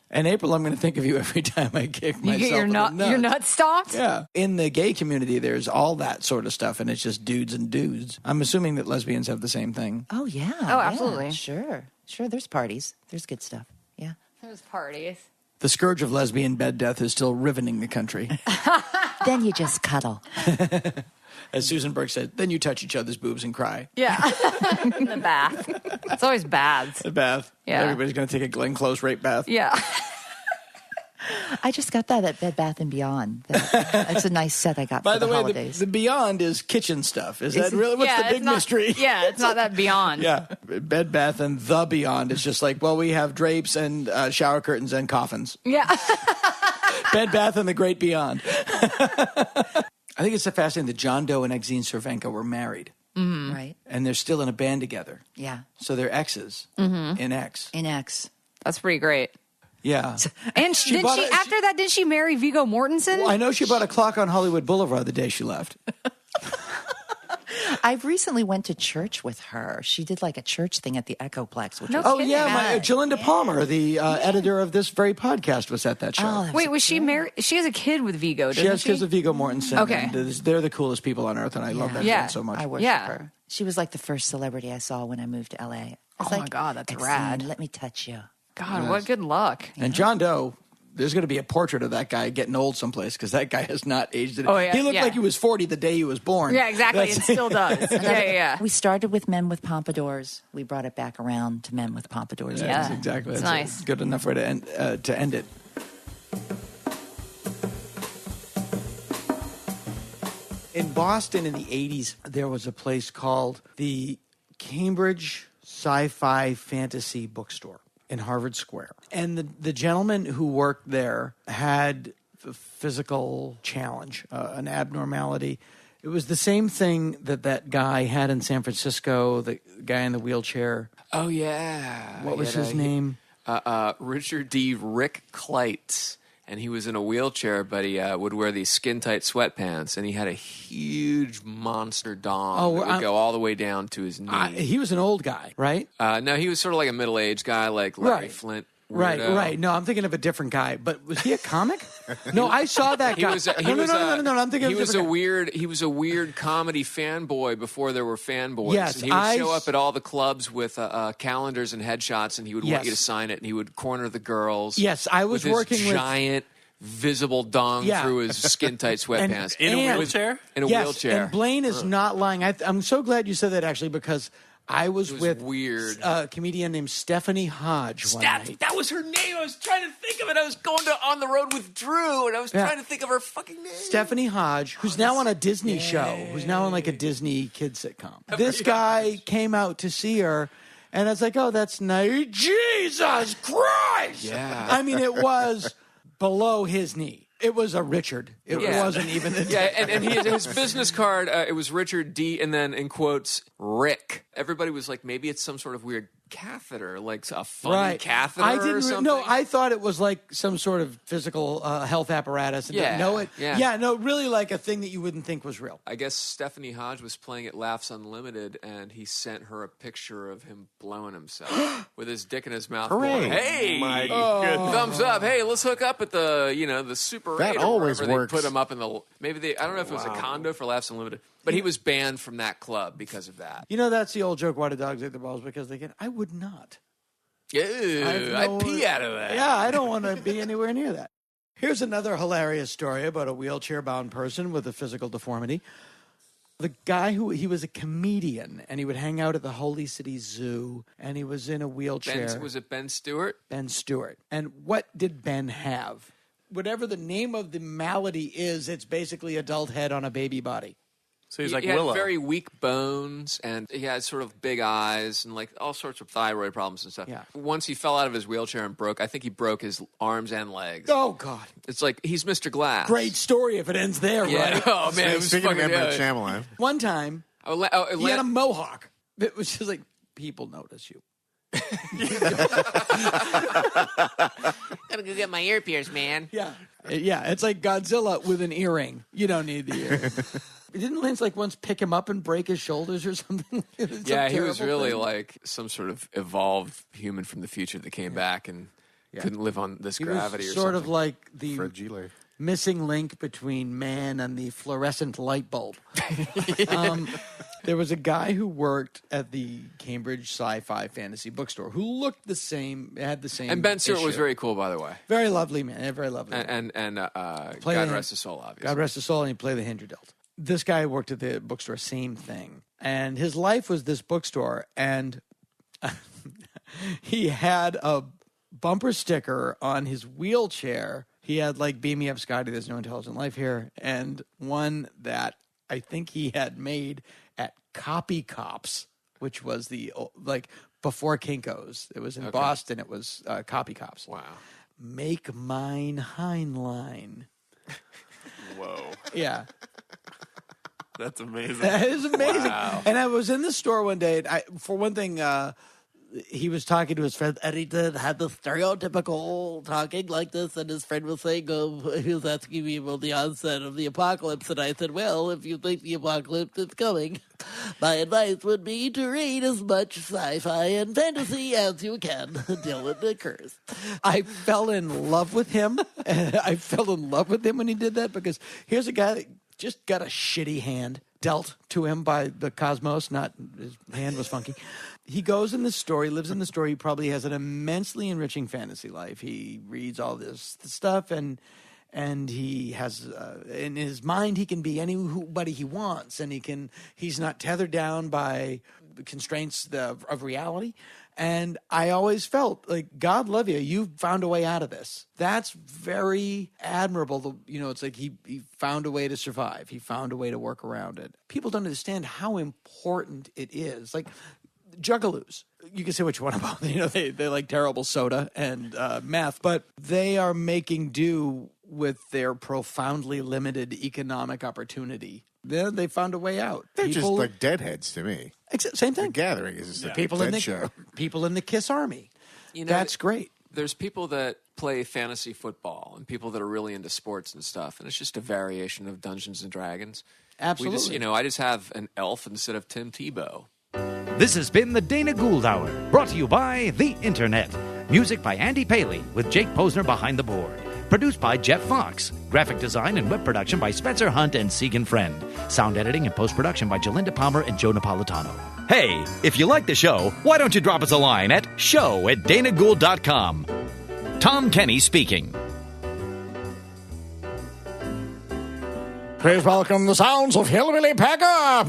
And April, I'm going to think of you every time I kick myself. You get your nuts stomped? Yeah. In the gay community, there's all that sort of stuff, and it's just dudes and dudes. I'm assuming that lesbians have the same thing. Oh, yeah. Oh, absolutely. Sure. There's parties. There's good stuff. Yeah. There's parties. The scourge of lesbian bed death is still riveting the country. Then you just cuddle. As Susan Burke said, then you touch each other's boobs and cry. Yeah. In the bath. It's always baths. The bath. Yeah. Everybody's going to take a Glenn Close rape bath. Yeah. I just got that at Bed Bath & Beyond. It's a nice set I got By for the way, holidays. the Beyond is kitchen stuff. Is that really? What's the big mystery? Yeah, it's not that Beyond. Yeah. Bed Bath and the Beyond is just like, well, we have drapes and shower curtains and coffins. Yeah. Bed Bath and the Great Beyond. I think it's so fascinating that John Doe and Exene Cervenka were married. Mm-hmm. Right. And they're still in a band together. Yeah. So they're exes in X. In X. That's pretty great. Yeah. And after that, didn't she marry Viggo Mortensen? Well, I know she bought a clock on Hollywood Boulevard the day she left. I recently went to church with her. She did like a church thing at the Echoplex. Which was Jalinda Palmer, the editor of this very podcast, was at that show. Oh, Wait, was she married? She has a kid with Viggo, doesn't She has kids with Viggo Mortensen. Okay. And they're the coolest people on earth, and I love that band so much. I worship her. She was like the first celebrity I saw when I moved to LA. Oh my God, that's rad. Let me touch you. God, what good luck. And John Doe, there's going to be a portrait of that guy getting old someplace because that guy has not aged. Oh, yeah, he looked like he was 40 the day he was born. Yeah, exactly. It still does. Yeah. We started with men with pompadours. We brought it back around to men with pompadours. Yeah, that's exactly. It's that's nice. a good enough way to end it. In Boston in the 80s, there was a place called the Cambridge Sci-Fi Fantasy Bookstore in Harvard Square. And the gentleman who worked there had a physical challenge, an abnormality. It was the same thing that guy had in San Francisco, the guy in the wheelchair. Oh, yeah. What was his name? Richard D. Rick Kleitz. And he was in a wheelchair, but he would wear these skin-tight sweatpants, and he had a huge monster dong that would go all the way down to his knee. He was an old guy, right? No, he was sort of like a middle-aged guy, like Larry Flint. Weirdo. Right. No, I'm thinking of a different guy. But was he a comic? No, I saw that guy. No. I'm thinking of a different guy. He was a weird comedy fanboy before there were fanboys. Yes, and he would show up at all the clubs with calendars and headshots, and he would want you to sign it, and he would corner the girls. Yes, I was with working his with giant visible dong through his skin-tight sweatpants. In a wheelchair? In a wheelchair. And Blaine is not lying. I'm so glad you said that, actually, because I was with weird. A comedian named Stephanie Hodge one night. That was her name. I was trying to think of it. I was going On the Road with Drew, and I was trying to think of her fucking name. Stephanie Hodge, who's now on a Disney show, who's now on like a Disney kid sitcom. This guy came out to see her, and I was like, oh, that's nice. Jesus Christ! Yeah. I mean, it was below his knee. It was a Richard. It wasn't even a and his business card, it was Richard D, and then in quotes, Rick. Everybody was like, maybe it's some sort of weird catheter, like a funny catheter or something. No, I thought it was like some sort of physical health apparatus. And didn't know it. No, really like a thing that you wouldn't think was real. I guess Stephanie Hodge was playing at Laughs Unlimited, and he sent her a picture of him blowing himself with his dick in his mouth. Hooray. Going, hey, My thumbs up. Hey, let's hook up at the Super 8. That always works. They put him up in the I don't know if it was a condo for Laughs Unlimited, but he was banned from that club because of that. You know, that's the old joke, why do dogs eat their balls? Because they can. I would not. Ew, I'd pee out of that. Yeah, I don't want to be anywhere near that. Here's another hilarious story about a wheelchair-bound person with a physical deformity. The guy he was a comedian, and he would hang out at the Holy City Zoo, and he was in a wheelchair. Was it Ben Stewart? Ben Stewart. And what did Ben have? Whatever the name of the malady is, it's basically adult head on a baby body. So he's he like had Willow. Very weak bones, and he had sort of big eyes and like all sorts of thyroid problems and stuff. Yeah. Once he fell out of his wheelchair and I think he broke his arms and legs. Oh, God. It's like he's Mr. Glass. Great story if it ends there, right? Oh, man. It was Speaking of fucking M. Night Shyamalan. One time, he had a mohawk. It was just like, people notice you. Gotta go get my ear pierced, man. Yeah, it's like Godzilla with an earring. You don't need the ear. Didn't Lance once pick him up and break his shoulders or something? Yeah, he was really like some sort of evolved human from the future that came back and couldn't live on this gravity or something. Sort of like the Fragile. Missing link between man and the fluorescent light bulb. There was a guy who worked at the Cambridge Sci-Fi Fantasy Bookstore who looked the same, had the same. And Ben Stewart issue. was very cool, by the way. Very lovely man, very lovely. And God rest his soul, obviously. God rest his soul, and he played the hand you dealt. This guy worked at the bookstore, same thing. And his life was this bookstore, and he had a bumper sticker on his wheelchair. He had like, "Beam me up, Scotty, there's no intelligent life here," and one that I think he had made at Copy Cops, which was the, like, before Kinko's. It was in Boston. It was Copy Cops. Wow. Make mine Heinlein. Whoa. Yeah. That's amazing. That is amazing. Wow. And I was in the store one day, and for one thing, he was talking to his friend, and he had the stereotypical talking like this, and his friend was saying, he was asking me about the onset of the apocalypse, and I said, well, if you think the apocalypse is coming, my advice would be to read as much sci-fi and fantasy as you can until it occurs. I fell in love with him. I fell in love with him when he did that, because here's a guy that just got a shitty hand dealt to him by the cosmos, not his hand was funky. He goes in the store, he lives in the store, he probably has an immensely enriching fantasy life. He reads all this stuff, and he has, in his mind, he can be anybody he wants, and he's not tethered down by the constraints of reality. And I always felt like, God love you, you found a way out of this. That's very admirable. It's like he found a way to survive. He found a way to work around it. People don't understand how important it is. Like, Juggalos. You can say what you want about them. They like terrible soda and meth, but they are making do with their profoundly limited economic opportunity. Then they found a way out. They're just like deadheads to me. Same thing. The Gathering is just people a in dead the show. People in the Kiss Army. That's great. There's people that play fantasy football and people that are really into sports and stuff, and it's just a variation of Dungeons and Dragons. Absolutely. I just have an elf instead of Tim Tebow. This has been the Dana Gould Hour, brought to you by the Internet. Music by Andy Paley, with Jake Posner behind the board. Produced by Jeff Fox. Graphic design and web production by Spencer Hunt and Segan Friend. Sound editing and post-production by Jalinda Palmer and Joe Napolitano. Hey, if you like the show, why don't you drop us a line at show@danagould.com. Tom Kenny speaking. Please welcome the sounds of Hillbilly Pegger.